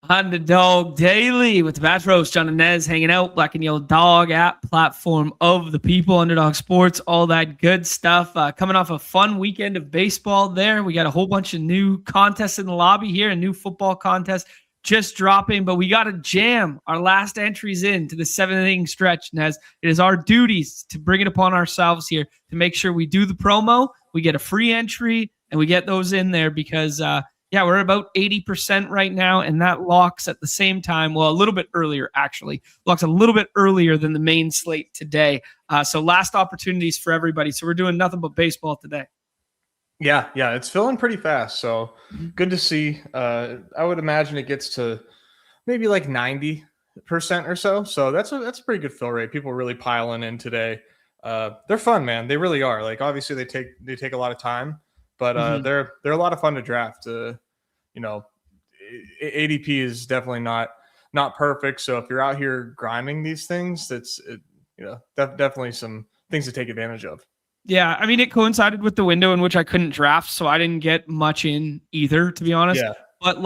Underdog Daily with the Batros, Jon and Nez hanging out, Black and Yellow Dog app, platform of the people, Underdog Sports, all that good stuff. Coming off a fun weekend of baseball there. We got a whole bunch of new contests in the lobby here, a new football contest just dropping, but we got to jam our last entries in to the 7th-inning stretch, Nez. It is our duties to bring it upon ourselves here to make sure we do the promo, we get a free entry, and we get those in there because we're about 80% right now, and that locks at the same time. Well, a little bit earlier, actually. Locks a little bit earlier than the main slate today. So last opportunities for everybody. So we're doing nothing but baseball today. Yeah, it's filling pretty fast. So good to see. I would imagine it gets to maybe like 90% or so. So that's a pretty good fill rate. People are really piling in today. They're fun, man. They really are. Like obviously they take a lot of time. But they're a lot of fun to draft. ADP is definitely not perfect. So if you're out here grinding these things, definitely some things to take advantage of. Yeah, I mean, it coincided with the window in which I couldn't draft, so I didn't get much in either, to be honest. Yeah. But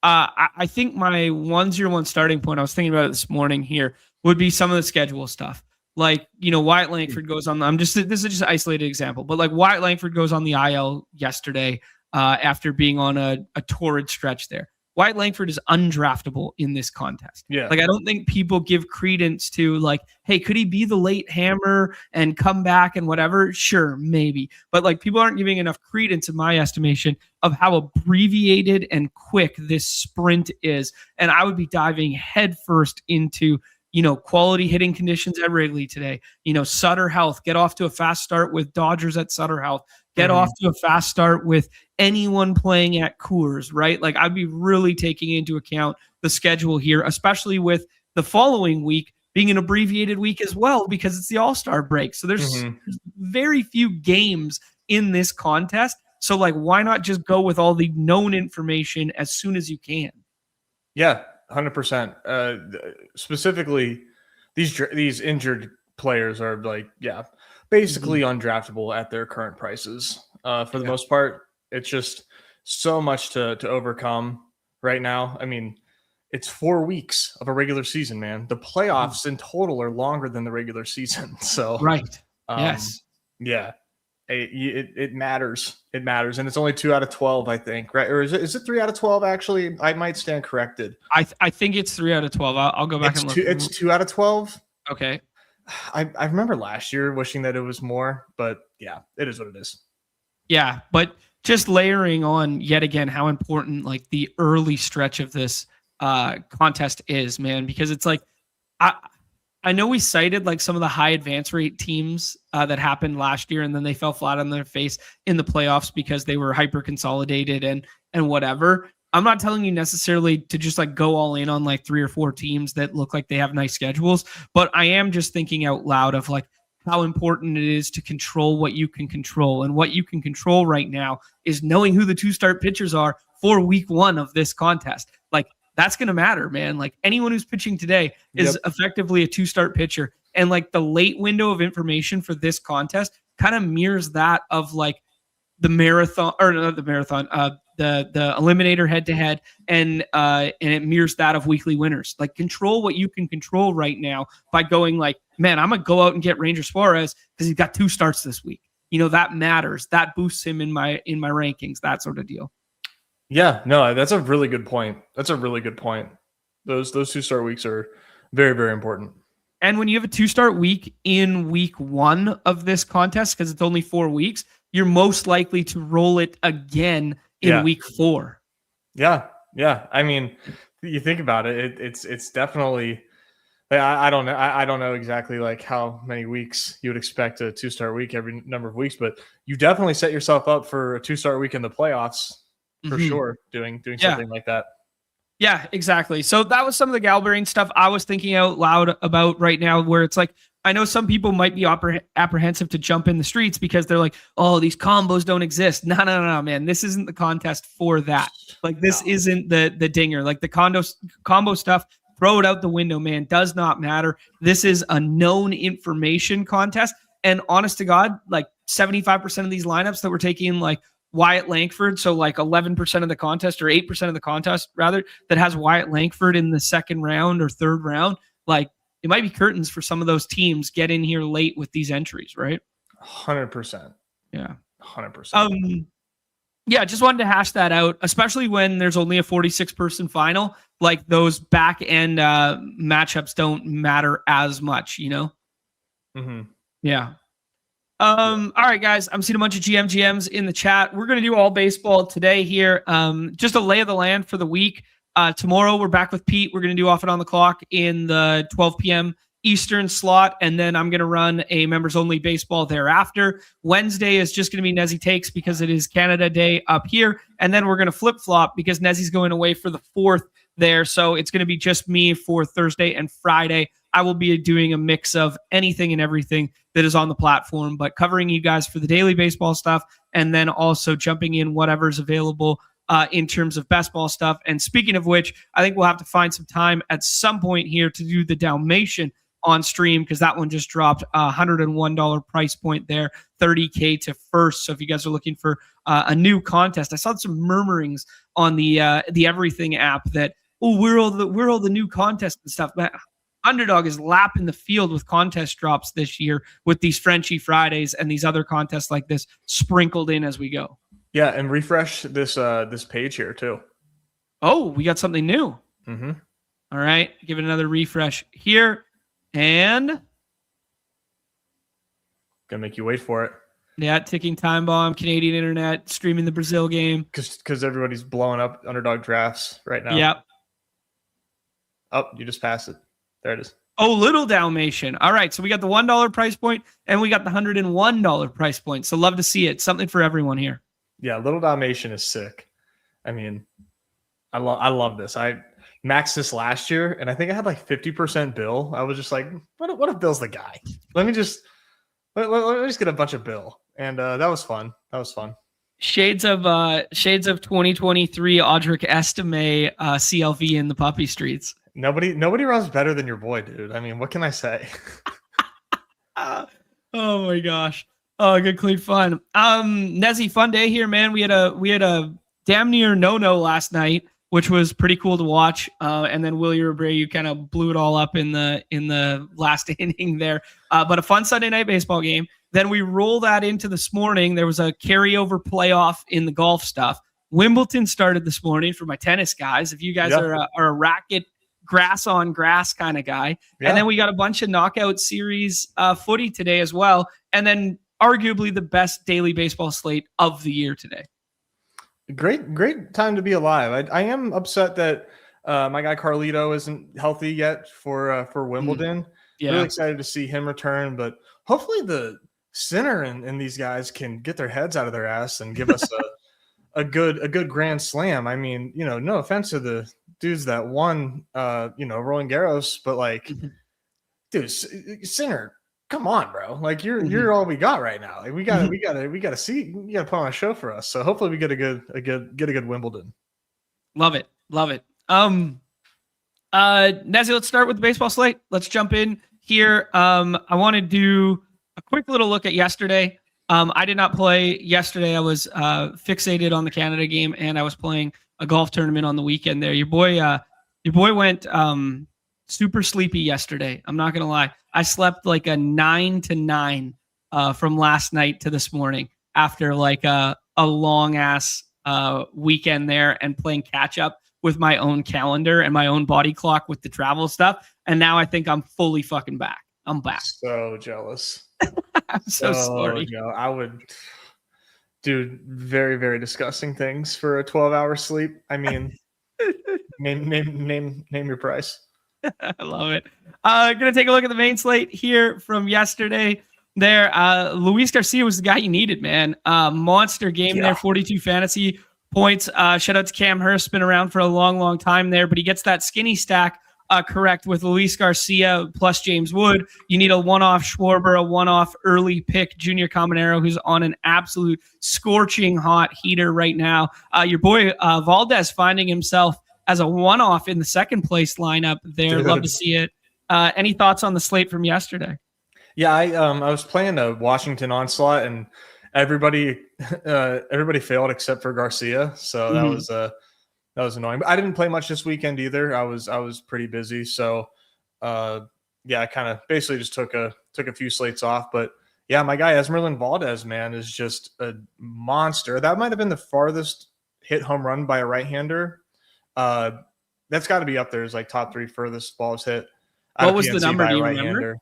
I think my 101 starting point, I was thinking about it this morning here, would be some of the schedule stuff. Wyatt Langford goes on. This is just an isolated example, but Wyatt Langford goes on the IL yesterday after being on a torrid stretch there. Wyatt Langford is undraftable in this contest. Yeah. I don't think people give credence to hey, could he be the late hammer and come back and whatever? Sure, maybe. But people aren't giving enough credence, in my estimation, of how abbreviated and quick this sprint is. And I would be diving headfirst into quality hitting conditions at Wrigley today. Sutter Health, get off to a fast start with Dodgers at Sutter Health. Get off to a fast start with anyone playing at Coors, right? I'd be really taking into account the schedule here, especially with the following week being an abbreviated week as well, because it's the All-Star break. So there's very few games in this contest. So why not just go with all the known information as soon as you can? Yeah. 100%. Specifically, these injured players are basically undraftable at their current prices. For the most part, it's just so much to overcome right now. I mean, it's 4 weeks of a regular season, man. The playoffs in total are longer than the regular season. So right, yes, yeah. It matters. It matters. And it's only 2 out of 12, I think, right? Or is it 3 out of 12? Actually, I might stand corrected. I think it's 3 out of 12. I'll go back and look. It's 2 out of 12. Okay. I remember last year wishing that it was more, but yeah, it is what it is. Yeah. But just layering on yet again, how important the early stretch of this contest is, man, because it's I know we cited some of the high advance rate teams that happened last year, and then they fell flat on their face in the playoffs because they were hyper consolidated and whatever. I'm not telling you necessarily to just go all in on 3 or 4 teams that look like they have nice schedules, but I am just thinking out loud of how important it is to control what you can control. And what you can control right now is knowing who the 2-start pitchers are for week 1 of this contest. That's going to matter, man. Anyone who's pitching today is effectively a 2-start pitcher. And the late window of information for this contest kind of mirrors that of the marathon, or not the marathon, the eliminator head-to-head, and it mirrors that of weekly winners. Control what you can control right now by going man, I'm going to go out and get Ranger Suarez because he's got 2 starts this week. That matters. That boosts him in my rankings, that sort of deal. Yeah, no, that's a really good point. Those 2-start weeks are very, very important. And when you have a 2-start week in week 1 of this contest, because it's only 4 weeks, you're most likely to roll it again in week 4. Yeah. I mean, you think about it, it's definitely. I don't know. I don't know exactly how many weeks you would expect a 2-start week every number of weeks, but you definitely set yourself up for a 2-start week in the playoffs. For sure, doing something like that. Yeah, exactly. So that was some of the Galbrain stuff I was thinking out loud about right now, where it's I know some people might be apprehensive to jump in the streets because they're oh, these combos don't exist. No, man. This isn't the contest for that. This isn't the dinger. The combo stuff, throw it out the window, man. Does not matter. This is a known information contest. And honest to God, 75% of these lineups that we're taking Wyatt Langford, so like 11% of the contest or 8% of the contest rather, that has Wyatt Langford in the second round or third round, like it might be curtains for some of those teams get in here late with these entries, right? 100%. Yeah. 100%. Yeah, just wanted to hash that out, especially when there's only a 46-person final. Like those back end matchups don't matter as much, you know? Mm-hmm. Yeah. All right, guys. I'm seeing a bunch of GMs in the chat. We're going to do all baseball today here. Just a lay of the land for the week. Tomorrow we're back with Pete. We're going to do Off and On the Clock in the 12 p.m. Eastern slot, and then I'm going to run a members only baseball thereafter. Wednesday is just going to be Nezzy Takes because it is Canada Day up here, and then we're going to flip flop because Nezzy's going away for the 4th there, so it's going to be just me for Thursday and Friday. I will be doing a mix of anything and everything that is on the platform, but covering you guys for the daily baseball stuff, and then also jumping in whatever's available in terms of best ball stuff. And speaking of which, I think we'll have to find some time at some point here to do the Dalmatian on stream, because that one just dropped $101 price point there, $30K to first. So if you guys are looking for a new contest, I saw some murmurings on the Everything app that, oh, we're all the new contests and stuff. But Underdog is lapping the field with contest drops this year with these Frenchie Fridays and these other contests like this sprinkled in as we go. Yeah, and refresh this page here too. Oh, we got something new. Mm-hmm. All right, give it another refresh here. And gonna make you wait for it. Yeah, ticking time bomb, Canadian internet, streaming the Brazil game. Because everybody's blowing up Underdog drafts right now. Yep. Oh, you just passed it. There it is. Oh, Little Dalmatian. All right, so we got the $1 price point and we got the $101 price point. So love to see it. Something for everyone here. Yeah, Little Dalmatian is sick. I mean, I love this. I maxed this last year, and I think I had like 50% Bill. I was just like, what if Bill's the guy? Let me just get a bunch of Bill, and that was fun. Shades of 2023 Audric Estime CLV in the puppy streets. Nobody runs better than your boy, dude. I mean, what can I say? Oh my gosh. Oh, good, clean fun. Nezzy, fun day here, man. We had a damn near no last night, which was pretty cool to watch. And then Willie Abreu kind of blew it all up in the last inning there. But a fun Sunday night baseball game. Then we roll that into this morning. There was a carryover playoff in the golf stuff. Wimbledon started this morning for my tennis guys. If you guys are a racket, grass on grass kind of guy. Yeah. And then we got a bunch of knockout series footy today as well. And then arguably the best daily baseball slate of the year today. Great time to be alive. I am upset that my guy Carlito isn't healthy yet for Wimbledon. Yeah. Really excited to see him return, but hopefully the Sinner and these guys can get their heads out of their ass and give us a good grand slam. I mean, no offense to the dudes that won Roland Garros, but like, dude, Sinner, come on, bro. Like you're all we got right now. Like we gotta see, you gotta put on a show for us. So hopefully we get a good Wimbledon. Love it. Nezzy, let's start with the baseball slate. Let's jump in here. I want to do a quick little look at yesterday. I did not play yesterday. I was fixated on the Canada game, and I was playing a golf tournament on the weekend there. Your boy went super sleepy yesterday. I'm not gonna lie. I slept like a 9 to 9 from last night to this morning after like a long ass weekend there and playing catch up with my own calendar and my own body clock with the travel stuff. And now I think I'm fully fucking back. I'm back. So jealous. I'm so sorry. I would do very, very disgusting things for a 12-hour sleep. I mean, name your price. I love it. Gonna take a look at the main slate here from yesterday. There, Luis Garcia was the guy you needed, man. Monster game there, 42 fantasy points. Shout out to Cam Hurst, been around for a long time there, but he gets that skinny stack correct with Luis Garcia plus James Wood. You need a one-off Schwarber, a one-off early pick Junior Caminero, who's on an absolute scorching hot heater right now. Your boy Valdez finding himself as a one-off in the second place lineup there. Dude. Love to see it. Any thoughts on the slate from yesterday? Yeah, I was playing a Washington Onslaught, and everybody failed except for Garcia. So that was annoying. But I didn't play much this weekend either. I was pretty busy. So I kind of basically just took a few slates off. But yeah, my guy Esmeralyn Valdez, man, is just a monster. That might have been the farthest hit home run by a right-hander. That's got to be up there as like top 3 furthest balls hit. What was the number? Do you remember?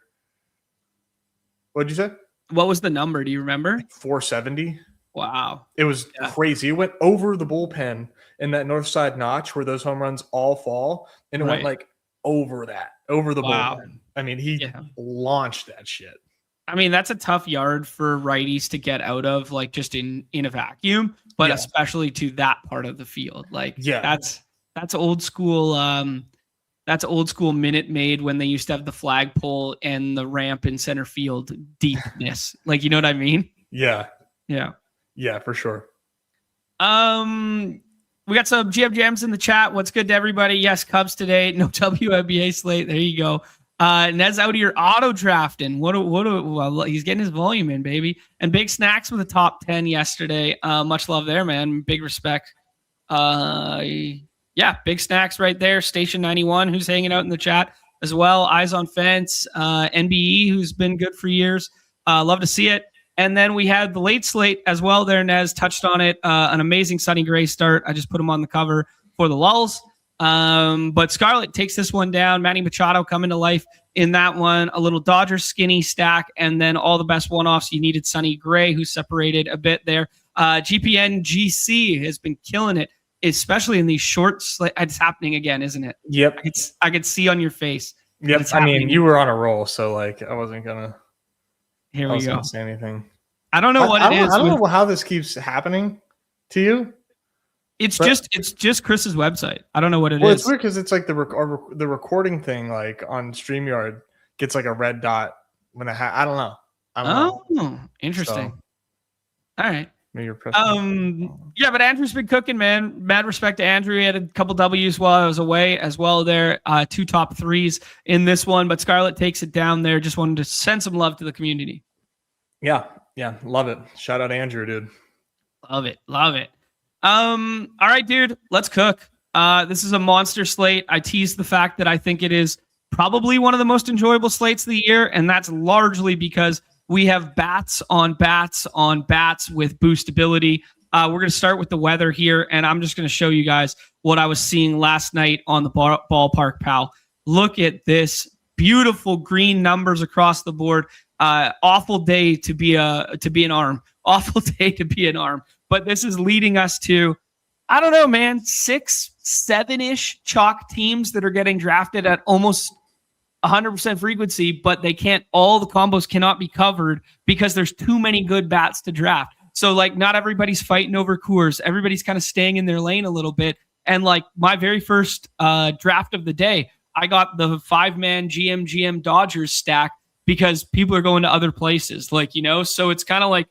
What'd you say? What was the number? Do you remember? Like 470. Wow. It was crazy. It went over the bullpen in that north side notch where those home runs all fall. And it went like over the bullpen. I mean, he launched that shit. I mean, that's a tough yard for righties to get out of, like just in a vacuum, but especially to that part of the field. Like, that's old school. That's old school Minute Maid when they used to have the flagpole and the ramp in center field deepness. Like, you know what I mean? Yeah. Yeah. Yeah, for sure. We got some GM Jams in the chat. What's good to everybody? Yes, Cubs today. No WNBA slate. There you go. Nez out here auto drafting. He's getting his volume in, baby. And Big Snacks with a top 10 yesterday. Much love there, man. Big respect. Yeah, Big Snacks right there. Station 91, who's hanging out in the chat as well. Eyes on Fence. NBE, who's been good for years. Love to see it. And then we had the late slate as well there. Nez touched on it. An amazing Sonny Gray start. I just put him on the cover for the lulls. But Scarlett takes this one down. Manny Machado coming to life in that one. A little Dodgers skinny stack. And then all the best one-offs. You needed Sonny Gray, who separated a bit there. GPN GC has been killing it, especially in these short slate. It's happening again, isn't it? Yep. I could see on your face. Yep. I mean, you were on a roll, so like I wasn't gonna. Here we go. Say anything. I don't know what it is. I don't know how this keeps happening to you. It's just Chris's website. I don't know what it is. Well, it's weird because it's like the recording thing, like on StreamYard, gets like a red dot when I don't know. Oh, interesting. So, all right. Maybe you're pressing. Yeah, but Andrew's been cooking, man. Mad respect to Andrew. He had a couple W's while I was away as well there. 2 top 3s in this one, but Scarlett takes it down there. Just wanted to send some love to the community. Yeah, love it. Shout out Andrew, dude. Love it. All right, dude, let's cook. This is a monster slate. I teased the fact that I think it is probably one of the most enjoyable slates of the year, and that's largely because we have bats on bats with boostability. We're going to start with the weather here, and I'm just going to show you guys what I was seeing last night on the ballpark, pal. Look at this. Beautiful green numbers across the board. Awful day to be an arm. Awful day to be an arm. But this is leading us to, I don't know, man, 6, 7-ish chalk teams that are getting drafted at almost 100% frequency, but all the combos cannot be covered because there's too many good bats to draft. So like not everybody's fighting over Coors. Everybody's kind of staying in their lane a little bit. And like my very first draft of the day, I got the 5-man GM Dodgers stack because people are going to other places. Like, you know, so it's kind of like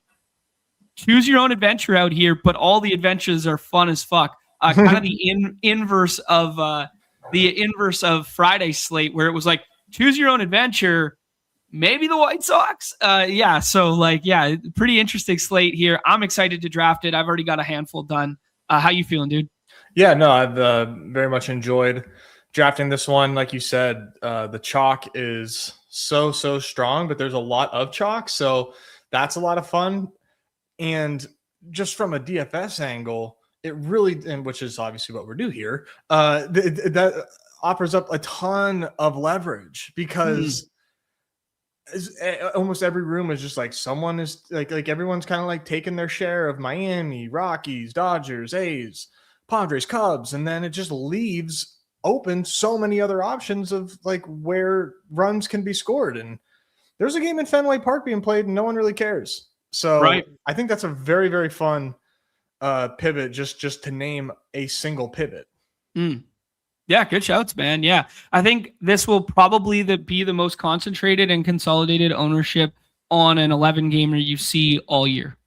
choose your own adventure out here, but all the adventures are fun as fuck. Kind of the inverse of Friday's slate where it was like, choose your own adventure, maybe the White Sox. So pretty interesting slate here. I'm excited to draft it. I've already got a handful done. How you feeling, dude? Yeah, no, I've very much enjoyed drafting this one. Like you said, the chalk is so strong, but there's a lot of chalk. So that's a lot of fun. And just from a DFS angle, it really, and which is obviously what we're doing here, that offers up a ton of leverage because almost every room is just like someone is like everyone's kind of like taking their share of Miami, Rockies, Dodgers, A's, Padres, Cubs, and then it just leaves open so many other options of like where runs can be scored. And there's a game in Fenway Park being played and no one really cares. So right. I think that's a very, very fun pivot just to name a single pivot. Yeah, good shouts, man. Yeah, I think this will probably be the most concentrated and consolidated ownership on an 11-gamer you see all year.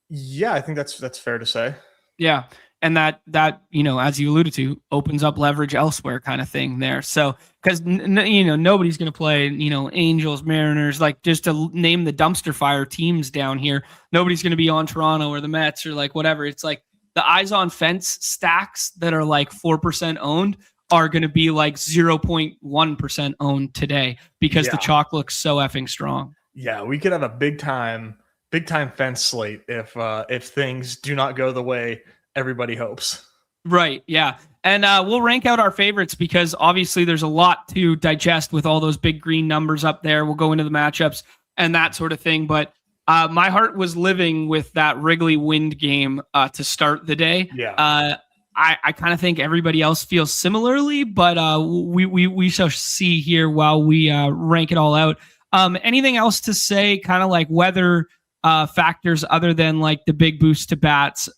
Yeah, I think that's fair to say. Yeah, And that, as you alluded to, opens up leverage elsewhere kind of thing there. So, because, nobody's going to play, Angels, Mariners, like just to name the dumpster fire teams down here. Nobody's going to be on Toronto or the Mets or like whatever. It's like the eyes on fence stacks that are like 4% owned are going to be like 0.1% owned today because the chalk looks so effing strong. Yeah, we could have a big time fence slate if things do not go the way everybody hopes. Right. Yeah. And we'll rank out our favorites because obviously there's a lot to digest with all those big green numbers up there. We'll go into the matchups and that sort of thing. But my heart was living with that Wrigley Wind game to start the day. Yeah. I kind of think everybody else feels similarly, but we shall see here while we rank it all out. Anything else to say, kind of like weather factors other than like the big boost to bats,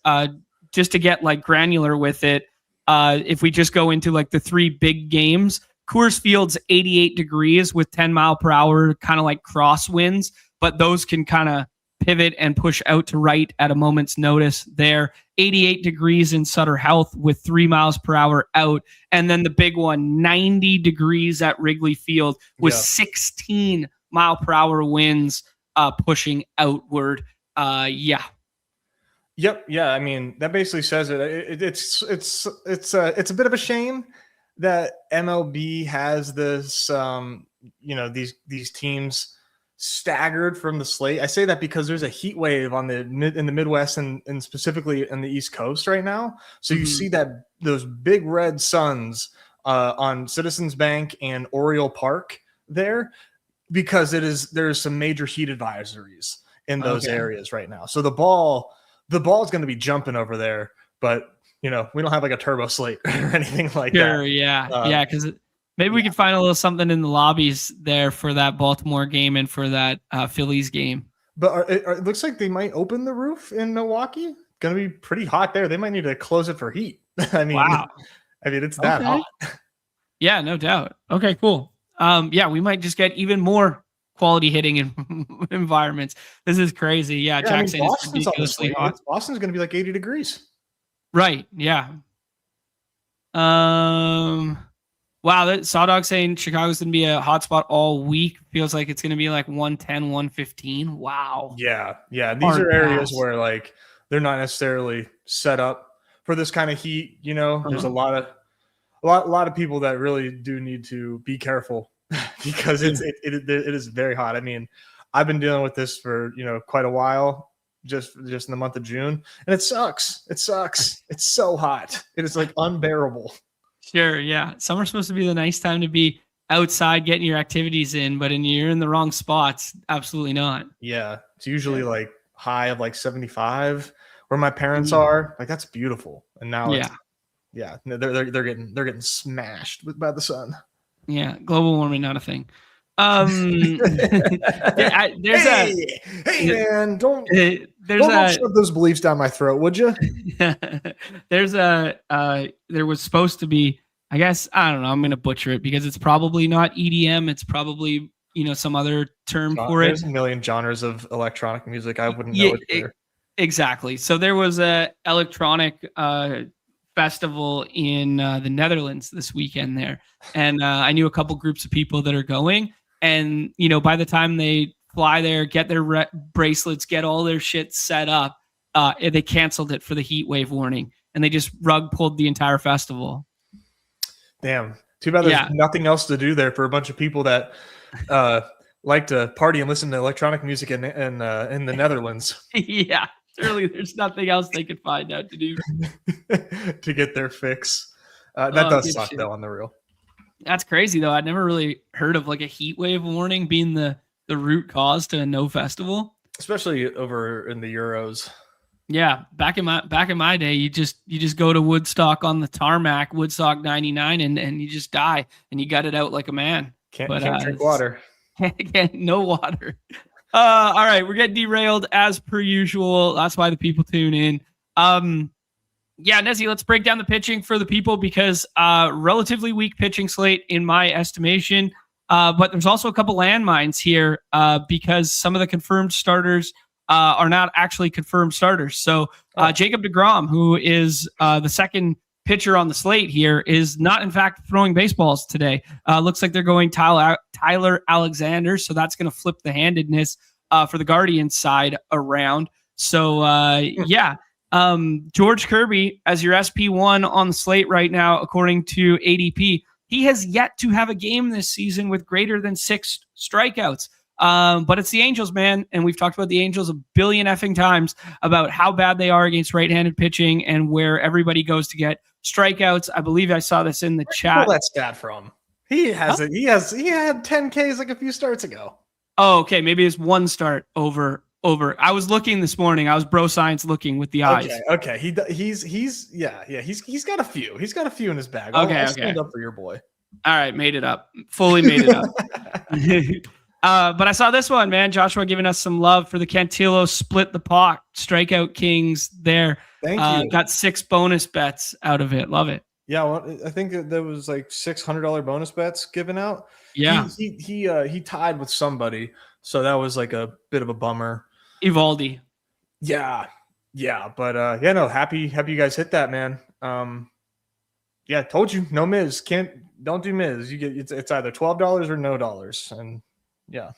just to get like granular with it. If we just go into like the three big games, Coors Field's 88 degrees with 10 mile per hour, kind of like crosswinds, but those can kind of pivot and push out to right at a moment's notice there. 88 degrees in Sutter Health with 3 miles per hour out. And then the big one, 90 degrees at Wrigley Field with 16 mile per hour winds pushing outward. Yep. Yeah. I mean, that basically says it. It's a bit of a shame that MLB has this, these teams staggered from the slate. I say that because there's a heat wave in the Midwest and specifically in the East Coast right now. So you see that those big red suns on Citizens Bank and Oriole Park there, because there's some major heat advisories in those areas right now. So the ball is going to be jumping over there, but we don't have like a turbo slate or anything like that. Yeah. Because maybe we could find a little something in the lobbies there for that Baltimore game and for that Phillies game. But it looks like they might open the roof in Milwaukee. Going to be pretty hot there. They might need to close it for heat. I mean, wow. It's that hot. Yeah, no doubt. Okay, cool. We might just get even more quality hitting environments. This is crazy. Yeah, Jackson is ridiculously hot. Boston's going to be like 80 degrees. Right. Yeah. Wow. Sawdog saying Chicago's going to be a hotspot all week. Feels like it's going to be like 110, 115. Wow. Yeah. Yeah. These are areas where like they're not necessarily set up for this kind of heat. There's a lot of people that really do need to be careful because it is very hot. I mean, I've been dealing with this for, quite a while, just in the month of June, and it sucks. It's so hot. It is like unbearable. Sure. Yeah. Summer's supposed to be the nice time to be outside getting your activities in, but you're in the wrong spots. Absolutely not. Yeah. It's usually like high of like 75 where my parents are. Like, that's beautiful. And now they're getting smashed by the sun. Yeah. Global warming, not a thing. Hey man, don't shove those beliefs down my throat, would you? There was supposed to be, I guess, I don't know, I'm gonna butcher it because it's probably not EDM, it's probably some other term for it. There's a million genres of electronic music. I wouldn't know it either. Exactly. So there was a electronic festival in the Netherlands this weekend there, and I knew a couple groups of people that are going. And, by the time they fly there, get their bracelets, get all their shit set up, they canceled it for the heat wave warning. And they just rug pulled the entire festival. Damn. Too bad there's nothing else to do there for a bunch of people that like to party and listen to electronic music in the Netherlands. Yeah. Surely there's nothing else they could find out to do. To get their fix. That does suck, though, on the real. That's crazy, though. I'd never really heard of like a heat wave warning being the root cause to a no festival, especially over in the Euros. Yeah, back in my day, you just go to Woodstock on the tarmac, Woodstock 99, and you just die, and you gut it out like a man. Can't drink water. No water. All right, we're getting derailed as per usual. That's why the people tune in. Nezzy, let's break down the pitching for the people because relatively weak pitching slate in my estimation. But there's also a couple landmines here because some of the confirmed starters are not actually confirmed starters. So Jacob deGrom, who is the second pitcher on the slate here, is not in fact throwing baseballs today. Looks like they're going Tyler Alexander, so that's going to flip the handedness for the Guardians side around. So George Kirby as your SP1 on the slate right now, according to ADP. He has yet to have a game this season with greater than 6 strikeouts. But it's the Angels, man. And we've talked about the Angels a billion effing times about how bad they are against right-handed pitching and where everybody goes to get strikeouts. I believe I saw this in the chat. Where'd that stat from? He has it. He had 10 Ks like a few starts ago. Oh, okay. Maybe it's one start over. I was looking this morning. I was bro science looking with the eyes. Okay. He's got a few. He's got a few in his bag. I'll stand up for your boy. All right, made it up. Fully made it up. But I saw this one, man. Joshua giving us some love for the Cantillo split the pot strikeout kings there. Thank you. Got 6 bonus bets out of it. Love it. Yeah, well, I think there was like $600 bonus bets given out. Yeah, he tied with somebody, so that was like a bit of a bummer. Evaldi. Yeah, but happy you guys hit that, man. Told you, no Miz, don't do Miz. You get it's either $12 or no dollars, and yeah.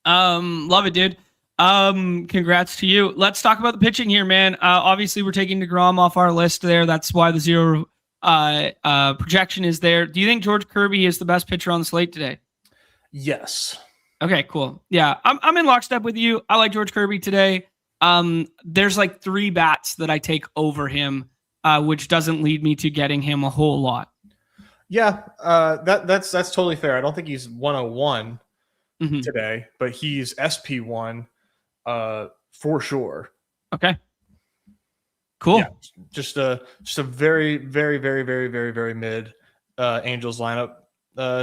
Love it, dude. Congrats to you. Let's talk about the pitching here, man. Obviously we're taking deGrom off our list there. That's why the 0 projection is there. Do you think George Kirby is the best pitcher on the slate today? Yes. Okay, cool. Yeah, I'm in lockstep with you. I like George Kirby today. There's like 3 bats that I take over him, which doesn't lead me to getting him a whole lot. Yeah, that's totally fair. I don't think he's 101 today, but he's SP1 for sure. Okay. Cool. Yeah, just a very, very, very, very, very, very mid Angels lineup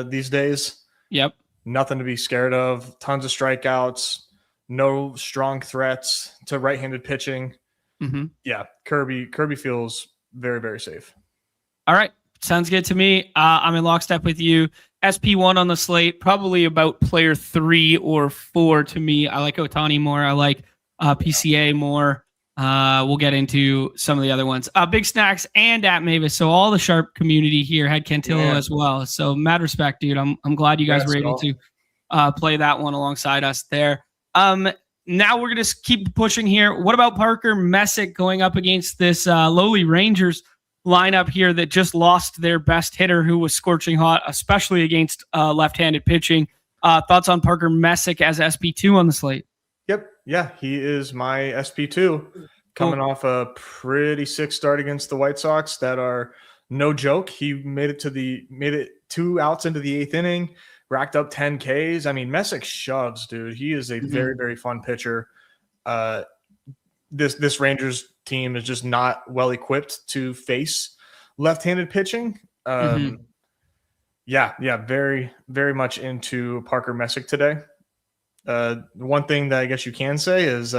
these days. Yep. Nothing to be scared of. Tons of strikeouts. No strong threats to right-handed pitching. Yeah, Kirby feels very, very safe. All right. Sounds good to me. I'm in lockstep with you. SP1 on the slate, probably about player 3 or 4 to me. I like Ohtani more. I like PCA more. We'll get into some of the other ones. Big Snacks and at Mavis. So all the Sharp community here had Cantillo as well. So mad respect, dude. I'm glad you guys were able to play that one alongside us there. Now we're going to keep pushing here. What about Parker Messick going up against this lowly Rangers lineup here that just lost their best hitter who was scorching hot, especially against left-handed pitching? Thoughts on Parker Messick as SP2 on the slate? Yep. Yeah, he is my SP2 coming off a pretty sick start against the White Sox that are no joke. He made it 2 outs into the 8th inning, racked up 10 Ks. I mean, Messick shoves, dude. He is a very, very fun pitcher. This Rangers team is just not well equipped to face left-handed pitching. Yeah, very, very much into Parker Messick today. One thing that I guess you can say is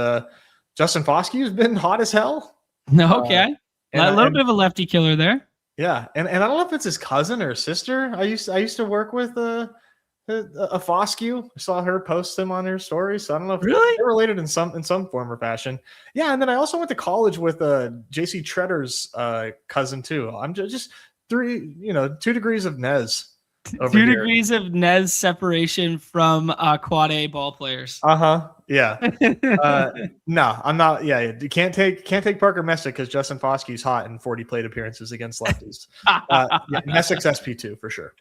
Justin Foskey has been hot as hell. Okay. A little bit of a lefty killer there. Yeah. And I don't know if it's his cousin or sister. I used to work with a Foskey. I saw her post him on her story. So I don't know if they're related in some form or fashion. Yeah. And then I also went to college with JC Tretter's cousin too. I'm just 2 degrees of Nez. 2 degrees of Nez separation from quad A ball players. Yeah. No, I'm not. Yeah, you can't take Parker Messick because Justin Foskey's hot in 40 plate appearances against lefties. Messick's SP2 for sure.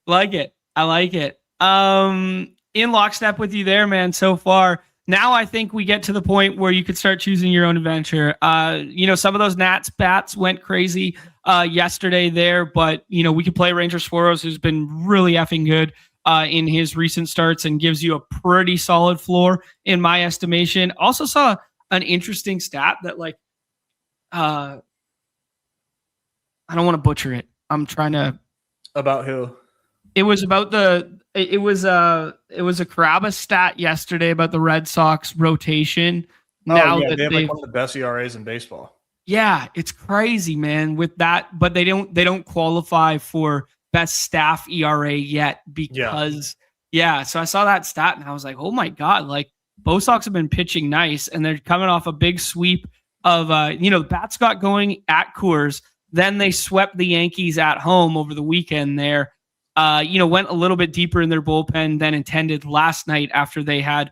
Like it. I like it. In lockstep with you there, man. So far, now I think we get to the point where you could start choosing your own adventure. Some of those Nats bats went crazy yesterday there, but we could play Ranger Suarez, who's been really effing good in his recent starts and gives you a pretty solid floor in my estimation. Also saw an interesting stat that I don't want to butcher it. I'm trying to. About who? It was about it was a Carabas stat yesterday about the Red Sox rotation. Now that they have one of the best ERAs in baseball. Yeah, it's crazy, man, with that, but they don't qualify for best staff ERA yet because so I saw that stat and I was like, oh my God, Bo Sox have been pitching nice, and they're coming off a big sweep of, the Bats got going at Coors. Then they swept the Yankees at home over the weekend there. Went a little bit deeper in their bullpen than intended last night after they had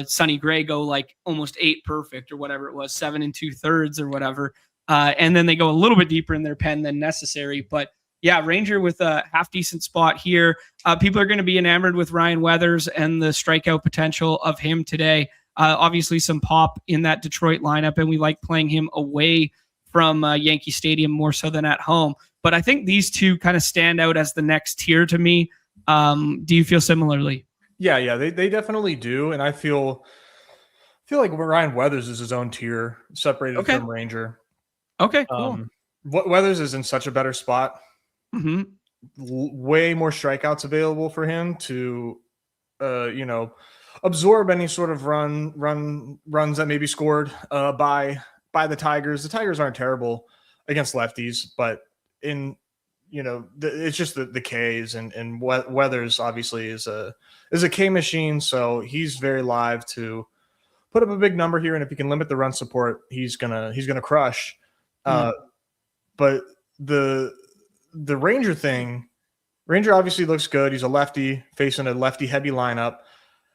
Sonny Gray go like almost 8 perfect or whatever it was, 7 2/3 or whatever. And then they go a little bit deeper in their pen than necessary. But yeah, Ranger with a half decent spot here. People are going to be enamored with Ryan Weathers and the strikeout potential of him today. Obviously some pop in that Detroit lineup, and we like playing him away from Yankee Stadium more so than at home. But I think these two kind of stand out as the next tier to me. Do you feel similarly? Yeah, they definitely do. And I feel like Ryan Weathers is his own tier, separated from Ranger. Okay, cool. Weathers is in such a better spot. Mm-hmm. Way more strikeouts available for him to, absorb any sort of runs that may be scored by the Tigers. The Tigers aren't terrible against lefties, but it's just the Ks, and Weathers obviously is a K machine, so he's very live to put up a big number here, and if he can limit the run support, he's gonna crush. But the Ranger thing, Ranger obviously looks good. He's a lefty facing a lefty heavy lineup,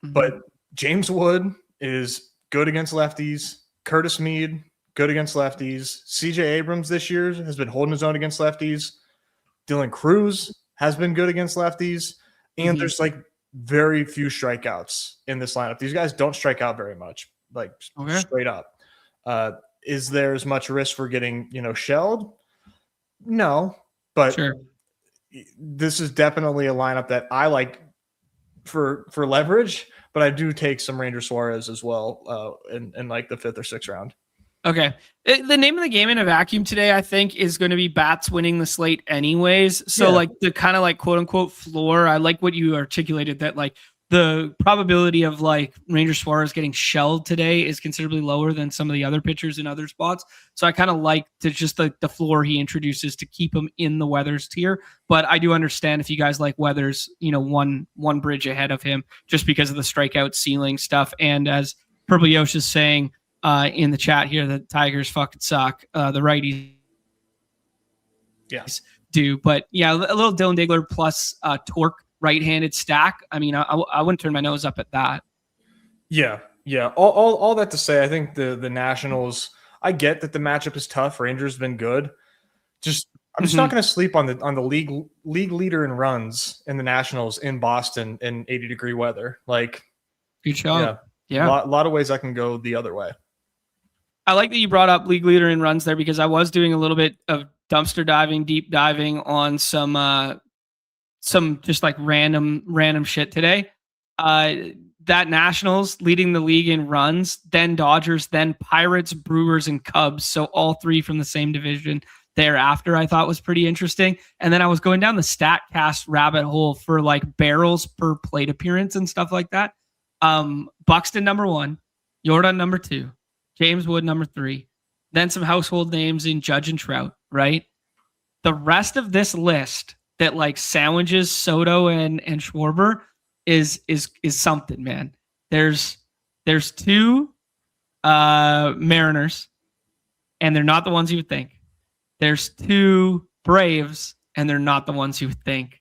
but James Wood is good against lefties. Curtis Mead, good against lefties. CJ Abrams this year has been holding his own against lefties. Dylan Cruz has been good against lefties. And there's like very few strikeouts in this lineup. These guys don't strike out very much, straight up. Is there as much risk for getting, shelled? No, but this is definitely a lineup that I like for leverage, but I do take some Ranger Suarez as well in like the 5th or 6th round. Okay. The name of the game in a vacuum today, I think, is going to be Bats winning the slate anyways. So like the kind of like quote unquote floor, I like what you articulated, that like the probability of like Ranger Suarez getting shelled today is considerably lower than some of the other pitchers in other spots. So I kind of like the floor he introduces to keep him in the Weathers tier. But I do understand if you guys like Weathers, one bridge ahead of him just because of the strikeout ceiling stuff. And as Purple Yosh is saying, in the chat here, the Tigers fucking suck. The righties do. But yeah, a little Dylan Diggler plus torque right-handed stack. I mean, I wouldn't turn my nose up at that. Yeah. All that to say, I think the Nationals, I get that the matchup is tough. Rangers been good. I'm just not going to sleep on the league leader in runs in the Nationals in Boston in 80-degree weather. Like, good job. Yeah. A lot of ways I can go the other way. I like that you brought up league leader in runs there, because I was doing a little bit of dumpster diving, deep diving on some just like random shit today. That Nationals leading the league in runs, then Dodgers, then Pirates, Brewers, and Cubs. So all 3 from the same division thereafter, I thought was pretty interesting. And then I was going down the StatCast rabbit hole for like barrels per plate appearance and stuff like that. Buxton number 1, Jordan number 2, James Wood number 3, then some household names in Judge and Trout, right? The rest of this list that like sandwiches Soto and Schwarber is something, man. There's 2 Mariners, and they're not the ones you would think. There's 2 Braves, and they're not the ones you would think.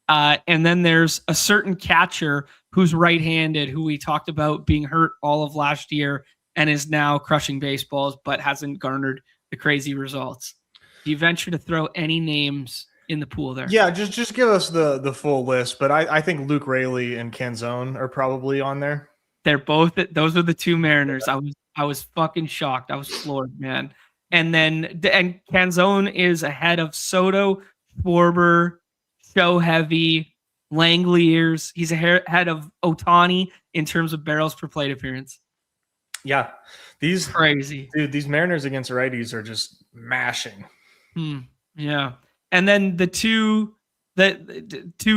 And then there's a certain catcher who's right-handed, who we talked about being hurt all of last year and is now crushing baseballs, but hasn't garnered the crazy results. Do you venture to throw any names in the pool there? Yeah, just give us the full list, but I think Luke Raley and Canzone are probably on there. They're both, those are the 2 Mariners. I was fucking shocked. I was floored, man. And Canzone is ahead of Soto, Schwarber, Show Heavy, Langeliers. He's ahead of Ohtani in terms of barrels per plate appearance. Yeah, these crazy, dude. These Mariners against righties are just mashing. Yeah, and then the two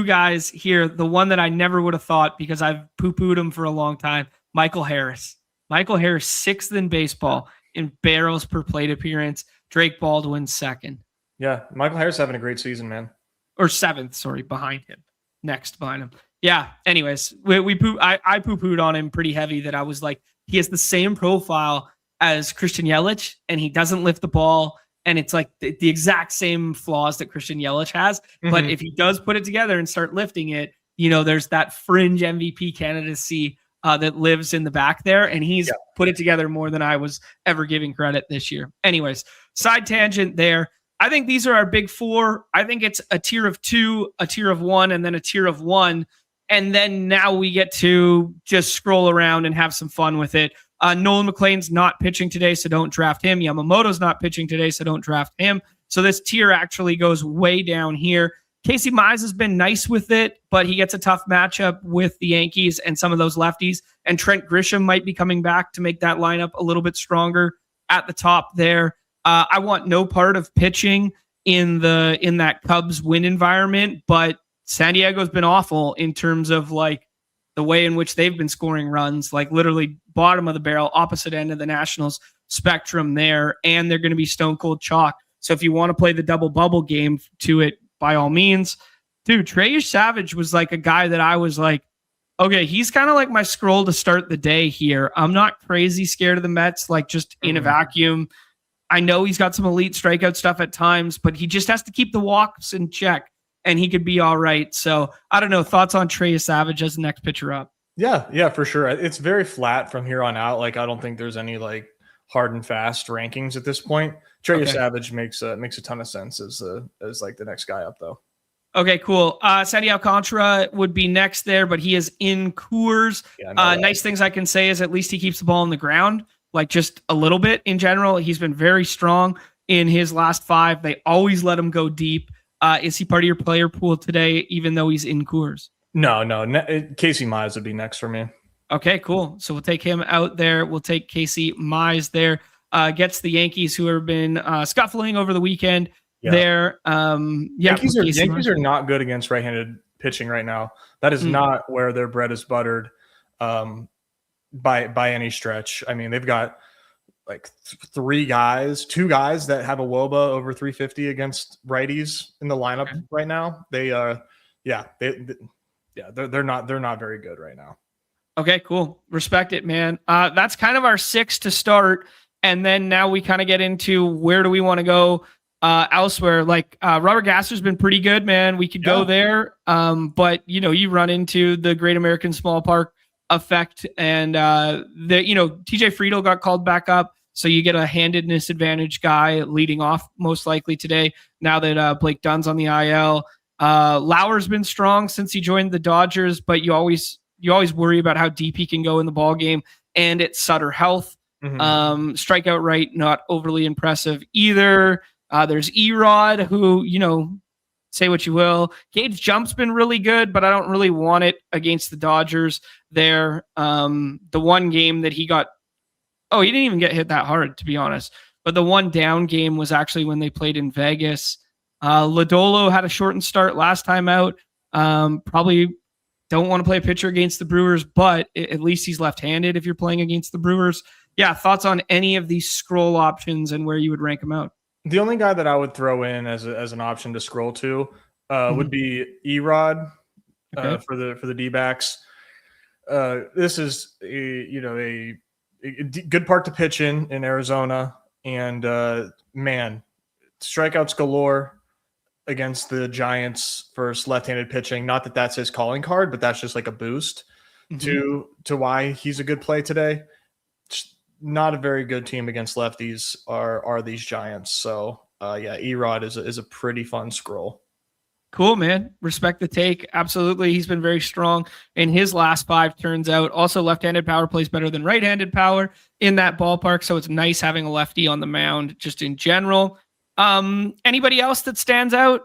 guys here, the one that I never would have thought, because I've poo-pooed him for a long time, Michael Harris. Michael Harris 6th in baseball in barrels per plate appearance. Drake Baldwin 2nd. Yeah, Michael Harris having a great season, man. Or 7th, sorry, behind him. Next behind him. Yeah. Anyways, I poo-pooed on him pretty heavy that I was like, he has the same profile as Christian Yelich and he doesn't lift the ball. And it's like the exact same flaws that Christian Yelich has. Mm-hmm. But if he does put it together and start lifting it, there's that fringe MVP candidacy that lives in the back there. And he's put it together more than I was ever giving credit this year. Anyways, side tangent there. I think these are our big four. I think it's a tier of 2, a tier of 1, and then a tier of 1. And then now we get to just scroll around and have some fun with it. Nolan McLean's not pitching today, so don't draft him. Yamamoto's not pitching today, so don't draft him. So this tier actually goes way down here. Casey Mize has been nice with it, but he gets a tough matchup with the Yankees and some of those lefties. And Trent Grisham might be coming back to make that lineup a little bit stronger at the top there. I want no part of pitching in that Cubs win environment, but San Diego's been awful in terms of like the way in which they've been scoring runs, like literally bottom of the barrel, opposite end of the Nationals spectrum there, and they're going to be stone cold chalk. So if you want to play the double bubble game to it, by all means, dude, Trey Savage was like a guy that I was like, okay, he's kind of like my scroll to start the day here. I'm not crazy scared of the Mets, like just in a vacuum. I know he's got some elite strikeout stuff at times, but he just has to keep the walks in check. And he could be all right. So I don't know. Thoughts on Trey Savage as the next pitcher up? Yeah, for sure. It's very flat from here on out. Like I don't think there's any like hard and fast rankings at this point. Trey Savage makes a ton of sense as like the next guy up though. Okay, cool. Sandy Alcantara would be next there, but he is in Coors. Yeah, nice things I can say is at least he keeps the ball on the ground, like just a little bit in general. He's been very strong in his last 5. They always let him go deep. Is he part of your player pool today, even though he's in Coors? No. Casey Mize would be next for me. Okay, cool. So we'll take him out there. We'll take Casey Mize there. Gets the Yankees, who have been scuffling over the weekend there. Yankees are not good against right-handed pitching right now. That is not where their bread is buttered by any stretch. I mean, they've got like 2 guys that have a WOBA over 350 against righties in the lineup right now. They're not very good right now. Okay, cool. Respect it, man. That's kind of our 6 to start. And then now we kind of get into where do we want to go elsewhere. Like Robert Gasser's been pretty good, man. We could go there. But you run into the Great American Small Park effect, and TJ Friedel got called back up, so you get a handedness advantage guy leading off most likely today now that Blake Dunn's on the IL. Lauer's been strong since he joined the Dodgers, but you always worry about how deep he can go in the ball game, and it's Sutter Health. Strikeout rate not overly impressive either. There's Erod, who say what you will. Gage Jump's been really good, but I don't really want it against the Dodgers there. The one game that he got, he didn't even get hit that hard, to be honest. But the one down game was actually when they played in Vegas. Lodolo had a shortened start last time out. Probably don't want to play a pitcher against the Brewers, but at least he's left-handed if you're playing against the Brewers. Yeah, thoughts on any of these scroll options and where you would rank them out? The only guy that I would throw in as an option to scroll to would be Erod for the D-backs. This is a good park to pitch in Arizona, and strikeouts galore against the Giants versus left-handed pitching. Not that that's his calling card, but that's just like a boost to why he's a good play today. Not a very good team against lefties are these Giants. So Erod is a pretty fun scroll. Cool, man. Respect the take. Absolutely. He's been very strong in his last 5, turns out. Also, left-handed power plays better than right-handed power in that ballpark. So it's nice having a lefty on the mound just in general. Anybody else that stands out?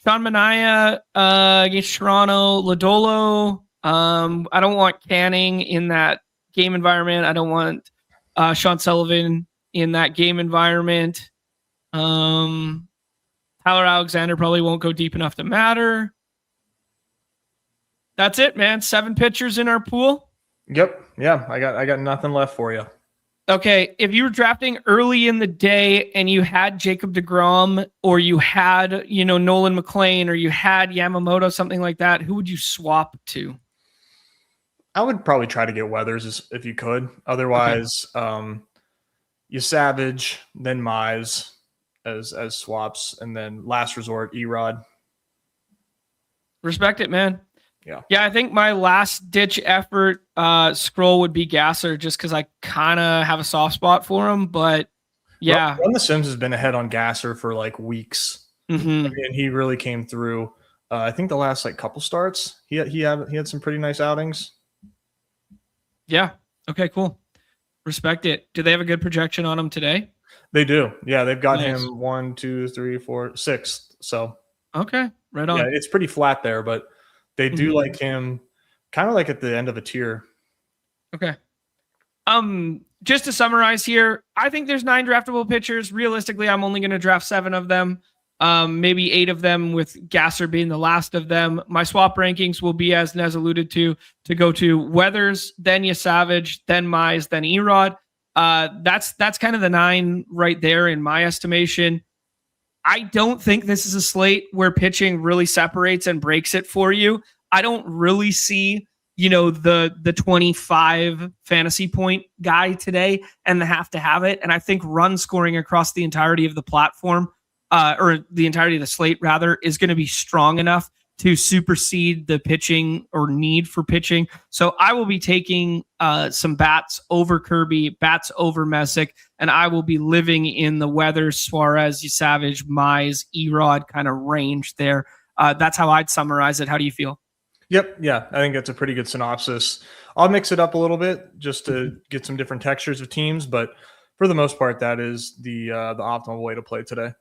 Sean Manaea against Toronto, Lodolo. I don't want Canning in that game environment. I don't want Sean Sullivan in that game environment. Tyler Alexander probably won't go deep enough to matter. That's it, man. 7 pitchers in our pool. Yep. Yeah, I got nothing left for you. Okay, if you were drafting early in the day and you had Jacob deGrom, or you had, Nolan McLean, or you had Yamamoto, something like that, who would you swap to? I would probably try to get Weathers if you could. Otherwise, you Savage, then Mize as swaps, and then last resort Erod. Respect it, man. Yeah. I think my last ditch effort scroll would be Gasser, just because I kind of have a soft spot for him. But yeah, Run the Sims has been ahead on Gasser for like weeks, and he really came through. I think the last like couple starts, he had some pretty nice outings. Yeah. Okay. Cool. Respect it. Do they have a good projection on him today? They do. Yeah, they've got him 1, 2, 3, 4, 6. So okay, right on. Yeah, it's pretty flat there, but they do like him kind of like at the end of a tier. Okay. Just to summarize here, I think there's 9 draftable pitchers. Realistically, I'm only going to draft 7 of them. Maybe 8 of them, with Gasser being the last of them. My swap rankings will be, as Nez alluded to go to Weathers, then Savage, then Mize, then Erod. That's kind of the 9 right there in my estimation. I don't think this is a slate where pitching really separates and breaks it for you. I don't really see, the 25 fantasy point guy today and the have to have it. And I think run scoring across the entirety of the platform, or the entirety of the slate rather, is going to be strong enough to supersede the pitching or need for pitching. So I will be taking some bats over Kirby, bats over Messick, and I will be living in the Weathers, Suarez, Savage, Mize, Erod kind of range there. That's how I'd summarize it. How do you feel? Yep. Yeah, I think that's a pretty good synopsis. I'll mix it up a little bit just to get some different textures of teams, but for the most part, that is the optimal way to play today.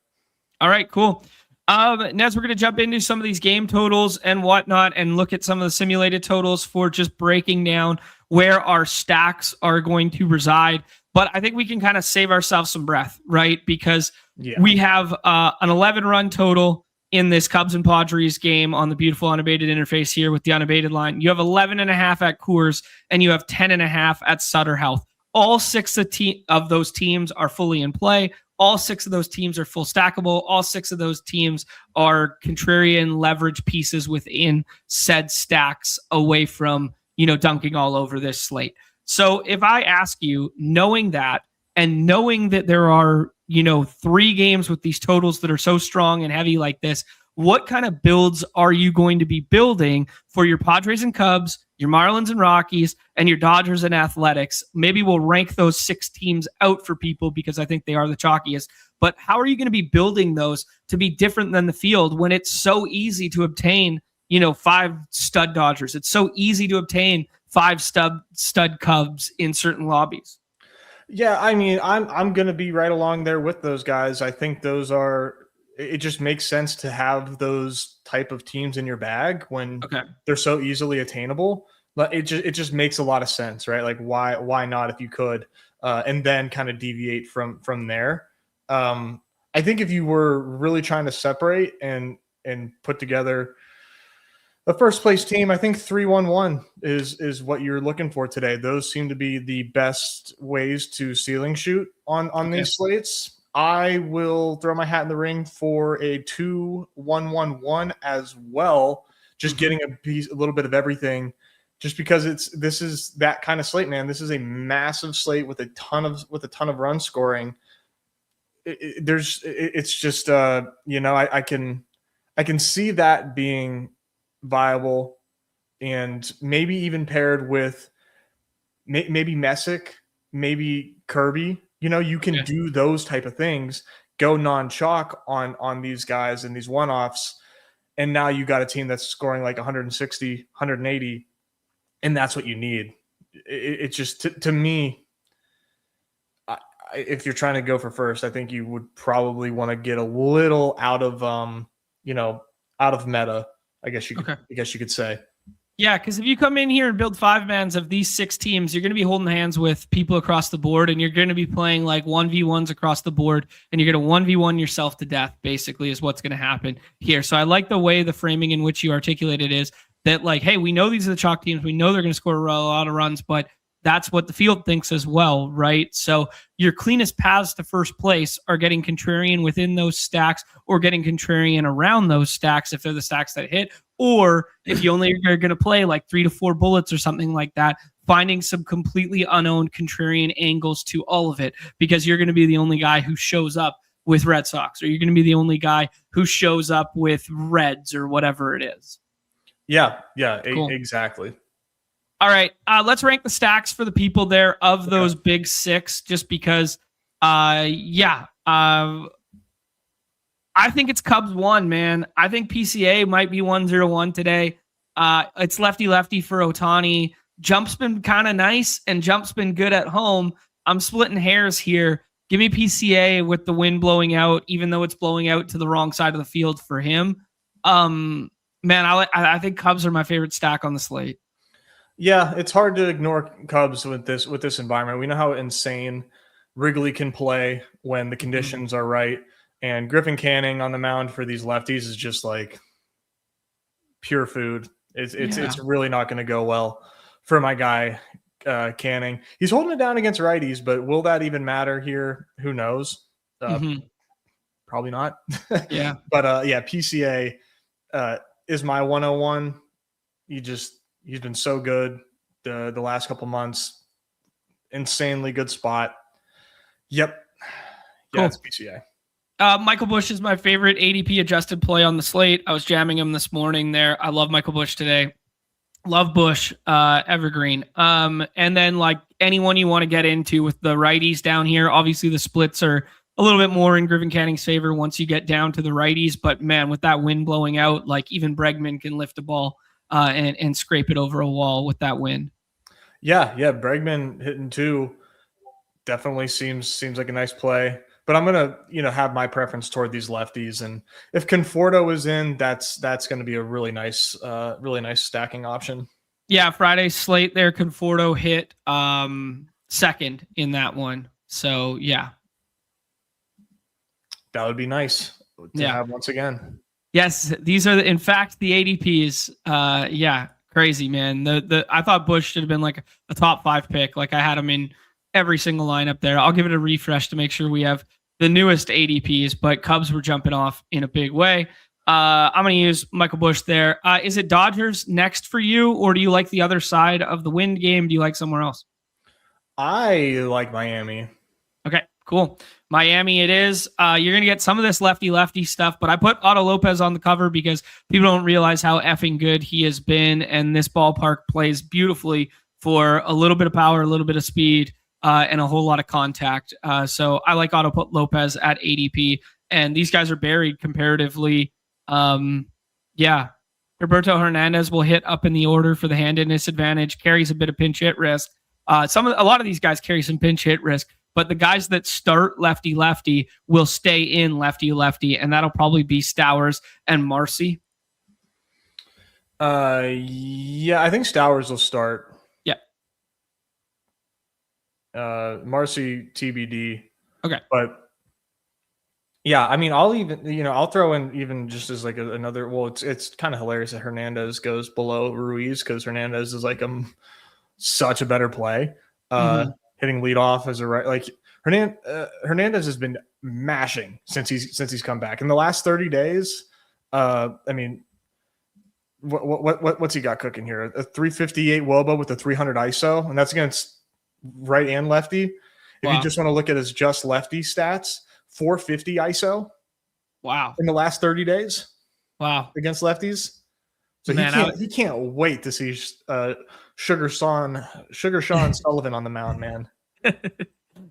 All right, cool. Nez, we're going to jump into some of these game totals and whatnot and look at some of the simulated totals for just breaking down where our stacks are going to reside. But I think we can kind of save ourselves some breath, right? Because we have an 11-run total in this Cubs and Padres game on the beautiful unabated interface here with the unabated line. You have 11.5 at Coors, and you have 10.5 at Sutter Health. All 6 of those teams are fully in play. All 6 of those teams are full stackable. All 6 of those teams are contrarian leverage pieces within said stacks away from, dunking all over this slate. So if I ask you, knowing that and knowing that there are, 3 games with these totals that are so strong and heavy like this, what kind of builds are you going to be building for your Padres and Cubs, your Marlins and Rockies, and your Dodgers and Athletics? Maybe we'll rank those 6 teams out for people because I think they are the chalkiest. But how are you going to be building those to be different than the field when it's so easy to obtain, 5 stud Dodgers? It's so easy to obtain 5 stud Cubs in certain lobbies. Yeah, I mean, I'm going to be right along there with those guys. I think those are. It just makes sense to have those type of teams in your bag when they're so easily attainable. But it just makes a lot of sense, right? Like why not if you could, and then kind of deviate from there. I think if you were really trying to separate and put together a first place team, I think 3-1-1 is what you're looking for today. Those seem to be the best ways to ceiling shoot on these slates. I will throw my hat in the ring for a 2-1-1-1 as well. Just getting a little bit of everything, just because this is that kind of slate, man. This is a massive slate with a ton of run scoring. It's just I can see that being viable, and maybe even paired with maybe Messick, maybe Kirby. You can do those type of things, go non-chalk on these guys and these one-offs, and now you got a team that's scoring like 160, 180, and that's what you need. It's just, to me, if you're trying to go for first, I think you would probably want to get a little out of meta, I guess you could say. Yeah, because if you come in here and build 5-mans of these 6 teams, you're going to be holding hands with people across the board, and you're going to be playing like 1v1s across the board, and you're going to 1v1 yourself to death, basically, is what's going to happen here. So I like the way the framing in which you articulated is that, like, hey, we know these are the chalk teams. We know they're going to score a lot of runs, but that's what the field thinks as well, right? So your cleanest paths to first place are getting contrarian within those stacks or getting contrarian around those stacks if they're the stacks that hit. Or if you only are going to play like 3 to 4 bullets or something like that, finding some completely unowned contrarian angles to all of it, because you're going to be the only guy who shows up with Red Sox, or you're going to be the only guy who shows up with Reds or whatever it is. Yeah, cool. Exactly. All right, let's rank the stacks for the people there of those big 6, just because, I think it's Cubs 1, man. I think PCA might be 1-0-1 today. It's lefty for Ohtani. Jump's been kind of nice, and Jump's been good at home. I'm splitting hairs here. Give me PCA with the wind blowing out, even though it's blowing out to the wrong side of the field for him. Man, I think Cubs are my favorite stack on the slate. Yeah, it's hard to ignore Cubs with this environment. We know how insane Wrigley can play when the conditions are right, and Griffin Canning on the mound for these lefties is just like pure food. It's really not going to go well for my guy Canning. He's holding it down against righties, but will that even matter here? Who knows? Probably not. Yeah. But PCA is my 101. He's been so good the last couple months. Insanely good spot. Yep. Yeah, cool. It's PCA. Michael Busch is my favorite ADP adjusted play on the slate. I was jamming him this morning there. I love Michael Busch today. Love Busch, evergreen. And then like anyone you want to get into with the righties down here, obviously the splits are a little bit more in Griffin Canning's favor once you get down to the righties. But man, with that wind blowing out, like even Bregman can lift a ball and scrape it over a wall with that wind. Yeah. Bregman hitting 2 definitely seems like a nice play. But I'm gonna, have my preference toward these lefties, and if Conforto is in, that's going to be a really nice stacking option. Yeah, Friday's slate there, Conforto hit second in that one, so yeah, that would be nice to have once again. Yes, these are in fact the ADPs. Crazy, man. I thought Busch should have been like a top 5 pick. Like I had him in every single lineup there. I'll give it a refresh to make sure we have the newest ADPs, but Cubs were jumping off in a big way. I'm going to use Michael Busch there. Is it Dodgers next for you, or do you like the other side of the wind game? Do you like somewhere else? I like Miami. Okay, cool. Miami it is. You're going to get some of this lefty stuff, but I put Otto Lopez on the cover because people don't realize how effing good he has been, and this ballpark plays beautifully for a little bit of power, a little bit of speed, and a whole lot of contact. So I like Otto Lopez at ADP, and these guys are buried comparatively. Roberto Hernandez will hit up in the order for the handedness advantage, carries a bit of pinch hit risk. A lot of these guys carry some pinch hit risk, but the guys that start lefty will stay in lefty, and that'll probably be Stowers and Marcy. I think Stowers will start. Marcy TBD. Okay. But yeah, I mean, I'll throw in even just as like another, well, it's kind of hilarious that Hernandez goes below Ruiz because Hernandez is like such a better play. Hitting leadoff as a right, like Hernandez has been mashing since he's come back in the last 30 days. I mean, what's he got cooking here? A 358 WOBA with a 300 ISO, and that's against right and lefty. If you just want to look at his just lefty stats, 450 ISO. Wow. In the last 30 days. Wow. Against lefties. So he can't wait to see Sugar Sean Sullivan on the mound, man.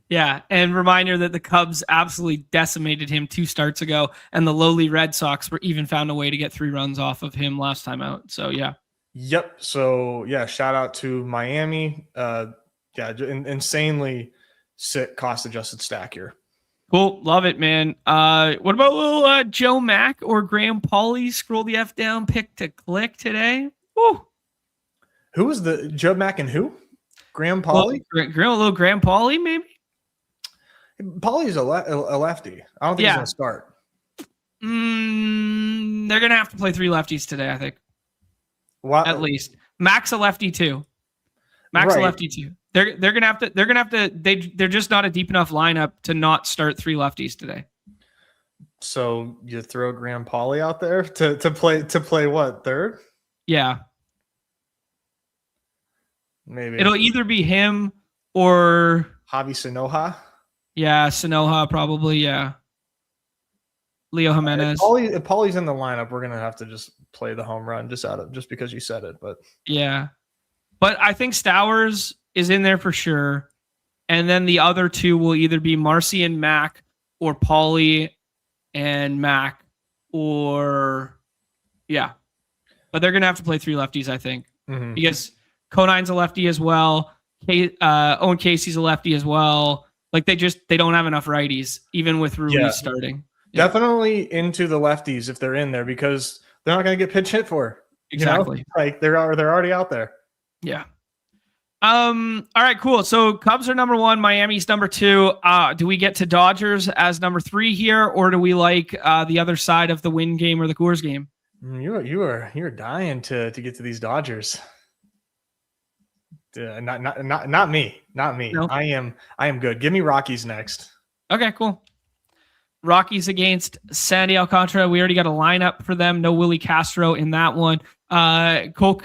Yeah, and reminder that the Cubs absolutely decimated him 2 starts ago, and the lowly Red Sox were even found a way to get 3 runs off of him last time out. So yeah. Yep. So yeah, shout out to Miami. Insanely sick cost-adjusted stack here. Cool. Love it, man. What about little Joe Mack or Graham Pauley? Scroll the F down, pick to click today. Woo. Who was the Joe Mack and who? Graham Pauley? Little Graham Pauley, maybe? Pauley's a lefty. I don't think he's going to start. They're going to have to play 3 lefties today, I think. What? At least. Mack's a lefty too. A lefty too. They're gonna have to. They're just not a deep enough lineup to not start 3 lefties today. So you throw Graham Pauley out there to play what, third? Yeah, maybe it'll either be him or Javi Sanoja. Yeah, Sanoja probably. Yeah, Leo Jimenez. If Pauley's in the lineup, we're gonna have to just play the home run just because you said it. But yeah, but I think Stowers is in there for sure, and then the other 2 will either be Marcy and Mac, or Pauley and Mac, or but they're gonna have to play 3 lefties, I think, because Conine's a lefty as well. Owen Casey's a lefty as well. Like they don't have enough righties, even with Ruiz starting. Yeah. Definitely into the lefties if they're in there, because they're not going to get pitch hit for. Exactly. Like they're already out there. Yeah. All right, cool. So Cubs are number 1, Miami's number 2. Do we get to Dodgers as number 3 here, or do we like the other side of the Win game or the Coors game? You're dying to get to these Dodgers. Not me. No. I am good. Give me Rockies next. Okay, cool. Rockies against Sandy Alcantara. We already got a lineup for them. No Willie Castro in that one. Cole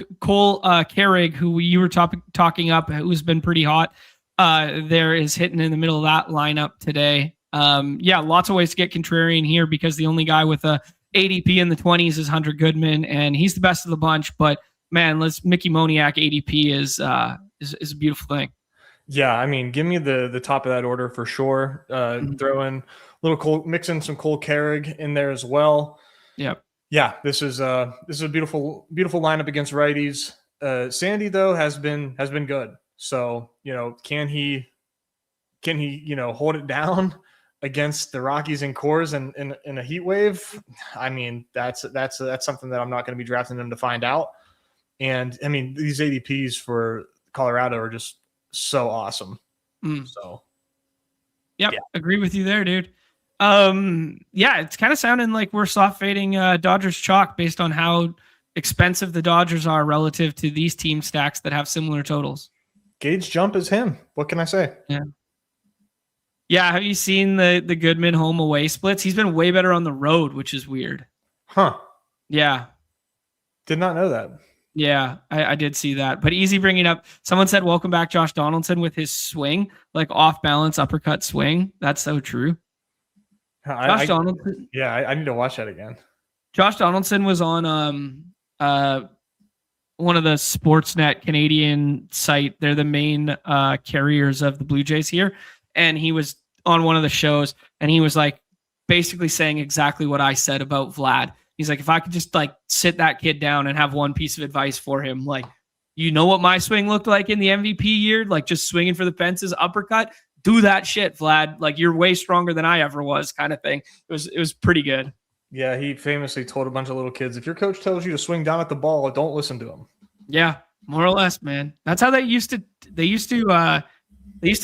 Carrig, who you were talking up, who's been pretty hot, there is hitting in the middle of that lineup today. Lots of ways to get contrarian here, because the only guy with a ADP in the 20s is Hunter Goodman, and he's the best of the bunch. But man, Mickey Moniak ADP is a beautiful thing. Yeah, I mean, give me the top of that order for sure. Throw in mix in some Cole Carrig in there as well. Yep. Yeah, this is a beautiful lineup against righties. Sandy though has been good. So, can he hold it down against the Rockies and Coors in a heat wave? I mean, that's something that I'm not going to be drafting them to find out. And I mean, these ADPs for Colorado are just so awesome. So, yeah, agree with you there, dude. It's kind of sounding like we're soft fading Dodgers chalk based on how expensive the Dodgers are relative to these team stacks that have similar totals. Gage Jump is him. What can I say? Yeah. Have you seen the Goodman home away splits? He's been way better on the road, which is weird. Huh. Yeah. Did not know that. Yeah, I did see that. But easy bringing up, someone said, welcome back Josh Donaldson with his swing, like off balance uppercut swing. That's so true. Donaldson. Yeah, I need to watch that again. Josh Donaldson was on one of the Sportsnet Canadian site. They're the main carriers of the Blue Jays here. And he was on one of the shows, and he was like basically saying exactly what I said about Vlad. He's like, if I could just like sit that kid down and have one piece of advice for him, like, what my swing looked like in the MVP year, like just swinging for the fences, uppercut, do that shit, Vlad. Like, you're way stronger than I ever was, kind of thing. It was pretty good. Yeah, he famously told a bunch of little kids, if your coach tells you to swing down at the ball, don't listen to him. Yeah, more or less, man. That's how they used to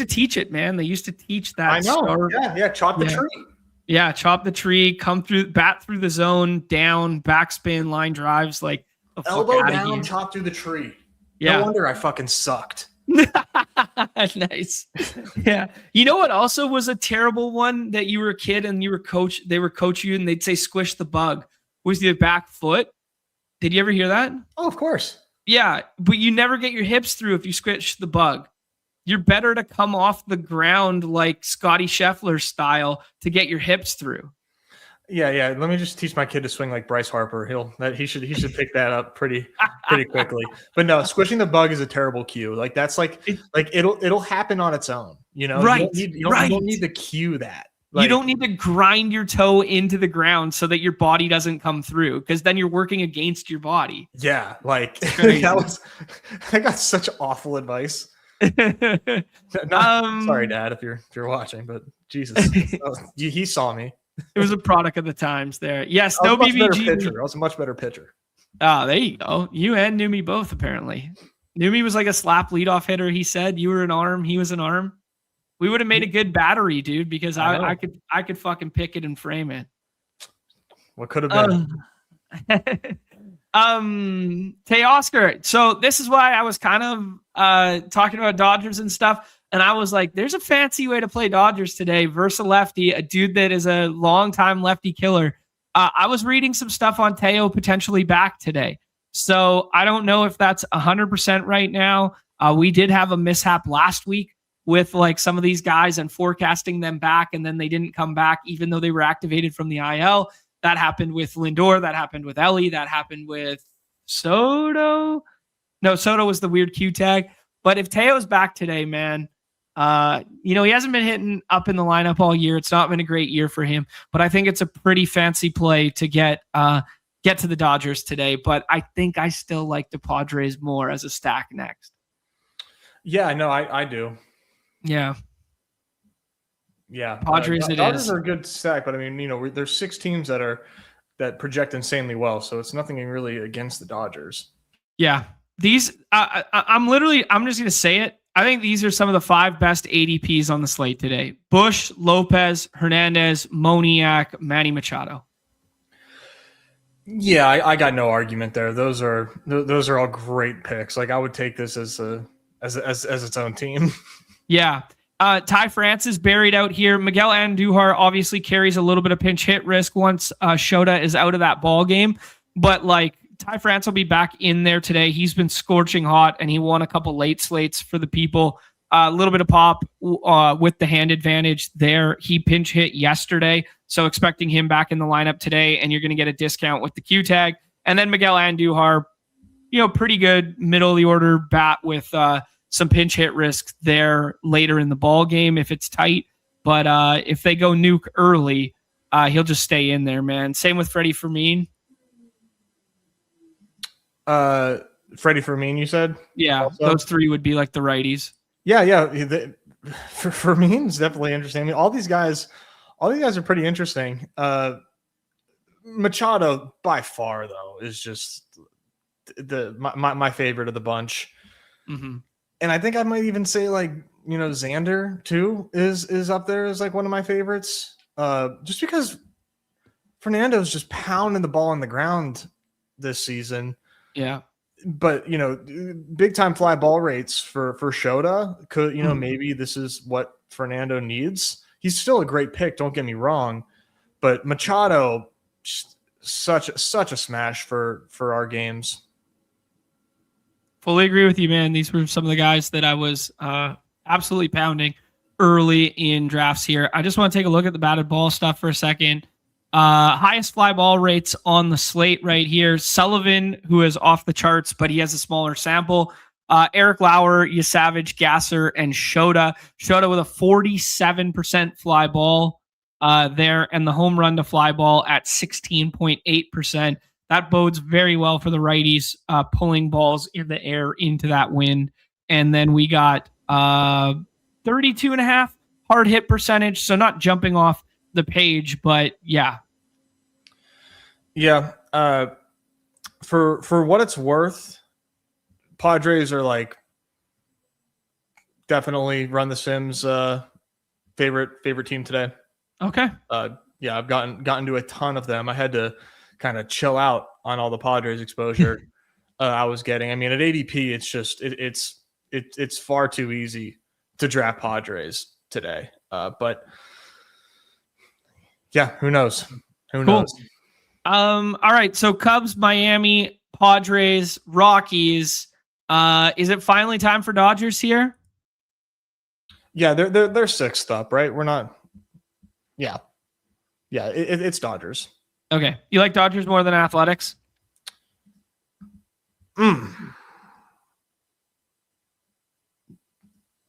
teach it, man. They used to teach that. I know. Chop the tree. Yeah, chop the tree, bat through the zone, down, backspin, line drives, like elbow down, chop through the tree. Yeah. No wonder I fucking sucked. Nice. Yeah. You know what also was a terrible one that you were a kid and they were coaching you and they'd say squish the bug, was the back foot. Did you ever hear that? Oh, of course. Yeah, but you never get your hips through if you squish the bug. You're better to come off the ground like Scotty Scheffler style to get your hips through. Yeah. Let me just teach my kid to swing like Bryce Harper. He should pick that up pretty quickly. But no, squishing the bug is a terrible cue. Like that's like it'll happen on its own. Right. You don't need to cue that. You don't need to grind your toe into the ground so that your body doesn't come through, because then you're working against your body. Yeah, like I got such awful advice. Sorry, Dad, if you're watching, but Jesus, he saw me. It was a product of the times there. Yes, no BBG. I was a much better pitcher. Oh, there you go. You and Numi both apparently. Numi was like a slap leadoff hitter. He said you were an arm. He was an arm. We would have made a good battery, dude, because I could fucking pick it and frame it. What could have been? Oscar. So this is why I was kind of talking about Dodgers and stuff. And I was like, there's a fancy way to play Dodgers today versus a lefty, a dude that is a longtime lefty killer. I was reading some stuff on Teo potentially back today. So I don't know if that's 100% right now. We did have a mishap last week with like some of these guys and forecasting them back, and then they didn't come back even though they were activated from the IL. That happened with Lindor. That happened with Ellie. That happened with Soto. No, Soto was the weird Q tag. But if Teo's back today, man, he hasn't been hitting up in the lineup all year. It's not been a great year for him, but I think it's a pretty fancy play to get to the Dodgers today. But I think I still like the Padres more as a stack next. Yeah, no, I do. Yeah. Yeah. Padres Dodgers are a good stack, but I mean, there's 6 teams that project insanely well, so it's nothing really against the Dodgers. Yeah. These I'm just going to say it. I think these are some of the 5 best ADPs on the slate today. Bush, Lopez, Hernandez, Moniak, Manny Machado. Yeah, I got no argument there. Those are all great picks. Like I would take this as its own team. Yeah. Ty France is buried out here. Miguel Andujar obviously carries a little bit of pinch hit risk once Shota is out of that ball game. But like Ty France will be back in there today. He's been scorching hot, and he won a couple late slates for the people. A little bit of pop with the hand advantage there. He pinch hit yesterday, so expecting him back in the lineup today, and you're going to get a discount with the Q tag. And then Miguel Andujar, pretty good middle of the order bat with some pinch hit risk there later in the ball game if it's tight. But if they go nuke early, he'll just stay in there, man. Same with Freddie Fermin. Freddie Fermin, you said? Yeah, also? Those 3 would be like the righties. Yeah. Fermin's definitely interesting. I mean, all these guys are pretty interesting. Machado, by far, though, is just my favorite of the bunch. Mm-hmm. And I think I might even say Xander too is up there as like one of my favorites. Just because Fernando's just pounding the ball on the ground this season. Yeah. But big time fly ball rates for Shota could, maybe this is what Fernando needs. He's still a great pick, don't get me wrong, but Machado, just such a smash for our games. Fully agree with you, man. These were some of the guys that I was absolutely pounding early in drafts here. I just want to take a look at the batted ball stuff for a second. Highest fly ball rates on the slate right here. Sullivan, who is off the charts, but he has a smaller sample. Eric Lauer, Yasavage, Gasser, and Shota. Shota with a 47% fly ball there, and the home run to fly ball at 16.8%. That bodes very well for the righties pulling balls in the air into that wind. And then we got 32.5 hard hit percentage. So not jumping off the page, but yeah. Yeah. For what it's worth, Padres are like definitely run the Sims favorite team today. Okay. Yeah, I've gotten to a ton of them. I had to kind of chill out on all the Padres exposure I was getting. I mean, at ADP, it's just it's far too easy to draft Padres today. But yeah, who knows? Who knows? All right. So Cubs, Miami, Padres, Rockies. Is it finally time for Dodgers here? Yeah, they're sixth up, right? We're not. Yeah. It's Dodgers. Okay. You like Dodgers more than Athletics?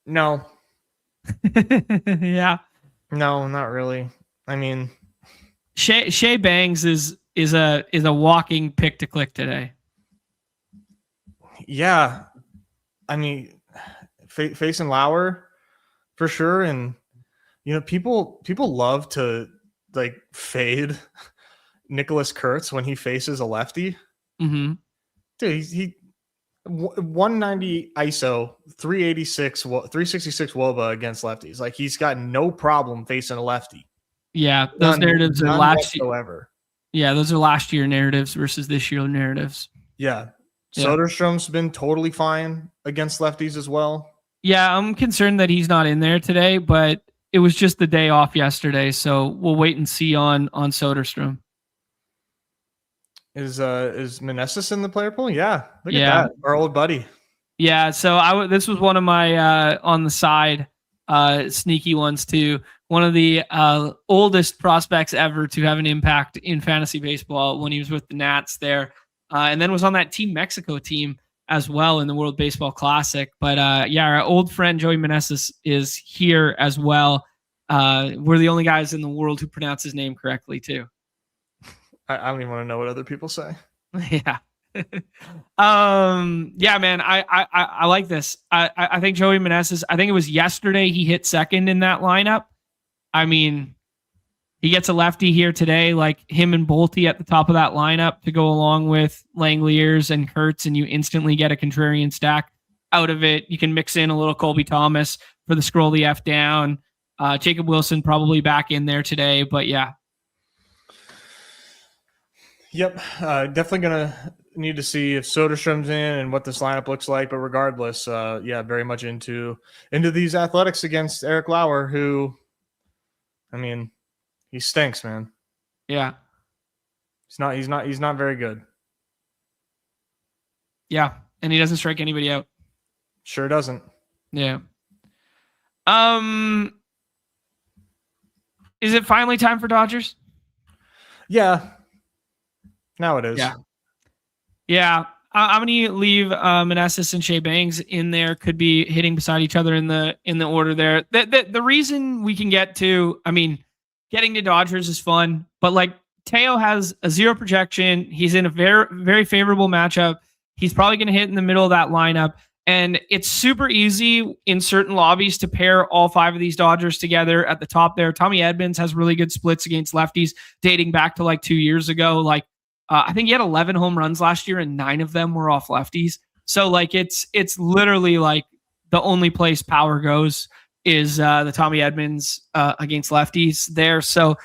No. Yeah. No, not really. I mean, Shea Bangs is a walking pick to click today. Yeah. I mean, facing Lauer for sure. And, people love to like fade Nicholas Kurtz when he faces a lefty. Mm-hmm. Dude, he 190 ISO, 366 WOBA against lefties. Like he's got no problem facing a lefty. Yeah, those narratives are last year. Yeah, those are last year narratives versus this year narratives. Yeah. Soderstrom's been totally fine against lefties as well. Yeah, I'm concerned that he's not in there today, but it was just the day off yesterday, so we'll wait and see on Soderstrom. Is Meneses in the player pool? Yeah, look at that, our old buddy. Yeah, so this was one of my on the side sneaky ones too. One of the oldest prospects ever to have an impact in fantasy baseball when he was with the Nats there, and then was on that Team Mexico team as well in the World Baseball Classic. But our old friend Joey Meneses is here as well. We're the only guys in the world who pronounce his name correctly too. I don't even want to know what other people say. Yeah. Yeah, man, I like this. I think Joey Meneses, I think it was yesterday he hit second in that lineup. I mean, he gets a lefty here today, like him and Bolte at the top of that lineup to go along with Langeliers and Kurtz, and you instantly get a contrarian stack out of it. You can mix in a little Colby Thomas for the scroll the F down. Jacob Wilson probably back in there today, but yeah. Yep, definitely gonna need to see if Soderstrom's in and what this lineup looks like. But regardless, very much into these Athletics against Eric Lauer, who, I mean, he stinks, man. Yeah, he's not very good. Yeah, and he doesn't strike anybody out. Sure doesn't. Yeah. Is it finally time for Dodgers? Yeah. Now it is. Yeah. I'm going to leave Meneses and Shea Bangs in there. Could be hitting beside each other in the order there. The reason we can get to, I mean, getting to Dodgers is fun, but like Teo has a 0 projection. He's in a very, very favorable matchup. He's probably going to hit in the middle of that lineup. And it's super easy in certain lobbies to pair all 5 of these Dodgers together at the top there. Tommy Edmonds has really good splits against lefties dating back to like 2 years ago. Like, I think he had 11 home runs last year and 9 of them were off lefties. So like it's literally like the only place power goes is the Tommy Edmonds against lefties there. So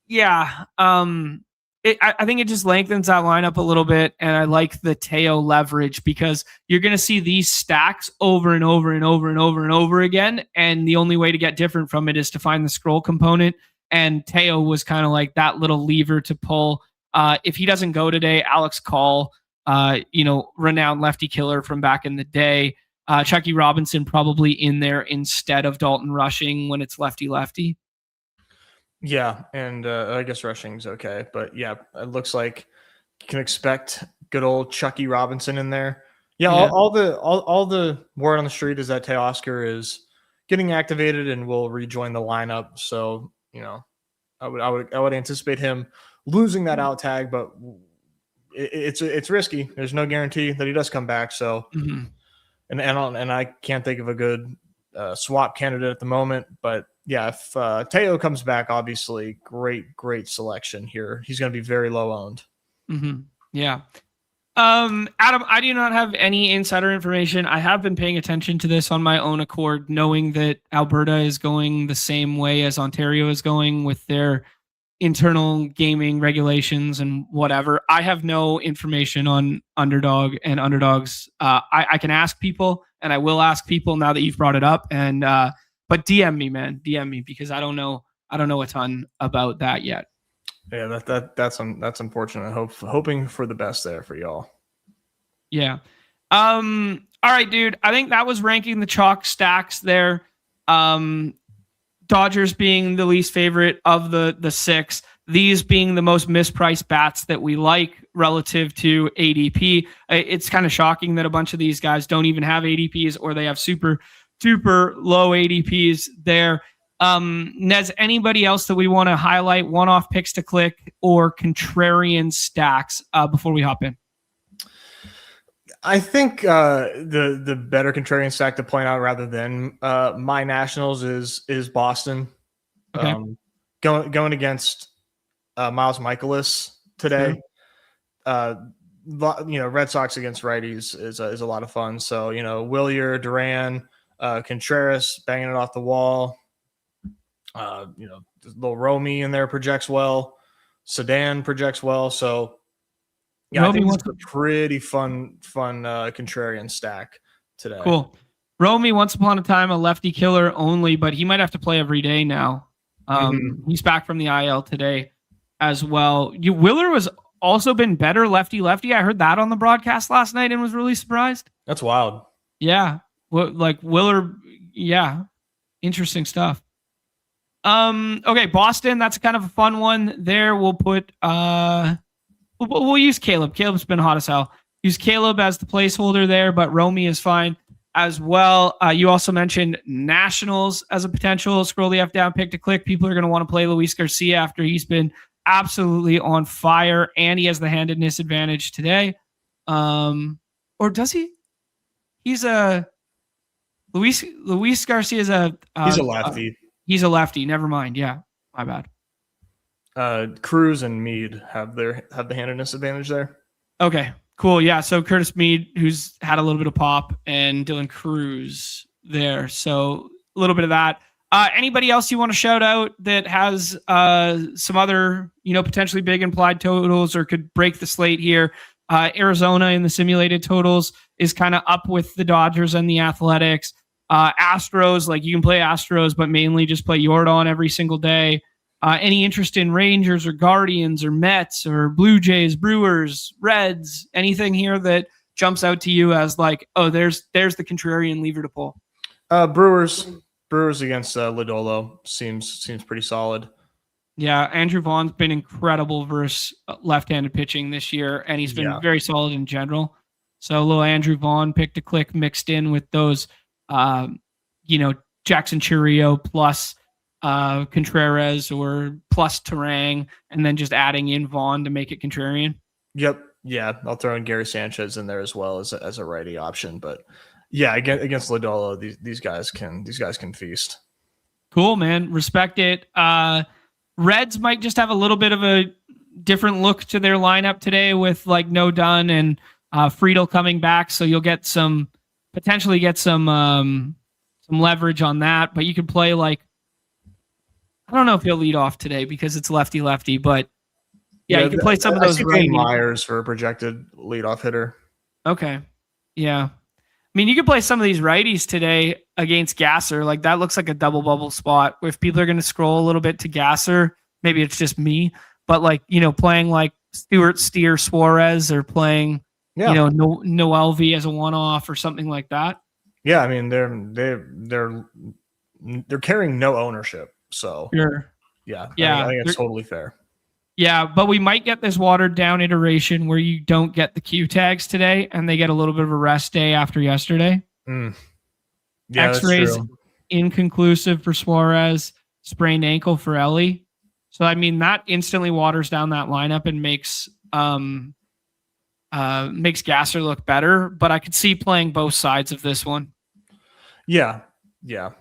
yeah, I think it just lengthens that lineup a little bit, and I like the Teo leverage because you're going to see these stacks over and over and over and over and over again, and the only way to get different from it is to find the scroll component. And Teo was kind of like that little lever to pull. If he doesn't go today, Alex Call, renowned lefty killer from back in the day. Chucky Robinson probably in there instead of Dalton Rushing when it's lefty-lefty. Yeah, and I guess Rushing's okay. But yeah, it looks like you can expect good old Chucky Robinson in there. Yeah, all the word on the street is that Teoscar is getting activated and will rejoin the lineup. So, I would anticipate him losing that out tag, but it's risky. There's no guarantee that he does come back. So, and I can't think of a good swap candidate at the moment. But yeah, if Teo comes back, obviously great selection here. He's going to be very low owned. Yeah. Adam, I do not have any insider information. I have been paying attention to this on my own accord, knowing that Alberta is going the same way as Ontario is going with their internal gaming regulations and whatever. I have no information on Underdog and Underdogs. I can ask people, and I will ask people now that you've brought it up. And but DM me, man, DM me, because I don't know a ton about that yet. Yeah, that's unfortunate. Hoping for the best there for y'all. Yeah. All right, dude. I think that was ranking the chalk stacks there. Dodgers being the least favorite of the 6, these being the most mispriced bats that we like relative to ADP. It's kind of shocking that a bunch of these guys don't even have ADPs, or they have super low ADPs there. Nez, anybody else that we want to highlight, one-off picks to click or contrarian stacks before we hop in? I think the better contrarian stack to point out rather than my Nationals is Boston. Okay. Going against Miles Michaelis today. Red Sox against righties is a lot of fun. So, Willier, Duran, Contreras banging it off the wall. Little Romy in there projects well. Sedan projects well. So Yeah, I think it's a pretty fun contrarian stack today. Cool. Romy, once upon a time, a lefty killer only, but he might have to play every day now. He's back from the IL today as well. Willer was also been better lefty. I heard that on the broadcast last night and was really surprised. That's wild. Yeah. Like Willer. Yeah. Interesting stuff. Okay. Boston. That's kind of a fun one there. We'll put, we'll use Caleb. Caleb's been hot as hell. Use Caleb as the placeholder there, but Romy is fine as well. You also mentioned Nationals as a potential scroll the F down pick to click. People are going to want to play Luis Garcia after he's been absolutely on fire, and he has the handedness advantage today. Or does he? He's a Luis Garcia is he's a lefty. He's a lefty. Never mind. Yeah, my bad. Cruz and Mead have the handedness advantage there. Okay. Cool. Yeah. So Curtis Mead, who's had a little bit of pop, and Dylan Cruz there. So a little bit of that. Anybody else you want to shout out that has some other, potentially big implied totals or could break the slate here? Arizona in the simulated totals is kind of up with the Dodgers and the Athletics. Astros, like you can play Astros, but mainly just play Yordan every single day. Any interest in Rangers or Guardians or Mets or Blue Jays, Brewers, Reds, anything here that jumps out to you as like, oh, there's the contrarian lever to pull? Brewers against Lodolo seems pretty solid. Yeah, Andrew Vaughn's been incredible versus left-handed pitching this year, and he's been very solid in general. So a little Andrew Vaughn pick to click mixed in with those, Jackson Chourio plus Contreras or plus Terang, and then just adding in Vaughn to make it contrarian. Yep. Yeah, I'll throw in Gary Sanchez in there as well as a righty option, but yeah, against Lodolo, these guys can feast. Cool, man. Respect it. Reds might just have a little bit of a different look to their lineup today with like no Dunn and Friedel coming back, so you'll potentially get some leverage on that. But you could play like, I don't know if he'll lead off today because it's lefty, but you can play some of those. Myers for a projected leadoff hitter. Okay, yeah. I mean, you could play some of these righties today against Gasser. Like that looks like a double bubble spot. If people are going to scroll a little bit to Gasser, maybe it's just me, but like, playing like Stewart, Steer, Suarez, or playing, Noelvi as a one-off or something like that. Yeah. I mean, they're carrying no ownership. So sure. Yeah. I think it's totally fair. Yeah, but we might get this watered down iteration where you don't get the Q tags today and they get a little bit of a rest day after yesterday. Yeah, X-rays inconclusive for Suarez, sprained ankle for Ellie. So, I mean, that instantly waters down that lineup and makes Gasser look better, but I could see playing both sides of this one. Yeah. Yeah.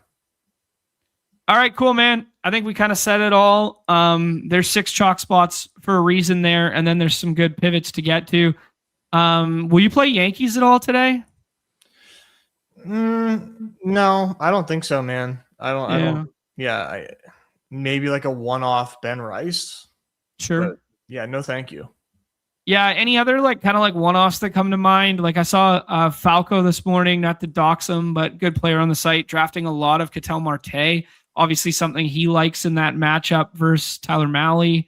All right, cool, man. I think we kind of said it all. There's 6 chalk spots for a reason there, and then there's some good pivots to get to. Will you play Yankees at all today? No, I don't think so, man. I don't. Yeah, maybe like a one-off Ben Rice. Sure. But yeah, no, thank you. Yeah, any other kind of one-offs that come to mind? Like I saw Falco this morning, not to dox him, but good player on the site, drafting a lot of Ketel Marte. Obviously something he likes in that matchup versus Tyler Mahle.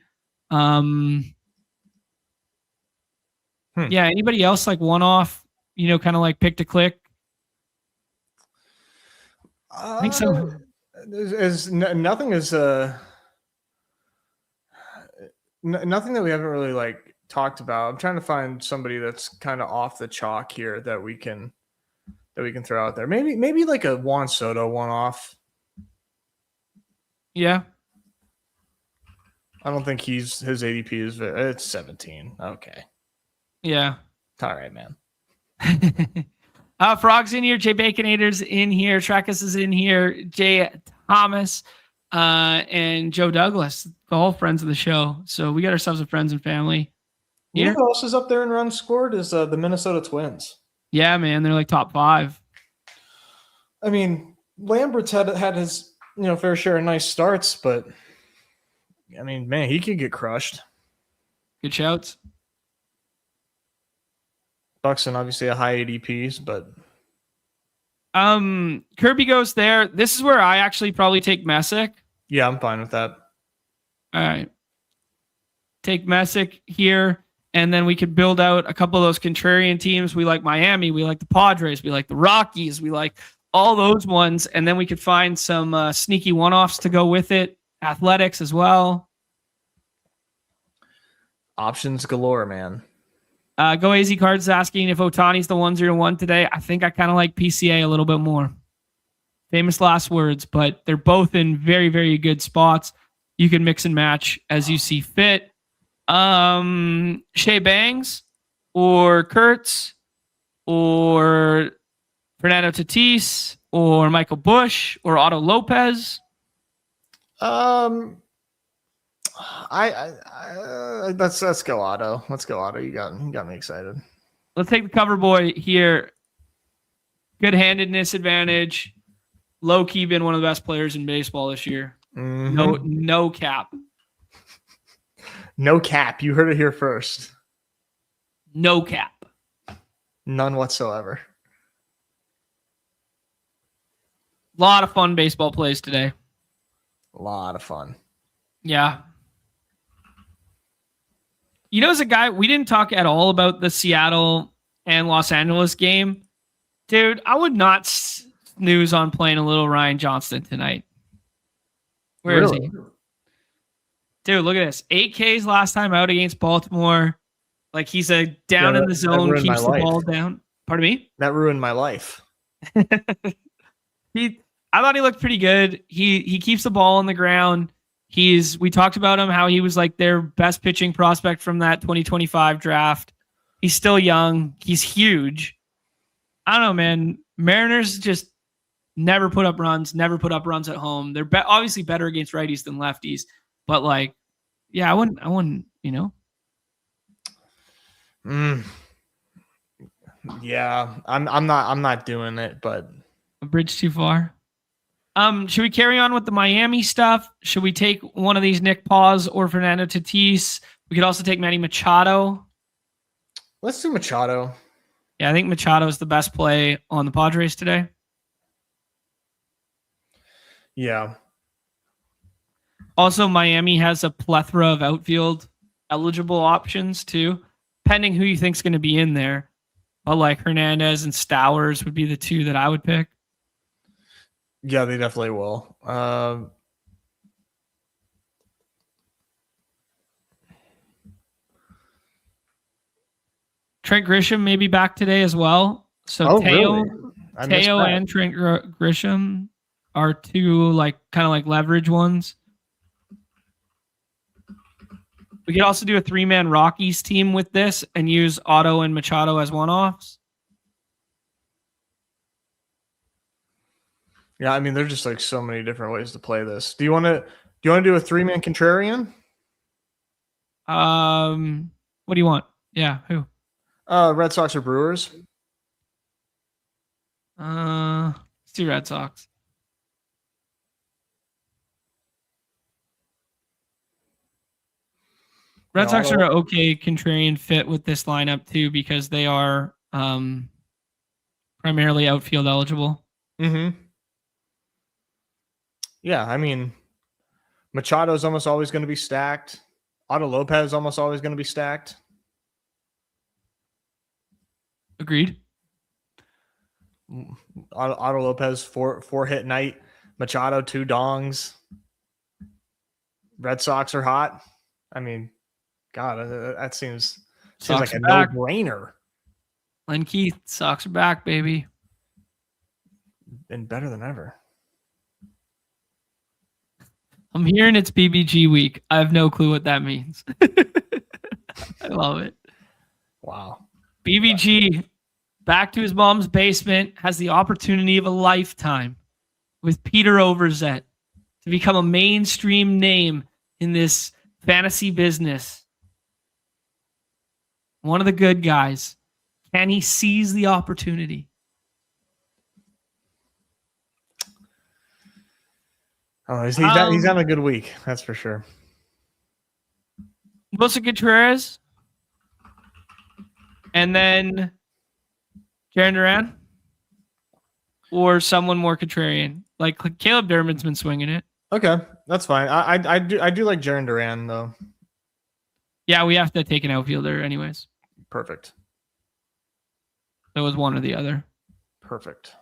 Yeah, anybody else like one-off, kind of like pick to click? I think so. Nothing that we haven't really talked about. I'm trying to find somebody that's kind of off the chalk here that we can throw out there. Maybe like a Juan Soto one-off. Yeah. I don't think his ADP is it's 17. Okay. Yeah. All right, man. Frog's in here. Jay Baconator's in here. Trackus is in here. Jay Thomas and Joe Douglas, all friends of the show. So we got ourselves a friends and family. You know who else is up there in runs scored is the Minnesota Twins. Yeah, man. They're like top 5. I mean, Lambert's had his fair share of nice starts, but I mean, man, he could get crushed. Good shouts. Buxton obviously a high ADPs, but Kirby goes there. This is where I actually probably take Messick. Yeah, I'm fine with that. All right. Take Messick here, and then we could build out a couple of those contrarian teams. We like Miami. We like the Padres. We like the Rockies. We like all those ones, and then we could find some sneaky one-offs to go with it. Athletics as well. Options galore, man. Go AZ Cards asking if Ohtani's the 101 today. I think I kind of like PCA a little bit more. Famous last words, but they're both in very, very good spots. You can mix and match as you see fit. Shea Bangs or Kurtz or Fernando Tatis or Michael Busch or Otto Lopez. Let's go Otto. Let's go Otto. You got me excited. Let's take the cover boy here. Good handedness advantage. Low key been one of the best players in baseball this year. Mm-hmm. No cap. No cap. You heard it here first. No cap. None whatsoever. A lot of fun baseball plays today. A lot of fun. Yeah. You know, as a guy, we didn't talk at all about the Seattle and Los Angeles game. Dude, I would not snooze on playing a little Ryan Johnston tonight. Where is he? Dude, look at this. 8 Ks last time out against Baltimore. Like, he's a down in the zone, keeps the ball down. Pardon me? That ruined my life. I thought he looked pretty good. He keeps the ball on the ground. We talked about him, how he was like their best pitching prospect from that 2025 draft. He's still young. He's huge. I don't know, man. Mariners just never put up runs at home. They're obviously better against righties than lefties, but like, yeah, I wouldn't, you know. Yeah, I'm not doing it, but a bridge too far. Should we carry on with the Miami stuff? Should we take one of these Nick Paz or Fernando Tatis? We could also take Manny Machado. Let's do Machado. Yeah, I think Machado is the best play on the Padres today. Yeah. Also, Miami has a plethora of outfield eligible options too, pending who you think is going to be in there. But like Hernandez and Stowers would be the two that I would pick. Yeah, they definitely will. Trent Grisham may be back today as well. So Teo really? and Trent Grisham are two kind of leverage ones. We could also do a 3-man Rockies team with this and use Otto and Machado as one-offs. Yeah, I mean, there's just like so many different ways to play this. Do you want to do a 3-man contrarian? What do you want? Yeah, who? Red Sox or Brewers? Let's do Red Sox. Red Sox are an okay contrarian fit with this lineup too because they are primarily outfield eligible. Mm-hmm. Yeah, I mean, Machado is almost always going to be stacked. Otto Lopez is almost always going to be stacked. Agreed. Otto Lopez, four hit night. Machado, 2 dongs. Red Sox are hot. I mean, God, that seems like a no-brainer. Len Keith, Sox are back, baby. And better than ever. I'm hearing it's BBG week. I have no clue what that means. I love it. Wow. BBG, back to his mom's basement, has the opportunity of a lifetime with Peter Overzet to become a mainstream name in this fantasy business. One of the good guys. Can he seize the opportunity? Oh, he's having a good week. That's for sure. Wilson Contreras. And then Jarren Duran? Or someone more contrarian? Like Caleb Dermond's been swinging it. Okay, that's fine. I do like Jarren Duran though. Yeah, we have to take an outfielder anyways. Perfect. It was one or the other. Perfect.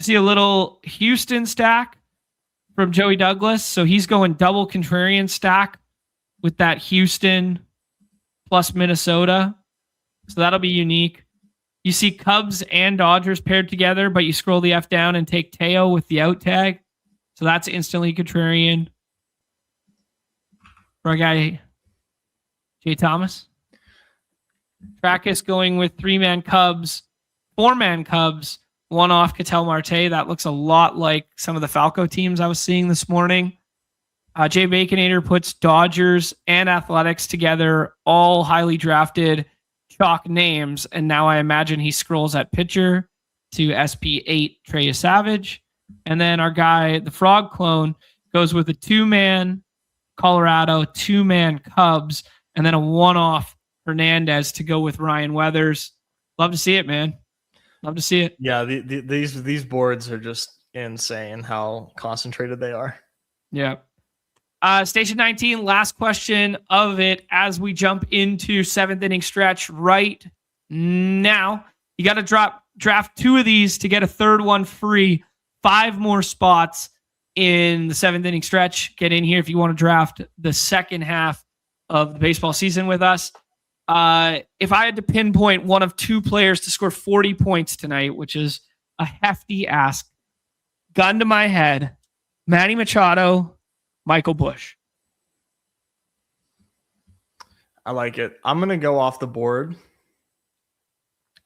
See a little Houston stack from Joey Douglas. So he's going double contrarian stack with that Houston plus Minnesota. So that'll be unique. You see Cubs and Dodgers paired together, but you scroll the F down and take Teo with the out tag. So that's instantly contrarian. For our guy, Jay Thomas. Trackus going with 3-man Cubs, 4-man Cubs, one off Ketel Marte. That looks a lot like some of the Falco teams I was seeing this morning. Jay Baconator puts Dodgers and Athletics together, all highly drafted chalk names. And now I imagine he scrolls at pitcher to SP8 Trey Savage. And then our guy, the Frog Clone, goes with a 2-man Colorado, 2-man Cubs, and then a one-off Hernandez to go with Ryan Weathers. Love to see it, man. Love to see it. Yeah, these boards are just insane how concentrated they are. Yeah. Station 19, last question of it as we jump into 7th inning stretch right now. You got to draft 2 of these to get a third one free. 5 more spots in the 7th inning stretch. Get in here if you want to draft the second half of the baseball season with us. If I had to pinpoint one of 2 players to score 40 points tonight, which is a hefty ask, gun to my head, Manny Machado, Michael Busch. I like it. I'm going to go off the board.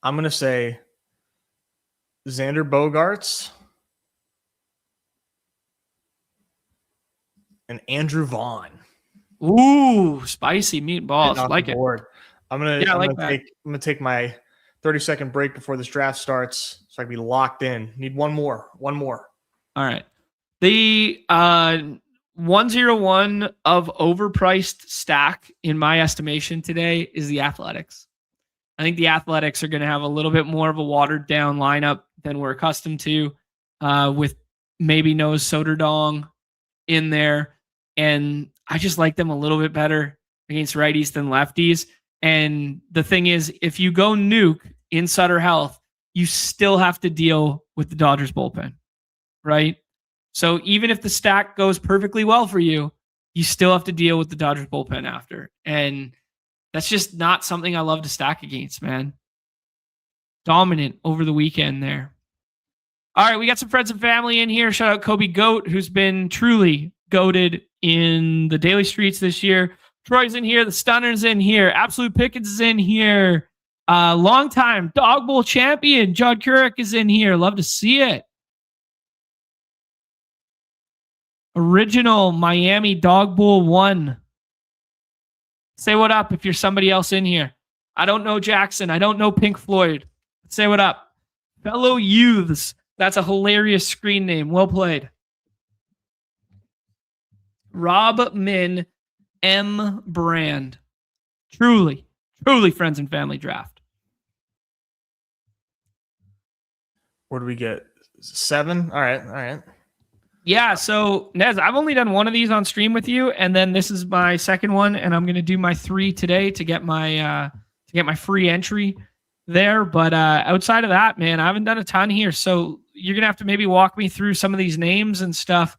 I'm going to say Xander Bogaerts and Andrew Vaughn. Ooh, spicy meatballs. Like it. Board. I'm gonna take my 30-second break before this draft starts so I can be locked in. Need one more. All right. The 101 of overpriced stack, in my estimation today, is the Athletics. I think the Athletics are going to have a little bit more of a watered down lineup than we're accustomed to, with maybe no Soderdahl in there. And I just like them a little bit better against righties than lefties. And the thing is, if you go nuke in Sutter Health, you still have to deal with the Dodgers bullpen, right? So even if the stack goes perfectly well for you, you still have to deal with the Dodgers bullpen after. And that's just not something I love to stack against, man. Dominant over the weekend there. All right, we got some friends and family in here. Shout out Kobe Goat, who's been truly goated in the daily streets this year. Troy's in here. The Stunner's in here. Absolute Pickens is in here. Long-time Dog Bowl champion Judd Couric is in here. Love to see it. Original Miami Dog Bowl 1. Say what up if you're somebody else in here. I don't know Jackson. I don't know Pink Floyd. Say what up. Fellow youths. That's a hilarious screen name. Well played. Rob Min M. Brand. Truly friends and family draft. What do we get? 7? All right. Yeah, so Nez, I've only done one of these on stream with you, and then this is my second one, and I'm going to do my 3 today to get my free entry there. But outside of that, man, I haven't done a ton here. So you're going to have to maybe walk me through some of these names and stuff,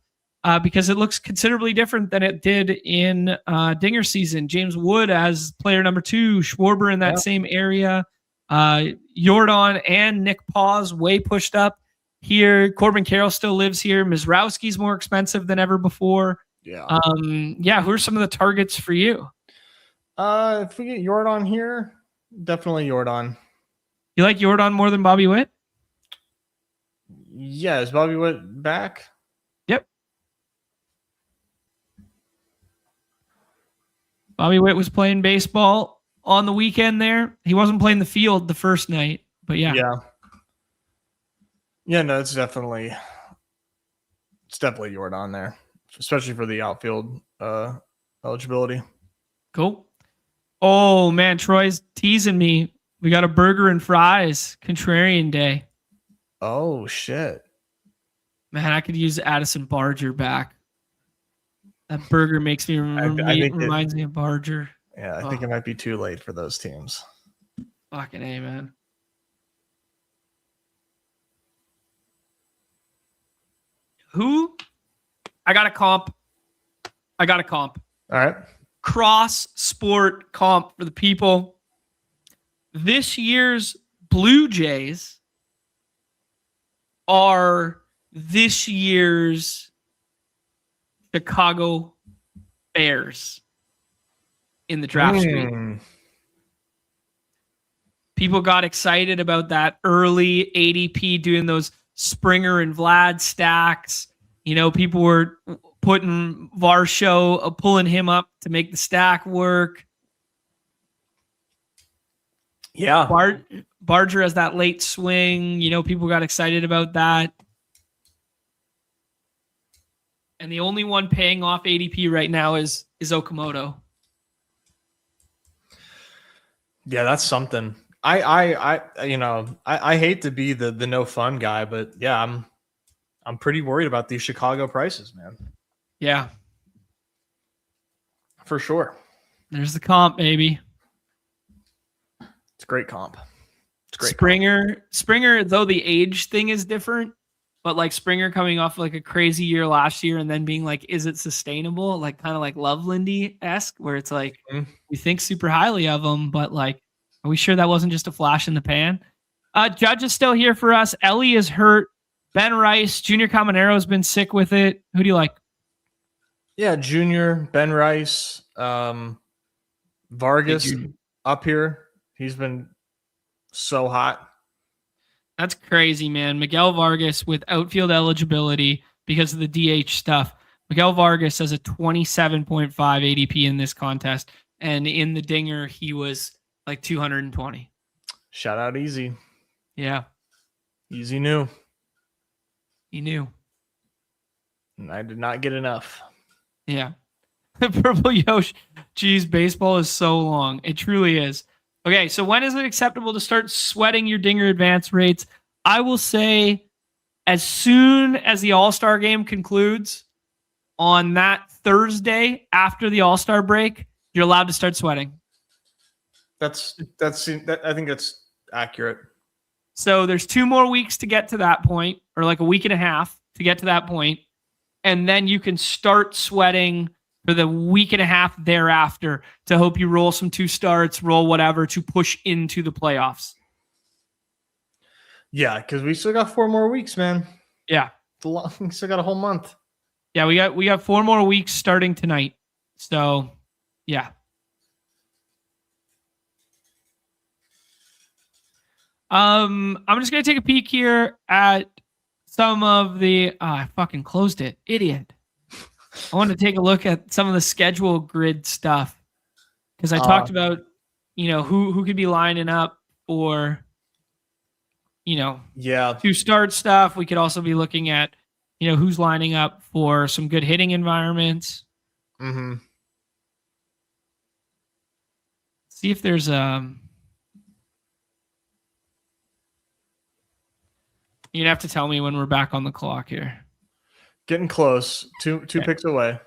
because it looks considerably different than it did in Dinger season. James Wood as player number 2, Schwarber in that same area, Jordan and Nick Paws way pushed up here. Corbin Carroll still lives here. Mizrowski's more expensive than ever before. Yeah. Who are some of the targets for you? If we get Jordan here, definitely Jordan. You like Jordan more than Bobby Witt? Yeah, is Bobby Witt back? Yep. Bobby Witt was playing baseball on the weekend there. He wasn't playing the field the first night, but yeah. Yeah, no, it's definitely Jordan there, especially for the outfield eligibility. Cool. Oh man, Troy's teasing me We got a burger and fries contrarian day. Oh shit. Man, I could use Addison Barger back. That burger makes me reminds me of Barger. Yeah, I think it might be too late for those teams. Fucking A, man. Who? I got a comp. All right. Cross sport comp for the people. This year's Blue Jays are this year's Chicago Bears in the draft street. People got excited about that early ADP doing those Springer and Vlad stacks. People were putting Varsho, pulling him up to make the stack work. Yeah. Barger has that late swing. People got excited about that. And the only one paying off ADP right now is Okamoto. Yeah, that's something. I hate to be the no fun guy, but yeah, I'm pretty worried about these Chicago prices, man. Yeah. For sure. There's the comp, baby. It's a great comp. It's great. Springer, though the age thing is different, but like Springer coming off like a crazy year last year and then being like, is it sustainable? Like kind of like Lovelindy-esque, where it's like we think super highly of him, but like, are we sure that wasn't just a flash in the pan? Judge is still here for us. Ellie is hurt. Ben Rice, Junior Caminero has been sick with it. Who do you like? Yeah, Junior, Ben Rice, Vargas up here. He's been so hot. That's crazy, man. Miguel Vargas with outfield eligibility because of the DH stuff. Miguel Vargas has a 27.5 ADP in this contest. And in the dinger, he was like 220. Shout out Easy. Yeah. Easy knew. He knew. And I did not get enough. Yeah. Purple Yosh. Geez, baseball is so long. It truly is. Okay, so when is it acceptable to start sweating your dinger advance rates? I will say as soon as the All-Star game concludes on that Thursday after the All-Star break, you're allowed to start sweating. I think that's accurate. So there's 2 more weeks to get to that point, or like a week and a half to get to that point, and then you can start sweating for the week and a half thereafter to hope you roll some 2 starts, roll whatever to push into the playoffs. Yeah, because we still got 4 more weeks, man. Yeah. We still got a whole month. Yeah, we got 4 more weeks starting tonight. So, yeah. I'm just going to take a peek here at some of the... I fucking closed it. Idiot. I wanted to take a look at some of the schedule grid stuff because I talked about, who could be lining up for, 2 start stuff. We could also be looking at, who's lining up for some good hitting environments. Mm-hmm. See if there's You're gonna have to tell me when we're back on the clock here. Getting close. Two picks away.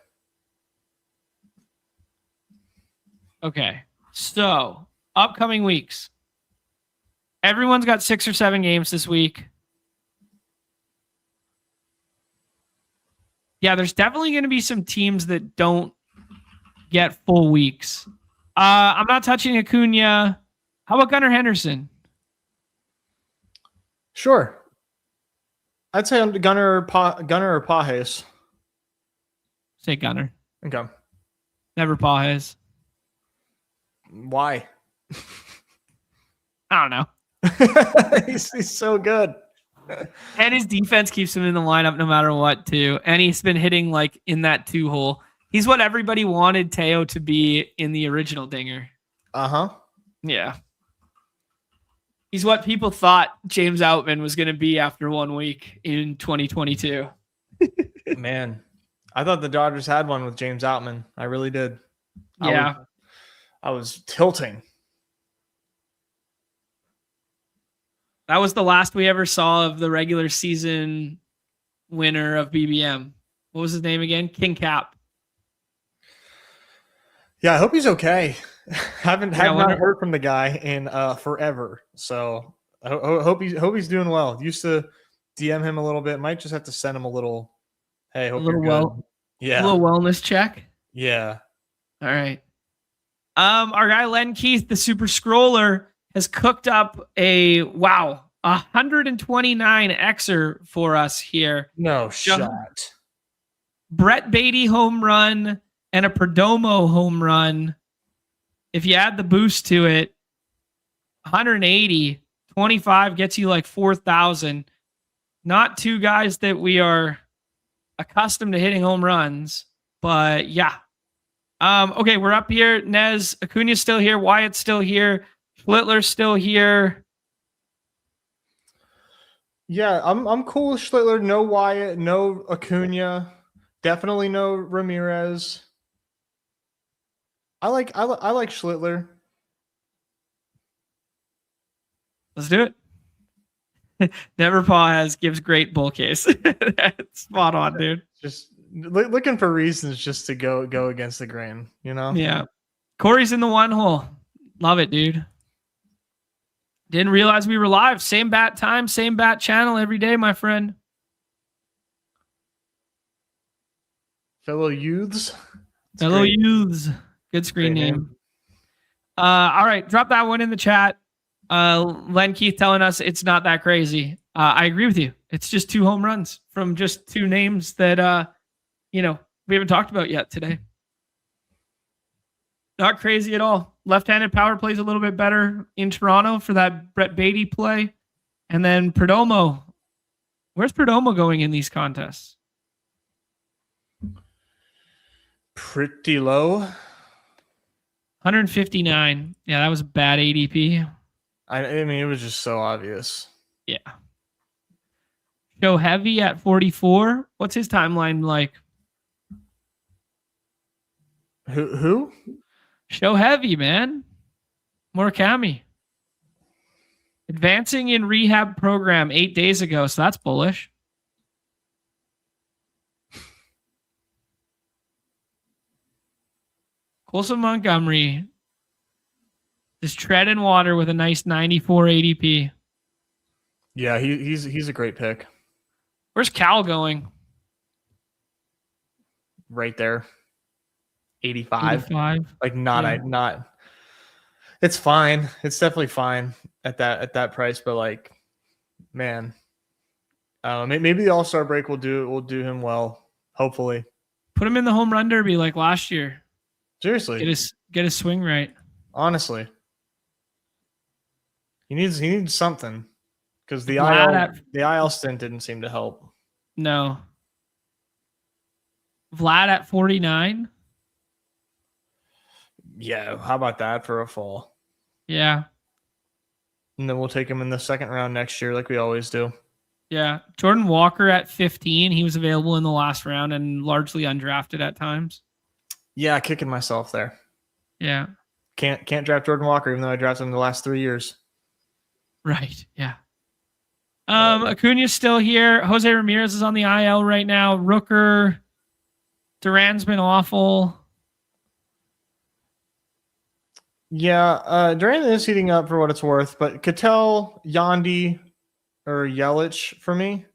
Okay. So, upcoming weeks. Everyone's got 6 or 7 games this week. Yeah, there's definitely going to be some teams that don't get full weeks. I'm not touching Acuna. How about Gunnar Henderson? Sure. I'd say Gunnar or Pages. Say Gunnar. Okay. Never Pages. Why? I don't know. He's so good. And his defense keeps him in the lineup no matter what, too. And he's been hitting like in that 2 hole. He's what everybody wanted Teo to be in the original dinger. Uh-huh. Yeah. He's what people thought James Outman was going to be after 1 week in 2022. Man, I thought the Dodgers had one with James Outman. I really did. Yeah. I was tilting. That was the last we ever saw of the regular season winner of BBM. What was his name again? King Cap. Yeah, I hope he's okay. Have not heard from the guy in forever. So I hope he's doing well. Used to DM him a little bit. Might just have to send him a little. Hey, hope you're good. Yeah, a little wellness check. Yeah. All right. Our guy Len Keith, the super scroller, has cooked up a 129 Xer for us here. No shot. Brett Beatty home run and a Perdomo home run. If you add the boost to it, 180, 25 gets you like 4,000. Not two guys that we are accustomed to hitting home runs, but yeah. Okay, we're up here. Nez, Acuna's still here. Wyatt's still here. Schlittler's still here. Yeah, I'm cool with Schlittler. No Wyatt, no Acuna. Definitely no Ramirez. I like Schlittler. Let's do it. Never Pause gives great bull case. Spot on, dude. Just looking for reasons just to go against the grain, you know? Yeah. Corey's in the one hole. Love it, dude. Didn't realize we were live. Same bat time, same bat channel every day, my friend. Fellow youths. Fellow youths. Good screen name. All right. Drop that one in the chat. Len Keith telling us it's not that crazy. I agree with you. It's just 2 home runs from just 2 names that, we haven't talked about yet today. Not crazy at all. Left-handed power plays a little bit better in Toronto for that Brett Beatty play. And then Perdomo. Where's Perdomo going in these contests? Pretty low. 159. Yeah, that was a bad ADP. I mean, it was just so obvious. Yeah. Show Heavy at 44. What's his timeline like? Who? Show Heavy, man. Murakami. Advancing in rehab program 8 days ago, so that's bullish. Colson Montgomery. Just treading water with a nice 94 ADP. Yeah, he's a great pick. Where's Cal going? Right there. 85. Like not. It's fine. It's definitely fine at that price, but like, man, maybe the All-Star break will do him well. Hopefully, put him in the home run derby like last year. Seriously, get his swing right. Honestly, he needs something because the IL stint didn't seem to help. No. Vlad at 49. Yeah, how about that for a fall? Yeah. And then we'll take him in the second round next year like we always do. Yeah. Jordan Walker at 15. He was available in the last round and largely undrafted at times. Yeah, kicking myself there. Yeah. Can't draft Jordan Walker even though I drafted him the last 3 years. Right. Yeah. Acuna's still here. Jose Ramirez is on the IL right now. Rooker. Duran's been awful. Yeah, Duran is heating up for what it's worth, but Cattell, Yandy, or Yelich for me.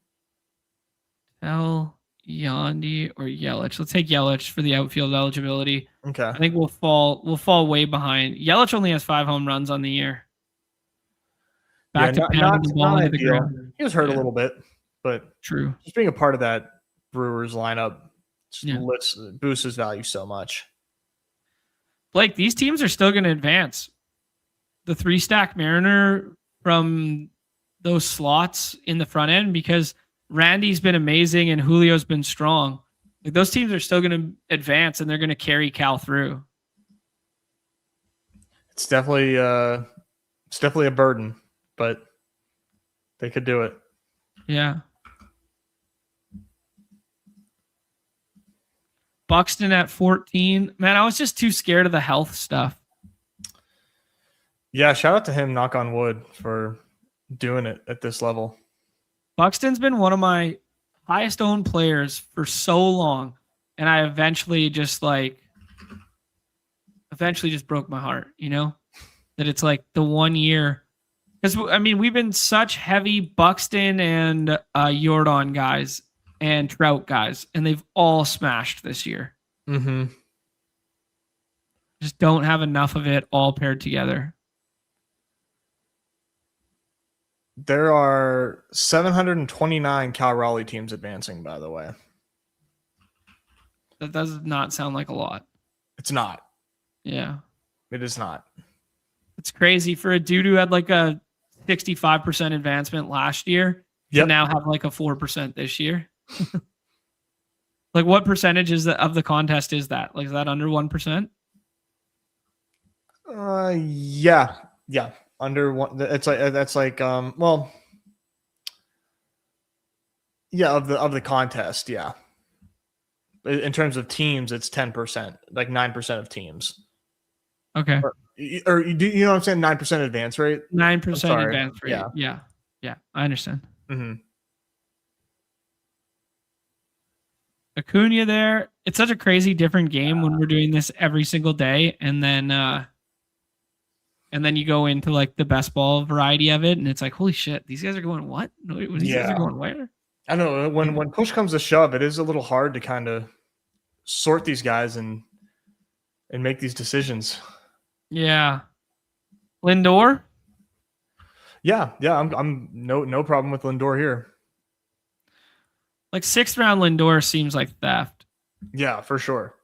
Yandy or Yelich. Let's take Yelich for the outfield eligibility. Okay. I think we'll fall way behind. Yelich only has 5 home runs on the year. Back to pounding the ball into the ground. He was hurt a little bit, but true. Just being a part of that Brewers lineup boosts his value so much. Blake, these teams are still going to advance. The 3-stack Mariner from those slots in the front end because Randy's been amazing and Julio's been strong. Like those teams are still going to advance and they're going to carry Cal through. It's definitely a burden, but they could do it. Yeah. Buxton at 14. Man, I was just too scared of the health stuff. Yeah, shout out to him, knock on wood, for doing it at this level. Buxton's been one of my highest owned players for so long, and I eventually just broke my heart, that it's like the 1 year. Because, I mean, we've been such heavy Buxton and Jordan guys and Trout guys, and they've all smashed this year. Mm-hmm. Just don't have enough of it all paired together. There are 729 Cal Raleigh teams advancing, by the way. That does not sound like a lot. It's not. Yeah. It is not. It's crazy for a dude who had like a 65% advancement last year to now have like a 4% this year. Like, what percentage of the contest is that? Like, is that under 1%? Yeah. Under one. It's like that's like of the contest. Yeah. In terms of teams, it's 10%, like 9% of teams. Okay. Or do you know what I'm saying? 9% advance rate. 9% advance rate. Yeah. I understand. Mm-hmm. Acuna there. It's such a crazy different game when we're doing this every single day, and then you go into like the best ball variety of it, and it's like, holy shit, these guys are going what? These guys are going where? I know when push comes to shove, it is a little hard to kind of sort these guys and make these decisions. Yeah. Lindor? Yeah. I'm no problem with Lindor here. Like 6th round Lindor seems like theft. Yeah, for sure.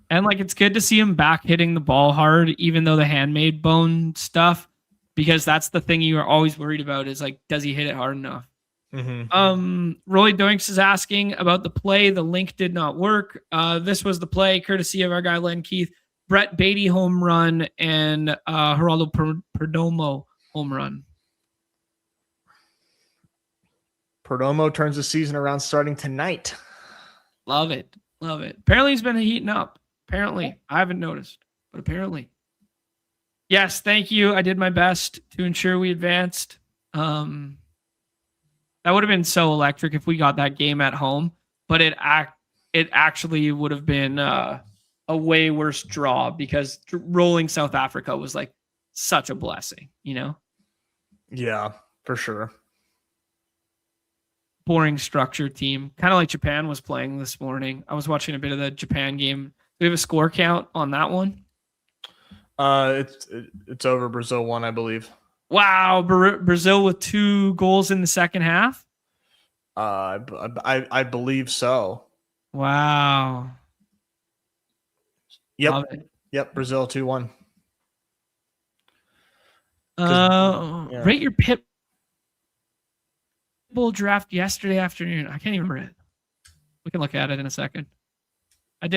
And like it's good to see him back hitting the ball hard, even though the handmade bone stuff, because that's the thing you are always worried about is like, does he hit it hard enough? Mm-hmm. Roy Doinks is asking about the play. The link did not work. This was the play courtesy of our guy Len Keith. Brett Beatty home run and Geraldo Perdomo home run. Perdomo turns the season around starting tonight. Love it. Apparently he's been heating up. Apparently. I haven't noticed, but apparently. Yes, thank you. I did my best to ensure we advanced. That would have been so electric if we got that game at home, but it actually would have been a way worse draw because rolling South Africa was like such a blessing, Yeah, for sure. Boring structured team, kind of like Japan was playing this morning. I was watching a bit of the Japan game. Do we have a score count on that one? It's over. Brazil won, I believe. Wow, Brazil with 2 goals in the second half. I believe so. Wow. Yep. Brazil 2-1. Rate your pit bull draft yesterday afternoon. I can't even remember it. We can look at it in a second. I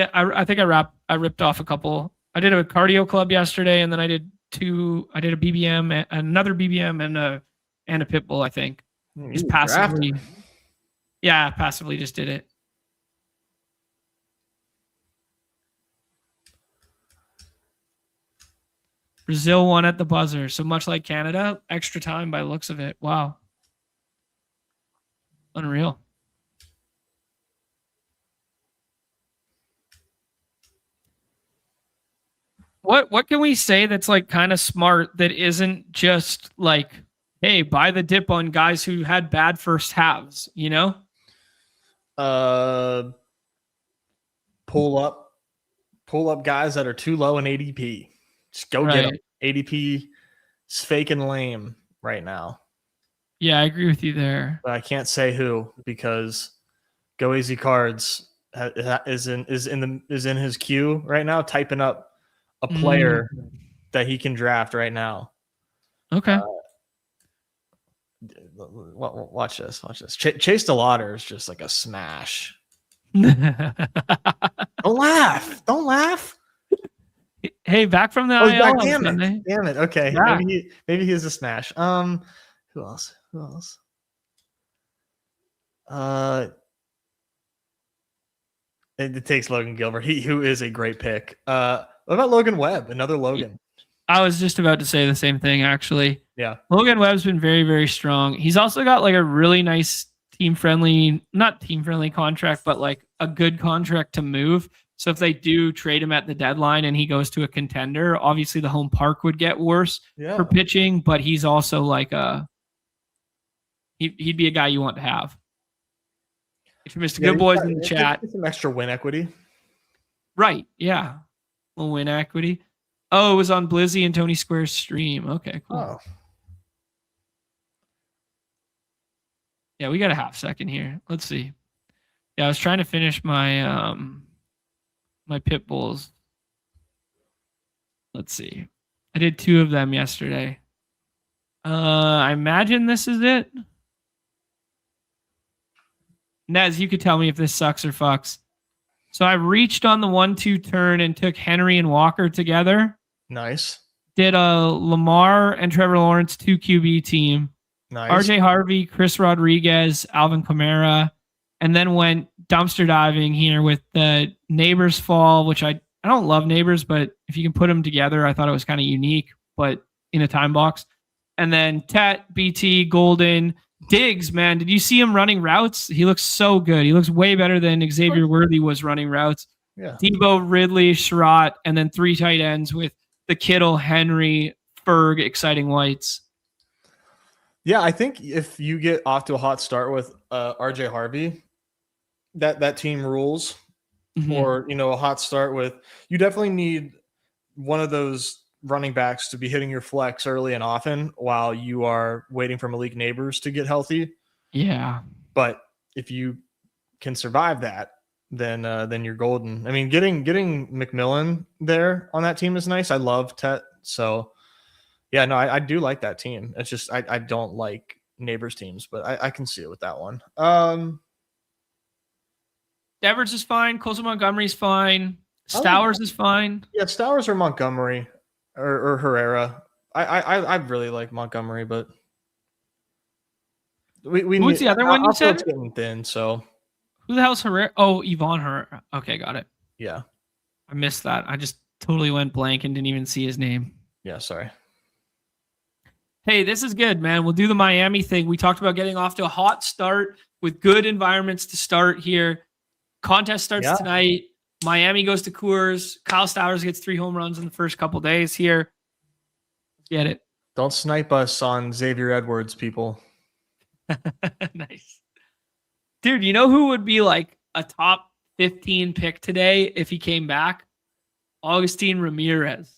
think I ripped off a couple. I did a cardio club yesterday, and then I did a BBM, another BBM, and a pit bull. I think just passively. Yeah, passively just did it. Brazil won at the buzzer. So much like Canada, extra time by the looks of it. Wow. Unreal. What can we say that's like kind of smart that isn't just like, hey, buy the dip on guys who had bad first halves, Pull up guys that are too low in ADP. Just go get them. ADP is fake and lame right now. Yeah, I agree with you there. But I can't say who because Go Easy Cards is in his queue right now, typing up a player that he can draft right now. Okay. Watch this. Chase DeLauder is just like a smash. Don't laugh. Hey, back from the IL. Damn it. Okay. Yeah. Maybe he's a smash. Who else? It takes Logan Gilbert. Who is a great pick. What about Logan Webb? Another Logan. I was just about to say the same thing, actually. Yeah. Logan Webb's been very, very strong. He's also got like a really nice not team friendly contract, but like a good contract to move. So if they do trade him at the deadline and he goes to a contender, obviously the home park would get worse for pitching, but he's also like he'd be a guy you want to have. If you Mr. Good Boys in the chat. Some extra win equity. Right. Yeah. A little win equity. Oh, it was on Blizzy and Tony Square's stream. Okay, cool. Oh. Yeah, we got a half second here. Let's see. Yeah, I was trying to finish my my pit bulls. Let's see. I did 2 of them yesterday. I imagine this is it. Nez, you could tell me if this sucks or fucks. So I reached on the 1-2 turn and took Henry and Walker together. Nice. Did a Lamar and Trevor Lawrence 2 QB team. Nice. RJ Harvey, Chris Rodriguez, Alvin Kamara, and then went dumpster diving here with the Neighbors fall, which I don't love Neighbors, but if you can put them together, I thought it was kind of unique, but in a time box. And then Tet, BT, Golden, Diggs, man, did you see him running routes? He looks so good. He looks way better than Xavier Worthy was running routes. Yeah. Debo, Ridley, Sherratt, and then 3 tight ends with the Kittle, Henry, Ferg, exciting whites. Yeah, I think if you get off to a hot start with RJ Harvey, that team rules. Mm-hmm. Or, a hot start with, you definitely need one of those running backs to be hitting your flex early and often while you are waiting for Malik Neighbors to get healthy. Yeah. But if you can survive that, then you're golden. I mean, getting McMillan there on that team is nice. I love Tet. So yeah, no, I do like that team. It's just, I don't like Neighbors teams, but I can see it with that one. Devers is fine. Colson Montgomery's fine. Stowers is fine. Yeah, Stowers or Montgomery or Herrera. I really like Montgomery, but we who's the other one you said? It's getting thin, so who the hell's Herrera? Oh, Yvonne Herrera. Okay, got it. Yeah. I missed that. I just totally went blank and didn't even see his name. Yeah, sorry. Hey, this is good, man. We'll do the Miami thing. We talked about getting off to a hot start with good environments to start here. Contest starts tonight. Miami goes to Coors. Kyle Stowers gets 3 home runs in the first couple days here. Get it. Don't snipe us on Xavier Edwards, people. Nice. Dude, you know who would be like a top 15 pick today if he came back? Augustine Ramirez.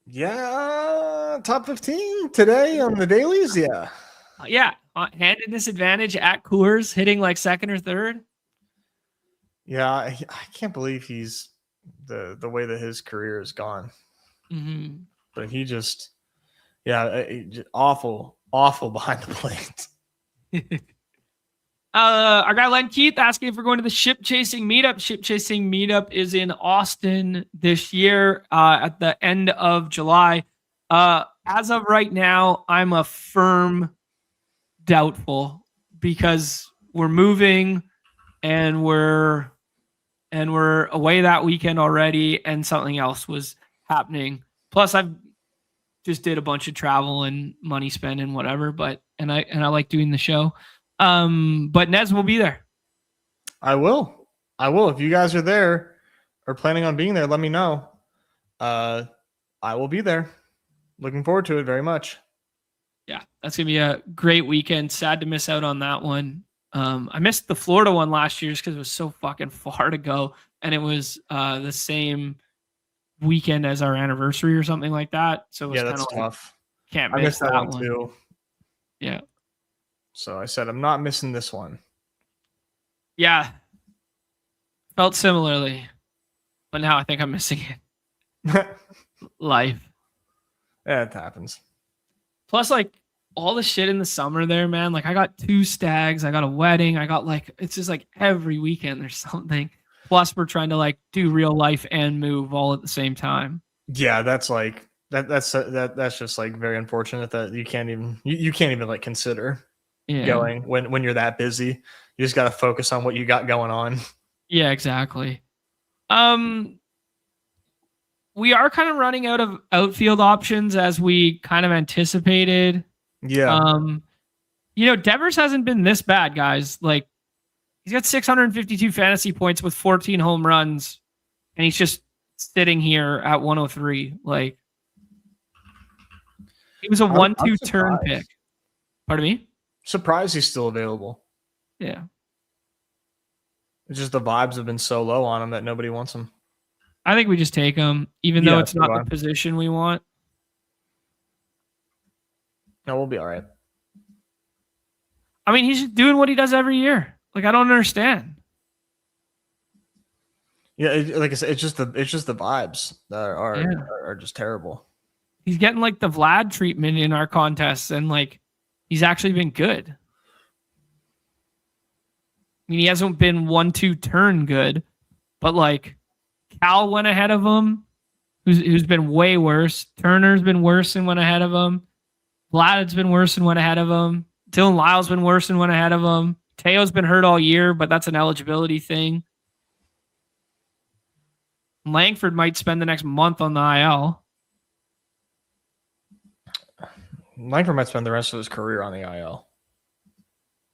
Yeah, top 15 today on the dailies, yeah. Yeah, handed disadvantage at Coors, hitting like second or third. Yeah, I can't believe he's the way that his career has gone. Mm-hmm. But he just, awful behind the plate. Our guy Len Keith asking if we're going to the Ship Chasing Meetup. Ship Chasing Meetup is in Austin this year at the end of July. As of right now, I'm a firm doubtful because we're moving and we're away that weekend already, and something else was happening. Plus, I've just did a bunch of travel and money spent and whatever, and I like doing the show. But Nez will be there. I will. If you guys are there or planning on being there, let me know. I will be there. Looking forward to it very much. Yeah, that's going to be a great weekend. Sad to miss out on that one. I missed the Florida one last year just because it was so fucking far to go. And it was the same weekend as our anniversary or something like that. So it was that's tough. Can't miss that one too. Yeah. So I said, I'm not missing this one. Yeah. Felt similarly. But now I think I'm missing it. Life. Yeah, it happens. Plus, like, all the shit in the summer there, man. Like, I got 2 stags. I got a wedding. I got, like, it's just like every weekend there's something. Plus, we're trying to, like, do real life and move all at the same time. Yeah, that's like, that's just, like, very unfortunate that you can't even like, consider going when you're that busy. You just got to focus on what you got going on. Yeah, exactly. we are kind of running out of outfield options as we kind of anticipated. Yeah. Devers hasn't been this bad, guys. Like, he's got 652 fantasy points with 14 home runs, and he's just sitting here at 103. Like, he was a 1-2 turn pick. Pardon me? Surprised he's still available. Yeah. It's just the vibes have been so low on him that nobody wants him. I think we just take him, even though it's not the position we want. No, we'll be all right. I mean, he's doing what he does every year. Like, I don't understand. Yeah, like I said, it's just the vibes that are just terrible. He's getting like the Vlad treatment in our contests, and like he's actually been good. I mean, he hasn't been 1-2 turn good, but like Cal went ahead of him, who's been way worse. Turner's been worse and went ahead of him. Vlad's been worse and went ahead of him. Dylan Lyle's been worse and went ahead of him. Teo's been hurt all year, but that's an eligibility thing. Langford might spend the next month on the IL. Langford might spend the rest of his career on the IL.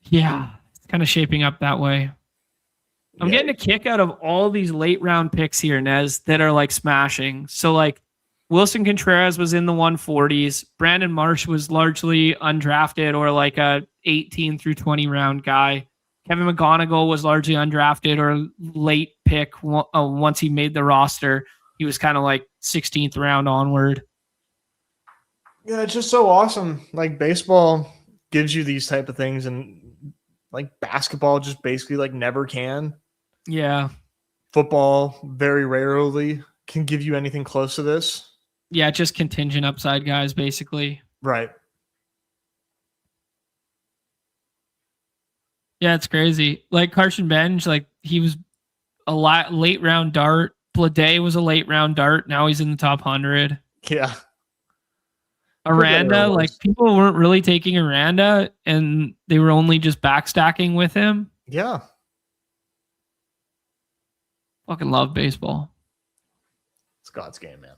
Yeah, it's kind of shaping up that way. I'm getting a kick out of all these late round picks here, Nez, that are like smashing. So like Wilson Contreras was in the 140s. Brandon Marsh was largely undrafted or like a 18 through 20 round guy. Kevin McGonigal was largely undrafted or late pick once he made the roster. He was kind of like 16th round onward. Yeah, it's just so awesome. Like baseball gives you these type of things, and like basketball just basically like never can. Yeah. Football very rarely can give you anything close to this. Yeah, just contingent upside guys, basically. Right. Yeah, it's crazy. Like Carson Bench, like he was a late round dart. Blade was a late round dart. Now he's in the top 100. Yeah. Aranda, like people weren't really taking Aranda, and they were only just backstacking with him. Yeah. Fucking love baseball. It's God's game, man.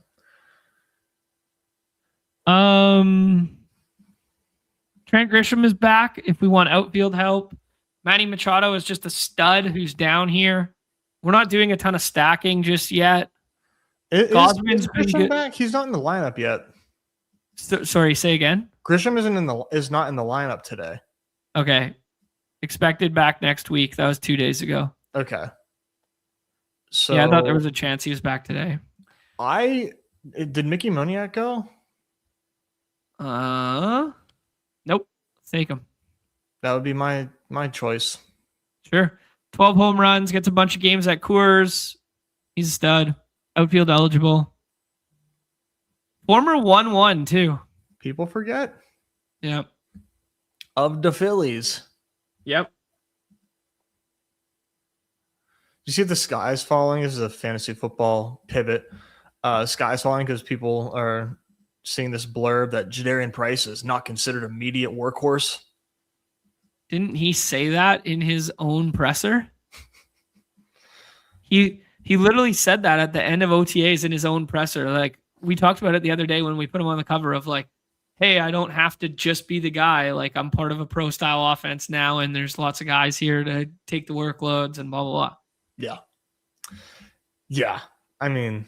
Trent Grisham is back if we want outfield help. Manny Machado is just a stud who's down here. We're not doing a ton of stacking just yet. Is Grisham back? He's not in the lineup yet. Sorry, say again. Grisham is not in the lineup today. Okay. Expected back next week. That was 2 days ago. Okay. So yeah, I thought there was a chance he was back today. Did Mickey Moniak go? Nope. Let's take him. That would be my choice. Sure. 12 home runs, gets a bunch of games at Coors. He's a stud. Outfield eligible. Former 1-1 too. People forget. Yep. Of the Phillies. Yep. You see the sky's falling? This is a fantasy football pivot. Sky's falling because people are seeing this blurb that Jadarian Price is not considered a immediate workhorse. Didn't he say that in his own presser? He literally said that at the end of OTAs in his own presser. Like, we talked about it the other day when we put him on the cover of like, hey, I don't have to just be the guy. Like, I'm part of a pro style offense now, and there's lots of guys here to take the workloads and blah, blah, blah. Yeah. Yeah. I mean,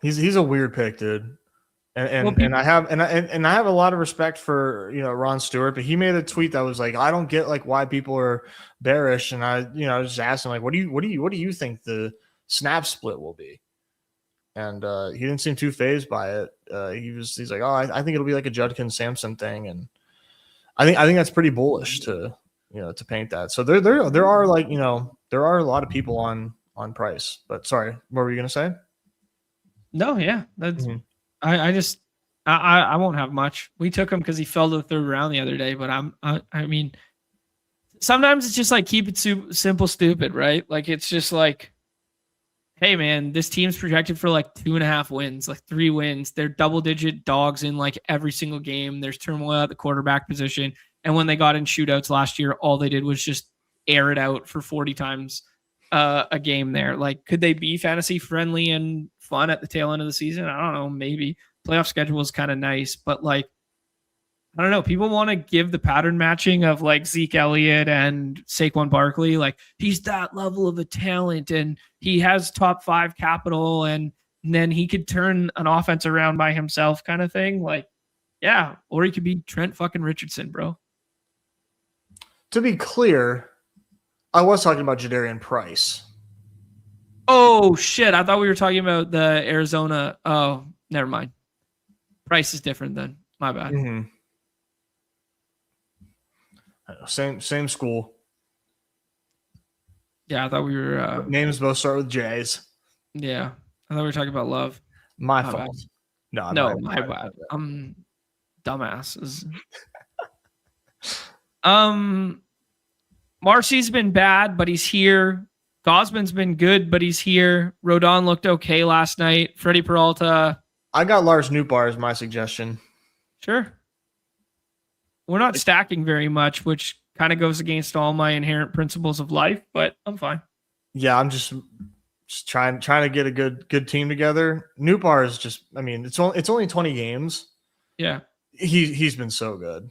he's a weird pick, dude. And I have a lot of respect for, Ron Stewart, but he made a tweet that was like, I don't get like why people are bearish. And I just asked him like, what do you think the snap split will be? And he didn't seem too fazed by it. He's like, oh, I think it'll be like a Judkins Sampson thing. And I think that's pretty bullish to paint that. So there are like, there are a lot of people on Price, but sorry, what were you going to say? No. Yeah. That's, I won't have much. We took him because he fell to the third round the other day, but I mean, sometimes it's just like, keep it simple, stupid, right? Like, it's just like, hey man, this team's projected for like 2.5 wins, like 3 wins. They're double-digit dogs in like every single game. There's turmoil at the quarterback position. And when they got in shootouts last year, all they did was just air it out for 40 times a game there. Like, could they be fantasy friendly and fun at the tail end of the season? I don't know. Maybe playoff schedule is kind of nice, but like, I don't know. People want to give the pattern matching of like Zeke Elliott and Saquon Barkley. Like, he's that level of a talent and he has top 5 capital and then he could turn an offense around by himself kind of thing. Like, yeah. Or he could be Trent fucking Richardson, bro. To be clear, I was talking about Jadarian Price. Oh, shit. I thought we were talking about the Arizona. Oh, never mind. Price is different then. My bad. Mm-hmm. Same school. Yeah, I thought we were... names both start with J's. Yeah. I thought we were talking about love. My fault. Bad. No, my bad. Dumbasses. Marcy's been bad, but he's here. Gosman's been good, but he's here. Rodon looked okay last night. Freddie Peralta. I got Lars Nootbaar as my suggestion. Sure. We're not stacking very much, which kind of goes against all my inherent principles of life, but I'm fine. Yeah, I'm just trying to get a good team together. Nootbaar is just, I mean, it's only 20 games. Yeah. He's been so good.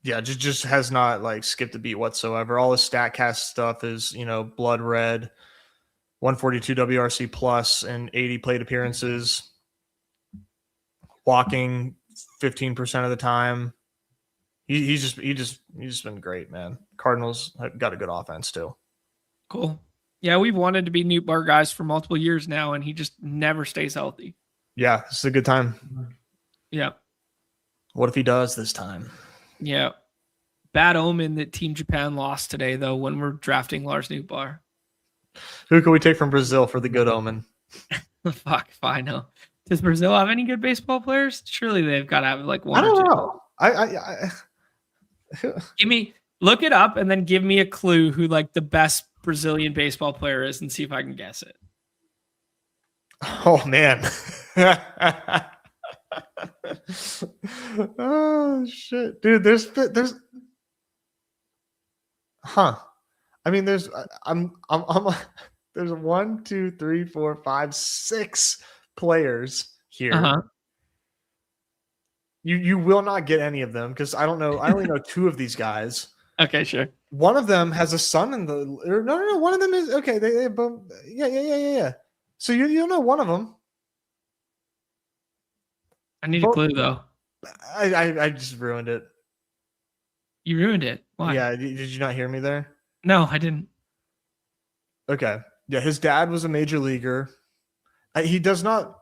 Yeah, just has not like skipped a beat whatsoever. All his StatCast stuff is, blood red, 142 WRC plus and 80 plate appearances, walking 15% of the time. He's just been great, man. Cardinals have got a good offense too. Cool. Yeah, we've wanted to be Nootbaar guys for multiple years now, and he just never stays healthy. Yeah, it's a good time. Yeah. What if he does this time? Yeah. Bad omen that Team Japan lost today, though, when we're drafting Lars Nootbaar. Who can we take from Brazil for the good omen? Fuck, if I know. Does Brazil have any good baseball players? Surely they've got to have like one. I don't know. Look it up and then give me a clue who like the best Brazilian baseball player is and see if I can guess it. Oh man. Oh shit, dude. There's I mean, there's 1, 2, 3, 4, 5, 6 players here. Uh-huh. You will not get any of them because I don't know. I only know 2 of these guys. Okay, sure. One of them has a son in the. No. One of them is okay. They both. Yeah. So you know one of them. I need a clue though. I just ruined it. You ruined it. Why? Yeah. Did you not hear me there? No, I didn't. Okay. Yeah, his dad was a major leaguer. He does not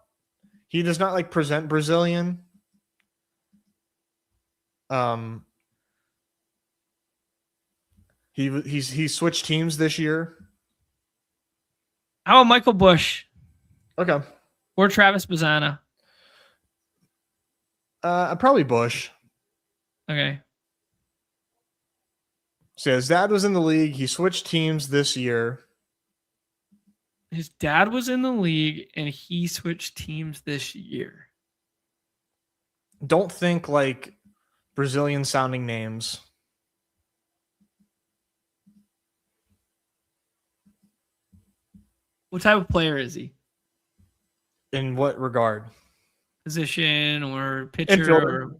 like present Brazilian. He switched teams this year. How about Michael Bush? Okay. Or Travis Bazzana? Probably Bush. Okay. So his dad was in the league. He switched teams this year. His dad was in the league and he switched teams this year. Don't think like Brazilian sounding names. What type of player is he? In what regard? Position or pitcher? Infielder.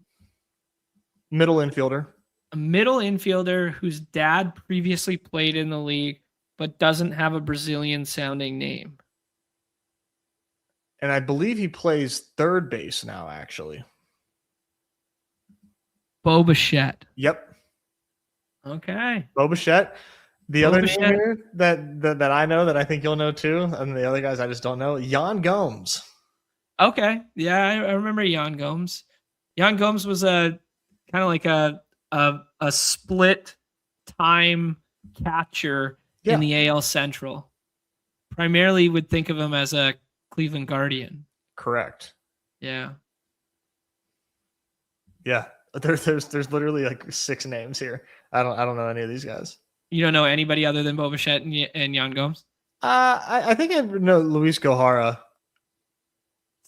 Middle infielder. A middle infielder whose dad previously played in the league but doesn't have a Brazilian sounding name. And I believe he plays third base now, actually. Bo Bichette. Yep. Okay. Bo Bichette. The other name here that I know that I think you'll know too, and the other guys I just don't know, Yan Gomes. Okay. Yeah, I remember Yan Gomes. Yan Gomes was a kind of like a split time catcher in the AL Central. Primarily would think of him as a Cleveland Guardian. Correct. Yeah. Yeah. There's literally like 6 names here. I don't know any of these guys. You don't know anybody other than Bo Bichette and Yan Gomes? I think I know Luis Gohara.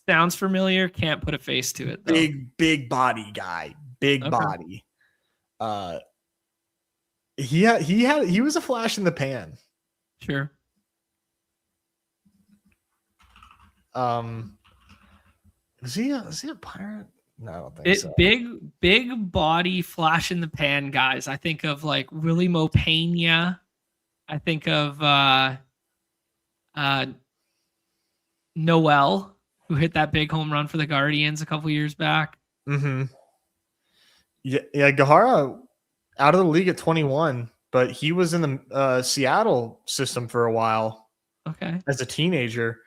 Sounds familiar. Can't put a face to it, though. Big body guy. Big body. He was a flash in the pan. Sure. Is he a Pirate? No, I don't think so. Big body flash in the pan guys. I think of like Willie Mo Pena. I think of Noel, who hit that big home run for the Guardians a couple years back. Mm-hmm. Yeah, Gahara out of the league at 21, but he was in the Seattle system for a while. Okay. As a teenager.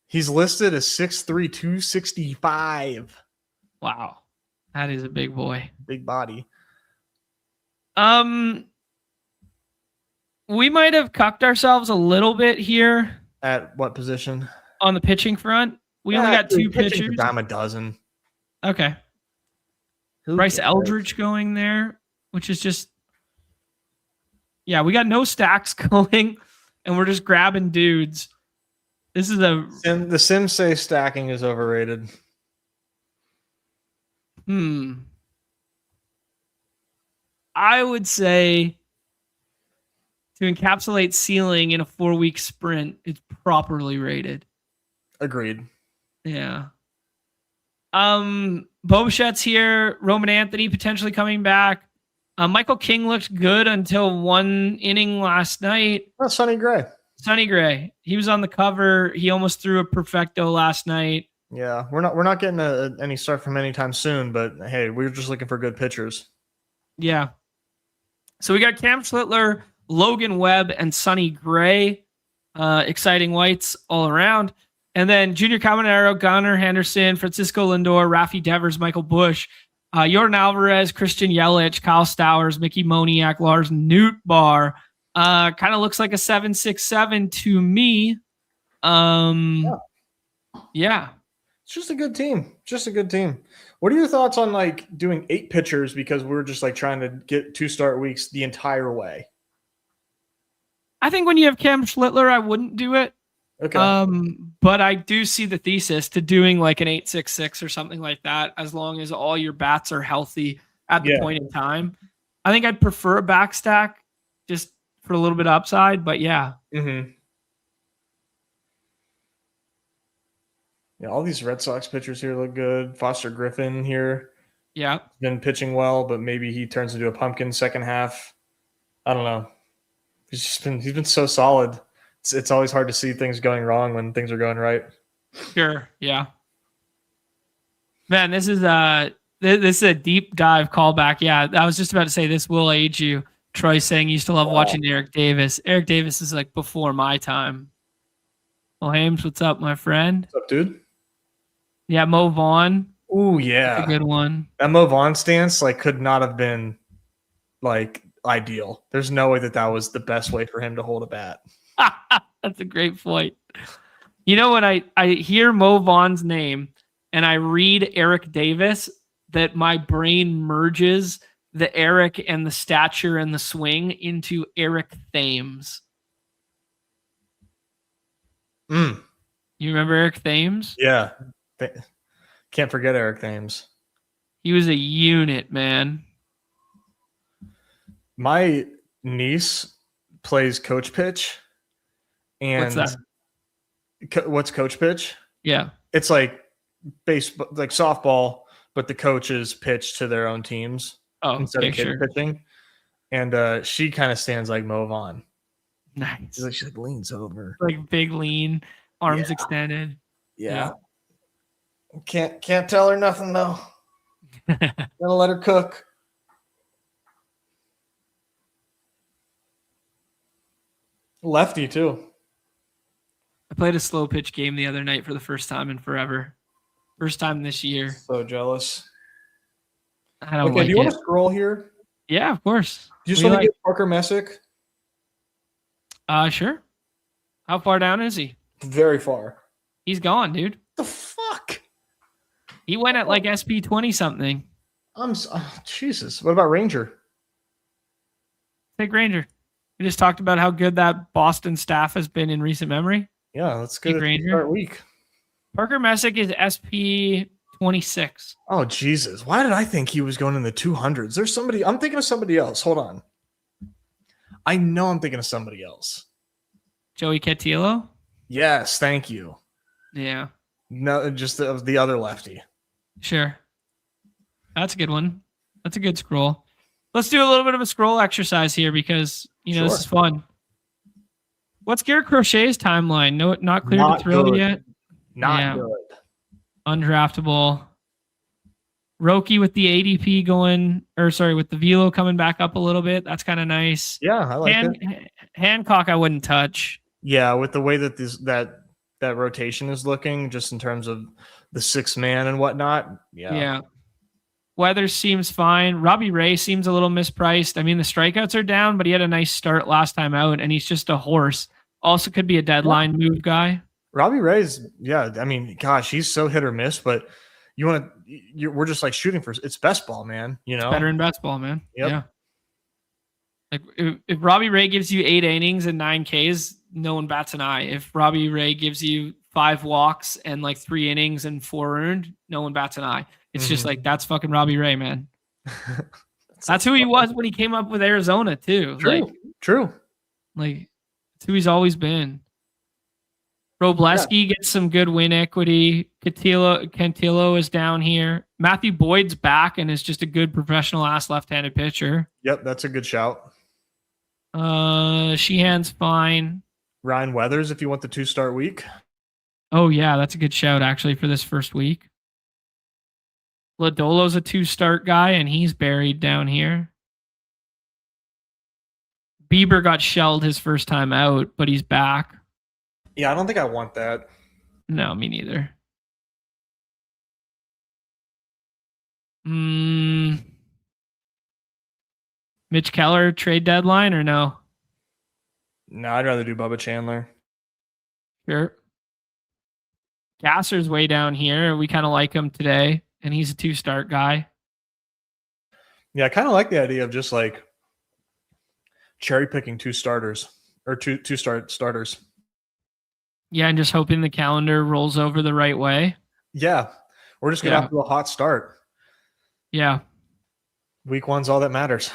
He's listed as 6'3", 265. Wow. That is a big boy. Big body. We might have cucked ourselves a little bit here. At what position? On the pitching front. We only got 2 pitchers. I'm a dozen. Okay. Bryce Eldridge going there, which is just... Yeah, we got no stacks going, and we're just grabbing dudes. This is the Sims say stacking is overrated. I would say to encapsulate ceiling in a 4-week sprint, it's properly rated. Agreed. Yeah. Bobichet's here. Roman Anthony potentially coming back. Michael King looked good until 1 inning last night. Oh, Sonny Gray. He was on the cover. He almost threw a perfecto last night. Yeah, we're not getting any start from anytime soon, but hey, we're just looking for good pitchers. Yeah. So we got Cam Schlittler, Logan Webb, and Sonny Gray. Exciting whites all around. And then Junior Caminero, Gunnar Henderson, Francisco Lindor, Rafi Devers, Michael Busch, Jordan Alvarez, Christian Yelich, Kyle Stowers, Mickey Moniak, Lars Nootbaar. Kind of looks like a 7-6-7 to me. Yeah. It's just a good team. What are your thoughts on like doing 8 pitchers because we're just like trying to get 2 start weeks the entire way? I think when you have Cam Schlittler, I wouldn't do it. Okay. But I do see the thesis to doing like an 8-6-6 or something like that, as long as all your bats are healthy at the point in time. I think I'd prefer a back stack just for a little bit of upside, but yeah. Mm-hmm. Yeah, all these Red Sox pitchers here look good. Foster Griffin here. Yeah. Been pitching well, but maybe he turns into a pumpkin second half. I don't know. He's been so solid. It's always hard to see things going wrong when things are going right. Sure. Yeah. Man, this is a deep dive callback. Yeah, I was just about to say this will age you. Troy saying he used to love watching Eric Davis. Eric Davis is like before my time. Well, Hames, what's up, my friend? What's up, dude? Yeah, Mo Vaughn. Ooh, yeah. That's a good one. That Mo Vaughn stance like could not have been like ideal. There's no way that was the best way for him to hold a bat. That's a great point. You know, when I hear Mo Vaughn's name and I read Eric Davis, that my brain merges the Eric and the stature and the swing into Eric Thames. You remember Eric Thames? Yeah. Can't forget Eric Thames. He was a unit, man. My niece plays coach pitch. And what's that? What's coach pitch? Yeah. It's like baseball, like softball, but the coaches pitch to their own teams instead of pitching. And she kind of stands like Mo Vaughn. Nice. She like leans over. Like big lean, arms extended. Yeah. Can't tell her nothing though. Gonna let her cook. Lefty too. I played a slow pitch game the other night for the first time in forever. First time this year. So jealous. I don't like it. Do you want to scroll here? Yeah, of course. Do you just want to get Parker Messick? Sure. How far down is he? Very far. He's gone, dude. The fuck? He went at like SP 20 something. Jesus. What about Ranger? Take Ranger. We just talked about how good that Boston staff has been in recent memory. Yeah, that's good. Start week. Parker Messick is SP 26. Oh, Jesus. Why did I think he was going in the 200s? There's somebody. I'm thinking of somebody else. Hold on. I know I'm thinking of somebody else. Joey Cantillo? Yes, thank you. Yeah. No, just the other lefty. Sure. That's a good one. That's a good scroll. Let's do a little bit of a scroll exercise here because, this is fun. What's Garrett Crochet's timeline? No, not clear to throw yet. Not good. Undraftable. Roki with the ADP going, with the velo coming back up a little bit. That's kind of nice. Yeah, I like it. Hancock, I wouldn't touch. Yeah, with the way that that rotation is looking, just in terms of the 6-man and whatnot. Yeah. Weathers seems fine. Robbie Ray seems a little mispriced. I mean, the strikeouts are down, but he had a nice start last time out, and he's just a horse. Also could be a deadline move guy. Robbie Ray's, I mean, gosh, he's so hit or miss, but we're just like shooting for it's best ball, man. It's better in best ball, man. Yep. Yeah. Like if Robbie Ray gives you 8 innings and 9 Ks, no one bats an eye. If Robbie Ray gives you 5 walks and like 3 innings and 4 earned, no one bats an eye. It's just like, that's fucking Robbie Ray, man. That's who he was when he came up with Arizona too. True. Like, it's who he's always been. Robleski gets some good win equity. Cantillo is down here. Matthew Boyd's back and is just a good professional ass left-handed pitcher. Yep, that's a good shout. Sheehan's fine. Ryan Weathers, if you want the 2-start week. Oh yeah, that's a good shout actually for this first week. Lodolo's a 2-start guy and he's buried down here. Bieber got shelled his first time out, but he's back. Yeah, I don't think I want that. No, me neither. Mitch Keller trade deadline or no? No, I'd rather do Bubba Chandler. Sure. Gasser's way down here. We kind of like him today, and he's a 2-start guy. Yeah, I kind of like the idea of just like cherry picking 2 starters or two starters. Yeah, and just hoping the calendar rolls over the right way. Yeah, we're just gonna have to do a hot start. Yeah, week 1's all that matters.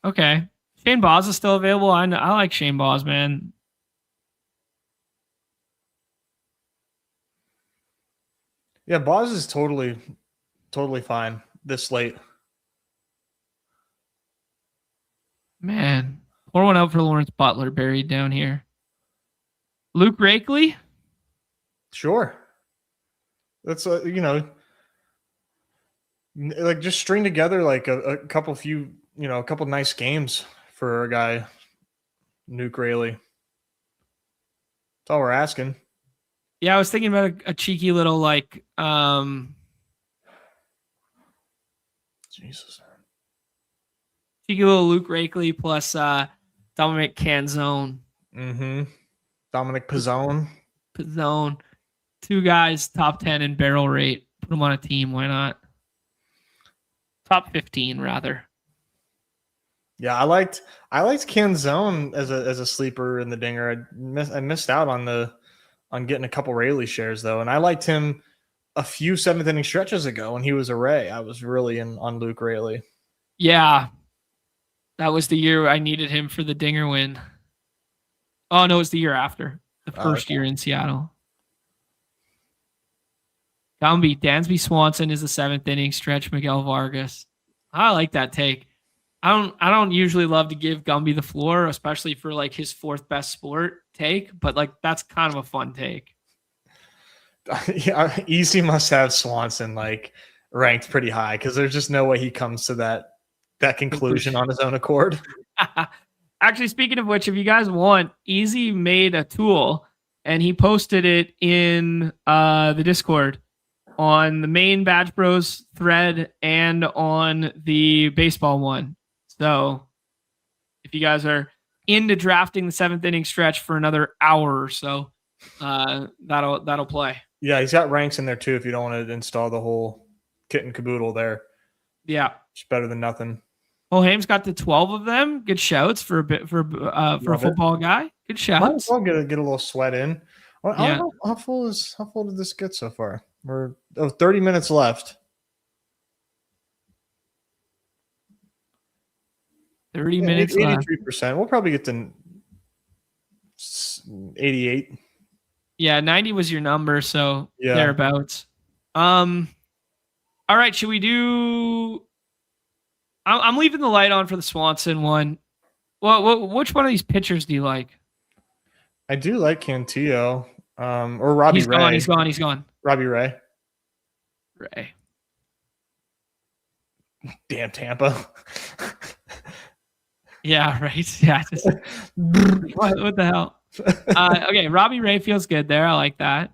Okay, Shane Baz is still available. I like Shane Baz, man. Yeah, Baz is totally fine this late. Man, pour one out for Lawrence Butler buried down here. Luke Rakely? Sure. That's like just string together like a couple nice games for a guy, Luke Rayleigh. That's all we're asking. Yeah, I was thinking about a cheeky little Jesus. Cheeky little Luke Rakely plus Dominic Canzone. Mm-hmm. Dominic Pizzone. 2 guys, top 10 in barrel rate. Put them on a team. Why not? Top 15, rather. Yeah, I liked Canzone as a sleeper in the dinger. I missed out on getting a couple Rayleigh shares though, and I liked him a few 7th inning stretches ago when he was a Ray. I was really in on Luke Rayleigh. Yeah, that was the year I needed him for the dinger win. Oh no, it was the year after, the first year in Seattle. Dansby Swanson is the 7th inning stretch. Miguel Vargas. I like that take. I don't usually love to give Gumby the floor, especially for like his 4th best sport take, but like that's kind of a fun take. Yeah, Easy must have Swanson like ranked pretty high because there's just no way he comes to that conclusion on his own accord. Actually, speaking of which, if you guys want, Easy made a tool and he posted it in the Discord on the main Badge Bros thread and on the baseball one. So if you guys are into drafting the 7th inning stretch for another hour or so, that'll play. Yeah, he's got ranks in there too if you don't want to install the whole kit and caboodle there. Yeah. It's better than nothing. Haim's got the 12 of them. Good shouts for a football guy. Good shouts. Might as well get a little sweat in. How full did this get so far? We're 30 minutes left. 30 minutes left. 83%. We'll probably get to 88. Yeah, 90 was your number, so thereabouts. All right, should we do... I'm leaving the light on for the Swanson one. Well, which one of these pitchers do you like? I do like Cantillo, or Robbie Ray. He's gone. Robbie Ray. Ray. Damn Tampa. Yeah, right. Yeah. Just, what the hell? Okay, Robbie Ray feels good there. I like that.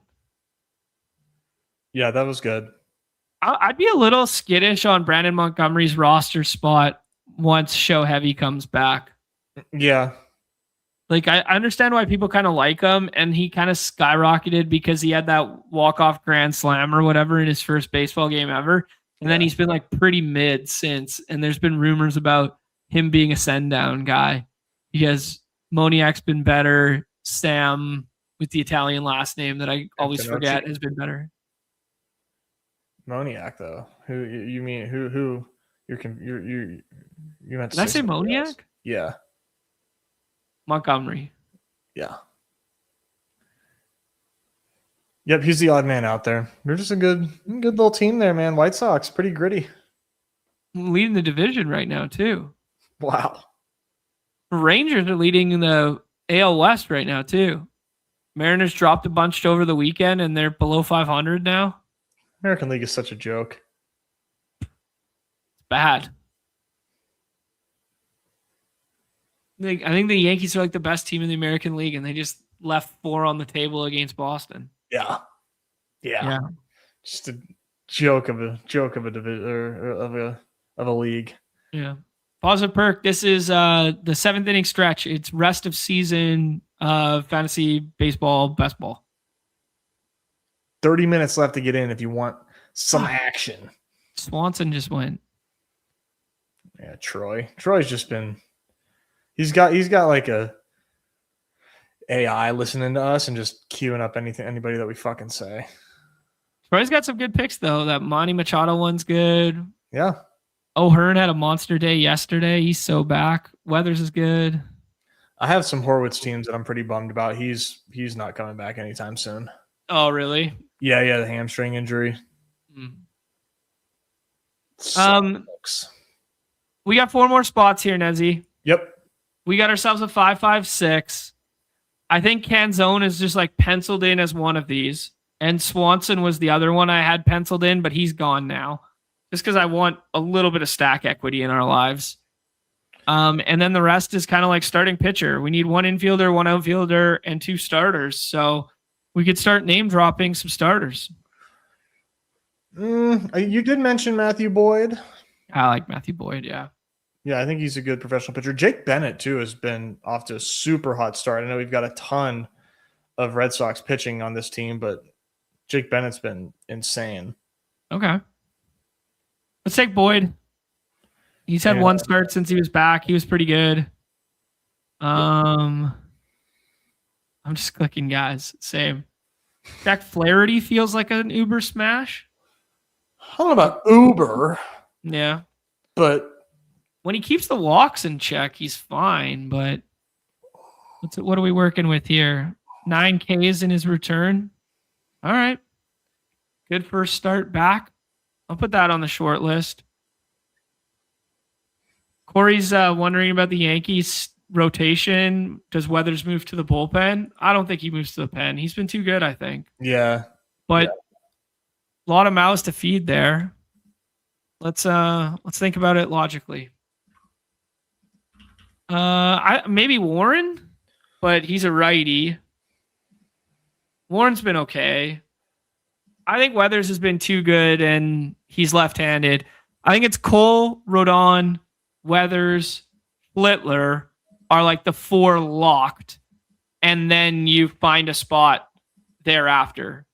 Yeah, that was good. I'd be a little skittish on Brandon Montgomery's roster spot once Show Heavy comes back. Yeah. Like, I understand why people kind of like him, and he kind of skyrocketed because he had that walk-off grand slam or whatever in his first baseball game ever. And then he's been like pretty mid since. And there's been rumors about him being a send-down guy because Moniak's been better. Sam, with the Italian last name that I always forget, has been better. Moniak, though. Who you mean? Who you meant? Did I say Moniak? Yeah. Montgomery. Yeah. Yep, he's the odd man out there. They're just a good little team there, man. White Sox, pretty gritty. Leading the division right now, too. Wow. Rangers are leading the AL West right now, too. Mariners dropped a bunch over the weekend, and they're below 500 now. American League is such a joke. It's bad. I think the Yankees are like the best team in the American League, and they just left 4 on the table against Boston. Yeah. Just a joke of a division or of a league. Yeah. Positive perk. This is the 7th inning stretch. It's rest of season fantasy baseball best ball. 30 minutes left to get in if you want some action. Swanson just went. Yeah, Troy's just been. He's got like a AI listening to us and just queuing up anybody that we fucking say. Troy's got some good picks though. That Manny Machado one's good. Yeah. O'Hearn had a monster day yesterday. He's so back. Weathers is good. I have some Horwitz teams that I'm pretty bummed about. He's not coming back anytime soon. Oh, really? Yeah, the hamstring injury. We got 4 more spots here, Nezzy. Yep. We got ourselves a 5-5-6. I think Canzone is just like penciled in as one of these. And Swanson was the other one I had penciled in, but he's gone now. Just because I want a little bit of stack equity in our lives. And then the rest is kind of like starting pitcher. We need 1 infielder, 1 outfielder, and 2 starters. So we could start name dropping some starters. You did mention Matthew Boyd. I like Matthew Boyd, yeah. Yeah, I think he's a good professional pitcher. Jake Bennett, too, has been off to a super hot start. I know we've got a ton of Red Sox pitching on this team, but Jake Bennett's been insane. Okay. Let's take Boyd. He's had 1 start since he was back. He was pretty good. I'm just clicking guys. Same. Jack Flaherty feels like an Uber smash. I don't know about Uber. Yeah. But when he keeps the walks in check, he's fine. But what are we working with here? 9 Ks in his return. All right. Good first start back. I'll put that on the short list. Corey's wondering about the Yankees rotation. Does Weathers move to the bullpen? I don't think he moves to the pen. He's been too good, I think. Yeah. But a lot of mouths to feed there. Let's think about it logically. Maybe Warren, but he's a righty. Warren's been okay. I think Weathers has been too good, and he's left-handed. I think it's Cole, Rodon, Weathers, Littler are like the 4 locked, and then you find a spot thereafter.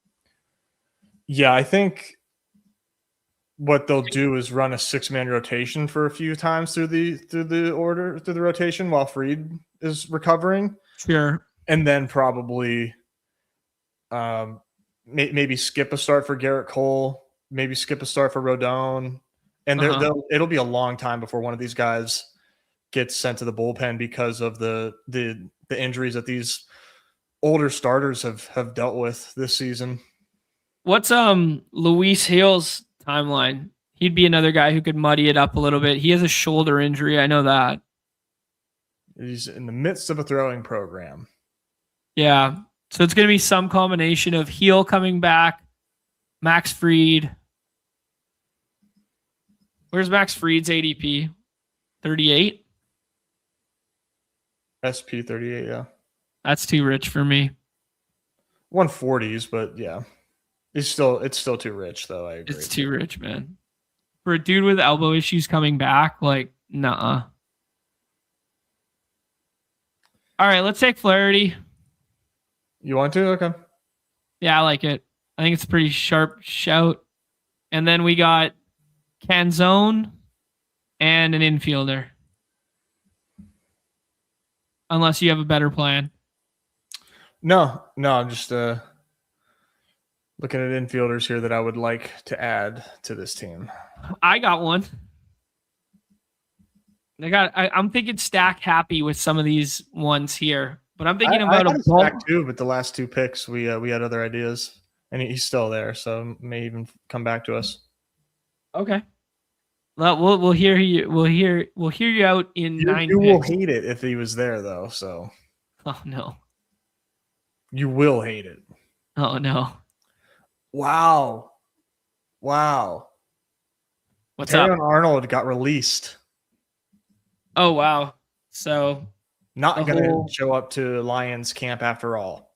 Yeah, I think what they'll do is run a 6-man rotation for a few times through the rotation while Fried is recovering. Sure. And then probably maybe skip a start for Garrett Cole, maybe skip a start for Rodon. And it'll be a long time before one of these guys gets sent to the bullpen because of the injuries that these older starters have dealt with this season. What's Luis Hill's timeline? He'd be another guy who could muddy it up a little bit. He has a shoulder injury. I know that. He's in the midst of a throwing program. Yeah. So it's going to be some combination of Hill coming back, Max Fried. Where's Max Fried's ADP? 38? SP 38, yeah. That's too rich for me. 140s, but yeah. It's still too rich, though. I agree. It's too rich, man. For a dude with elbow issues coming back, like, nuh-uh. All right, let's take Flaherty. You want to? Okay. Yeah, I like it. I think it's a pretty sharp shout. And then we got Canzone and an infielder. Unless you have a better plan. No, I'm just looking at infielders here that I would like to add to this team. I got one. I'm thinking stack happy with some of these ones here, but I'm thinking about a stack too. But the last two picks, we had other ideas, and he's still there, so may even come back to us. Okay. Well, we'll hear you. We'll hear you out in 9 You picks. will hate it if he was there, though. So. Oh no. You will hate it. Oh no. Wow. What's up? Darren Arnold got released. Oh wow. So not going to show up to Lions camp after all.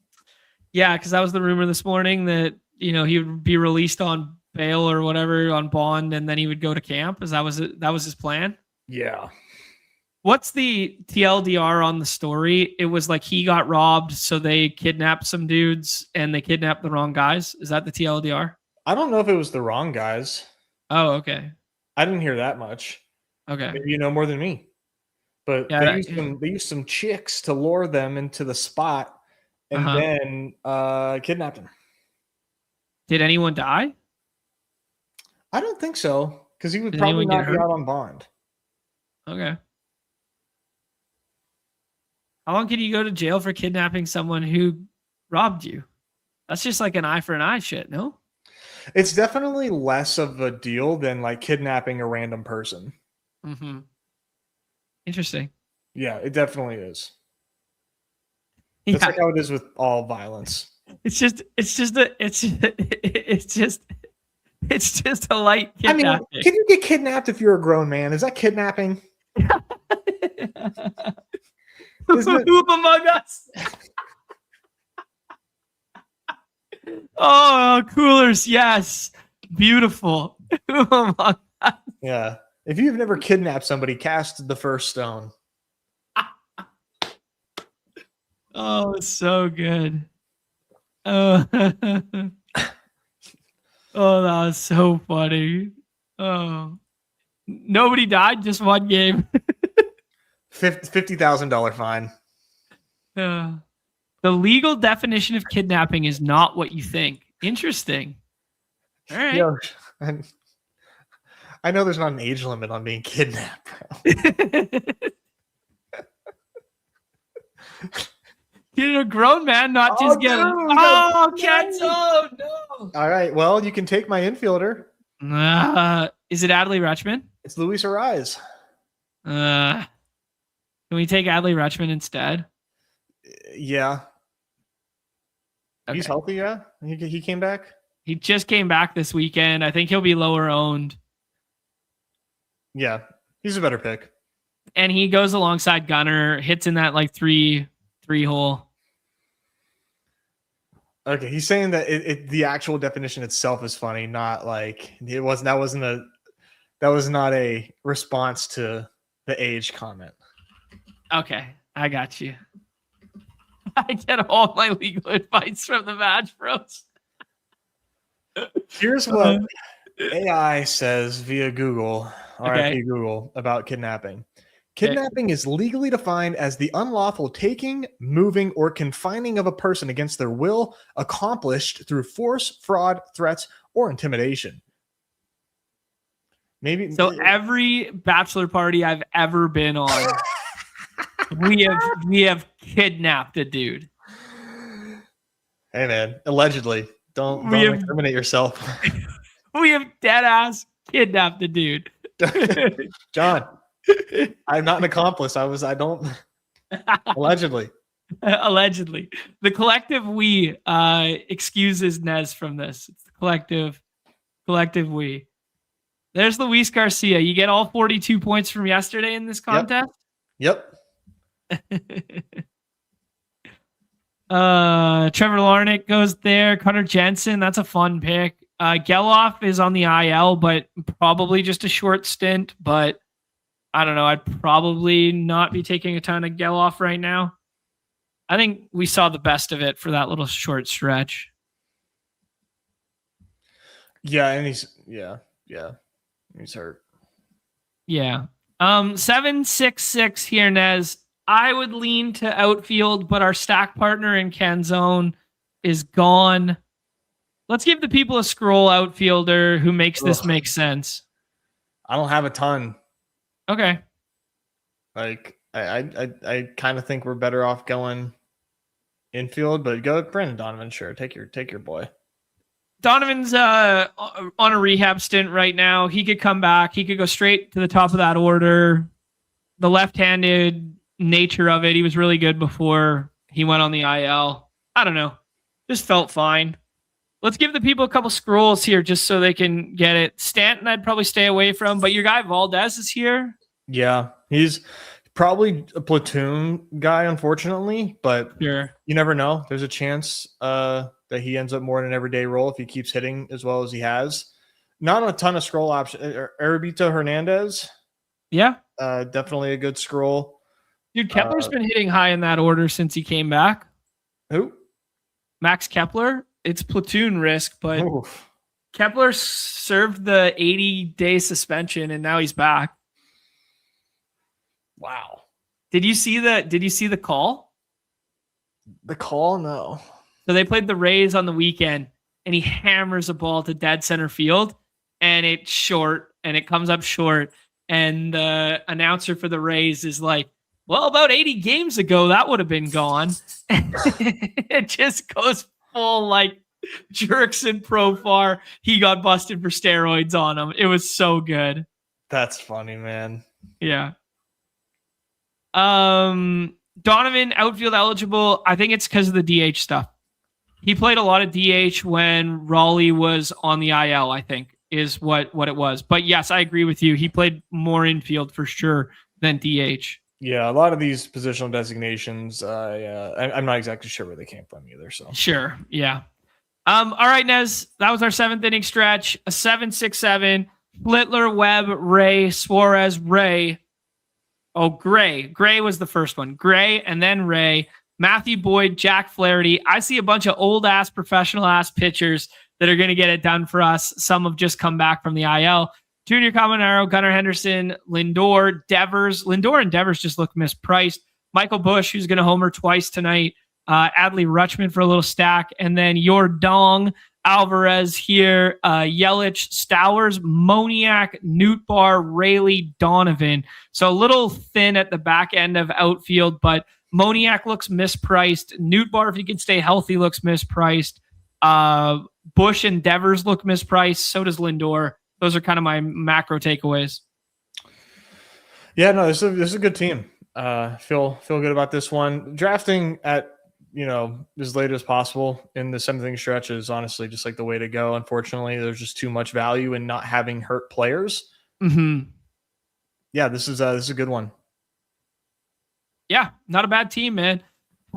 Yeah, because that was the rumor this morning that he would be released on bail or whatever on bond, and then he would go to camp. That was his plan? Yeah. What's the TLDR on the story? It was like he got robbed, so they kidnapped some dudes, and they kidnapped the wrong guys. Is that the TLDR? I don't know if it was the wrong guys. Oh, okay. I didn't hear that much. Okay. Maybe you know more than me. But yeah, they used some chicks to lure them into the spot and then kidnapped them. Did anyone die? I don't think so, because he would probably not be out on bond. Okay. How long can you go to jail for kidnapping someone who robbed you? That's just like an eye for an eye shit, no? It's definitely less of a deal than like kidnapping a random person. Mm-hmm. Interesting. Yeah, it definitely is. That's like how it is with all violence. It's just a light kidnapping. I mean, can you get kidnapped if you're a grown man? Is that kidnapping? Who among us? Oh, coolers, yes. Beautiful. Who among us? Yeah. If you've never kidnapped somebody, cast the first stone. Oh, it's so good. Oh, that was so funny. Oh, nobody died, just one game. $50,000 fine. The legal definition of kidnapping is not what you think. Interesting. All right. Yo, I know there's not an age limit on being kidnapped. You're a grown man, not just get it. Oh, Kenzo, no. All right. Well, you can take my infielder. Is it Adley Rutschman? It's Luis Ariz. Can we take Adley Rutschman instead? Yeah. Okay. He's healthy, yeah? He came back? He just came back this weekend. I think he'll be lower owned. Yeah, he's a better pick. And he goes alongside Gunnar, hits in that like three hole. Okay, he's saying that the actual definition itself is funny, not like that was not a response to the age comment. Okay, I got you. I get all my legal advice from the Match Bros. Here's what AI says via Google, RIP Google, about kidnapping. Kidnapping is legally defined as the unlawful taking, moving, or confining of a person against their will, accomplished through force, fraud, threats, or intimidation. Maybe so. Every bachelor party I've ever been on, we have kidnapped a dude. Hey man, allegedly. Don't incriminate yourself. We have dead ass kidnapped the dude. John, I'm not an accomplice. I don't allegedly. Allegedly. The collective we excuses Nez from this. It's the collective we. There's Luis Garcia. You get all 42 points from yesterday in this contest? Yep. Trevor Larnach goes there. Connor Jensen, that's a fun pick. Geloff is on the IL, but probably just a short stint. But I don't know. I'd probably not be taking a ton of Geloff right now. I think we saw the best of it for that little short stretch. Yeah, and he's hurt. Yeah. 766 here, Nez. I would lean to outfield, but our stack partner in Canzone is gone. Let's give the people a scroll outfielder who makes this make sense. I don't have a ton. Okay. Like I kind of think we're better off going infield, but go with Brandon Donovan. Sure, take your boy. Donovan's on a rehab stint right now. He could come back. He could go straight to the top of that order. The left-handed nature of it, he was really good before he went on the IL. I don't know. Just felt fine. Let's give the people a couple scrolls here just so they can get it. Stanton, I'd probably stay away from, but your guy Valdez is here. Yeah, he's probably a platoon guy, unfortunately, but sure. You never know. There's a chance that he ends up more in an everyday role if he keeps hitting as well as he has. Not a ton of scroll options. Arabito Hernandez. Yeah. Definitely a good scroll. Dude, Kepler's been hitting high in that order since he came back. Who? Max Kepler. It's platoon risk, but Kepler served the 80-day suspension and now he's back. Wow. Did you see the call? The call? No. So they played the Rays on the weekend and he hammers a ball to dead center field and it's short and it comes up short. And the announcer for the Rays is like, well, about 80 games ago, that would have been gone. It just goes full like Jerkson Profar. He got busted for steroids on him. It was so good. That's funny, man. Yeah. Donovan, outfield eligible. I think it's because of the DH stuff. He played a lot of DH when Raleigh was on the IL, I think, is what it was. But yes, I agree with you. He played more infield for sure than DH. Yeah, a lot of these positional designations, I'm not exactly sure where they came from either. So sure, yeah. All right, Nez, that was our 7th inning stretch. A 7-6-7. Littler, Webb, Ray, Suarez, Ray. Oh, Gray. Gray was the first one. Gray and then Ray. Matthew Boyd, Jack Flaherty. I see a bunch of old-ass, professional-ass pitchers that are going to get it done for us. Some have just come back from the IL. Junior Caminero, Gunnar Henderson, Lindor, Devers. Lindor and Devers just look mispriced. Michael Busch, who's going to homer twice tonight. Adley Rutschman for a little stack. And then Yordong, Alvarez here. Yelich, Stowers, Moniak, Nootbaar, Rayleigh, Donovan. So a little thin at the back end of outfield, but Moniak looks mispriced. Nootbaar, if he can stay healthy, looks mispriced. Busch and Devers look mispriced. So does Lindor. Those are kind of my macro takeaways. Yeah, no, this is a good team. Feel good about this one. Drafting at as late as possible in the 7th inning stretch is honestly just like the way to go. Unfortunately, there's just too much value in not having hurt players. Mm-hmm. Yeah, this is a good one. Yeah, not a bad team, man.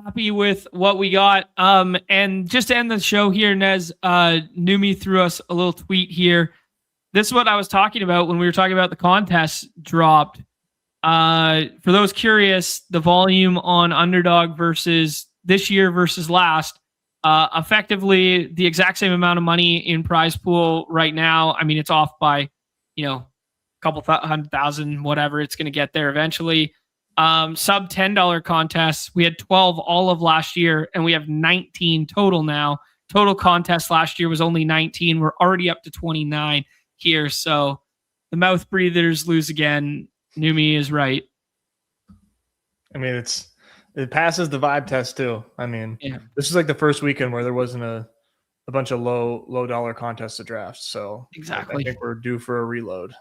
Happy with what we got. And just to end the show here, Nez, Numi threw us a little tweet here. This is what I was talking about when we were talking about the contest dropped. For those curious, the volume on Underdog versus this year versus last, effectively the exact same amount of money in prize pool right now. I mean, it's off by, a couple 100,000, whatever. It's going to get there eventually. Sub $10 contests. We had 12 all of last year, and we have 19 total now. Total contest last year was only 19. We're already up to 29 here. So The mouth breathers lose again. Numi is right. I mean, it passes the vibe test too. I mean, This is like the first weekend where there wasn't a bunch of low dollar contests to draft. So exactly, I think we're due for a reload.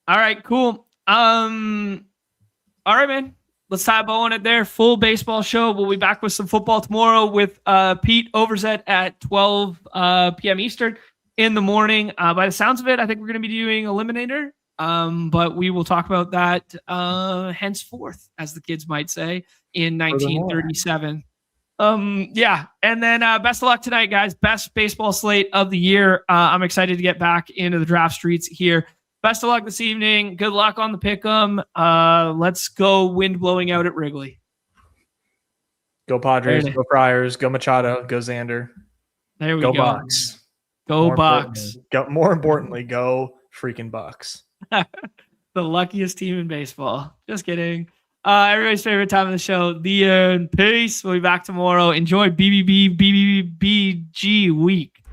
All right, cool. All right, man. Let's tie a bow on it there. Full baseball show. We'll be back with some football tomorrow with Pete Overzet at 12 p.m. Eastern in the morning. By the sounds of it, I think we're going to be doing Eliminator. But we will talk about that henceforth, as the kids might say, in 1937. Yeah. And then best of luck tonight, guys. Best baseball slate of the year. I'm excited to get back into the draft streets here. Best of luck this evening. Good luck on the pick'em. Let's go wind blowing out at Wrigley. Go Padres, go Friars, go Machado, go Xander. There we go. Go Bucks. Go Bucks. More importantly, go freaking Bucks. The luckiest team in baseball. Just kidding. Everybody's favorite time of the show. The end. Peace. We'll be back tomorrow. Enjoy BBG week.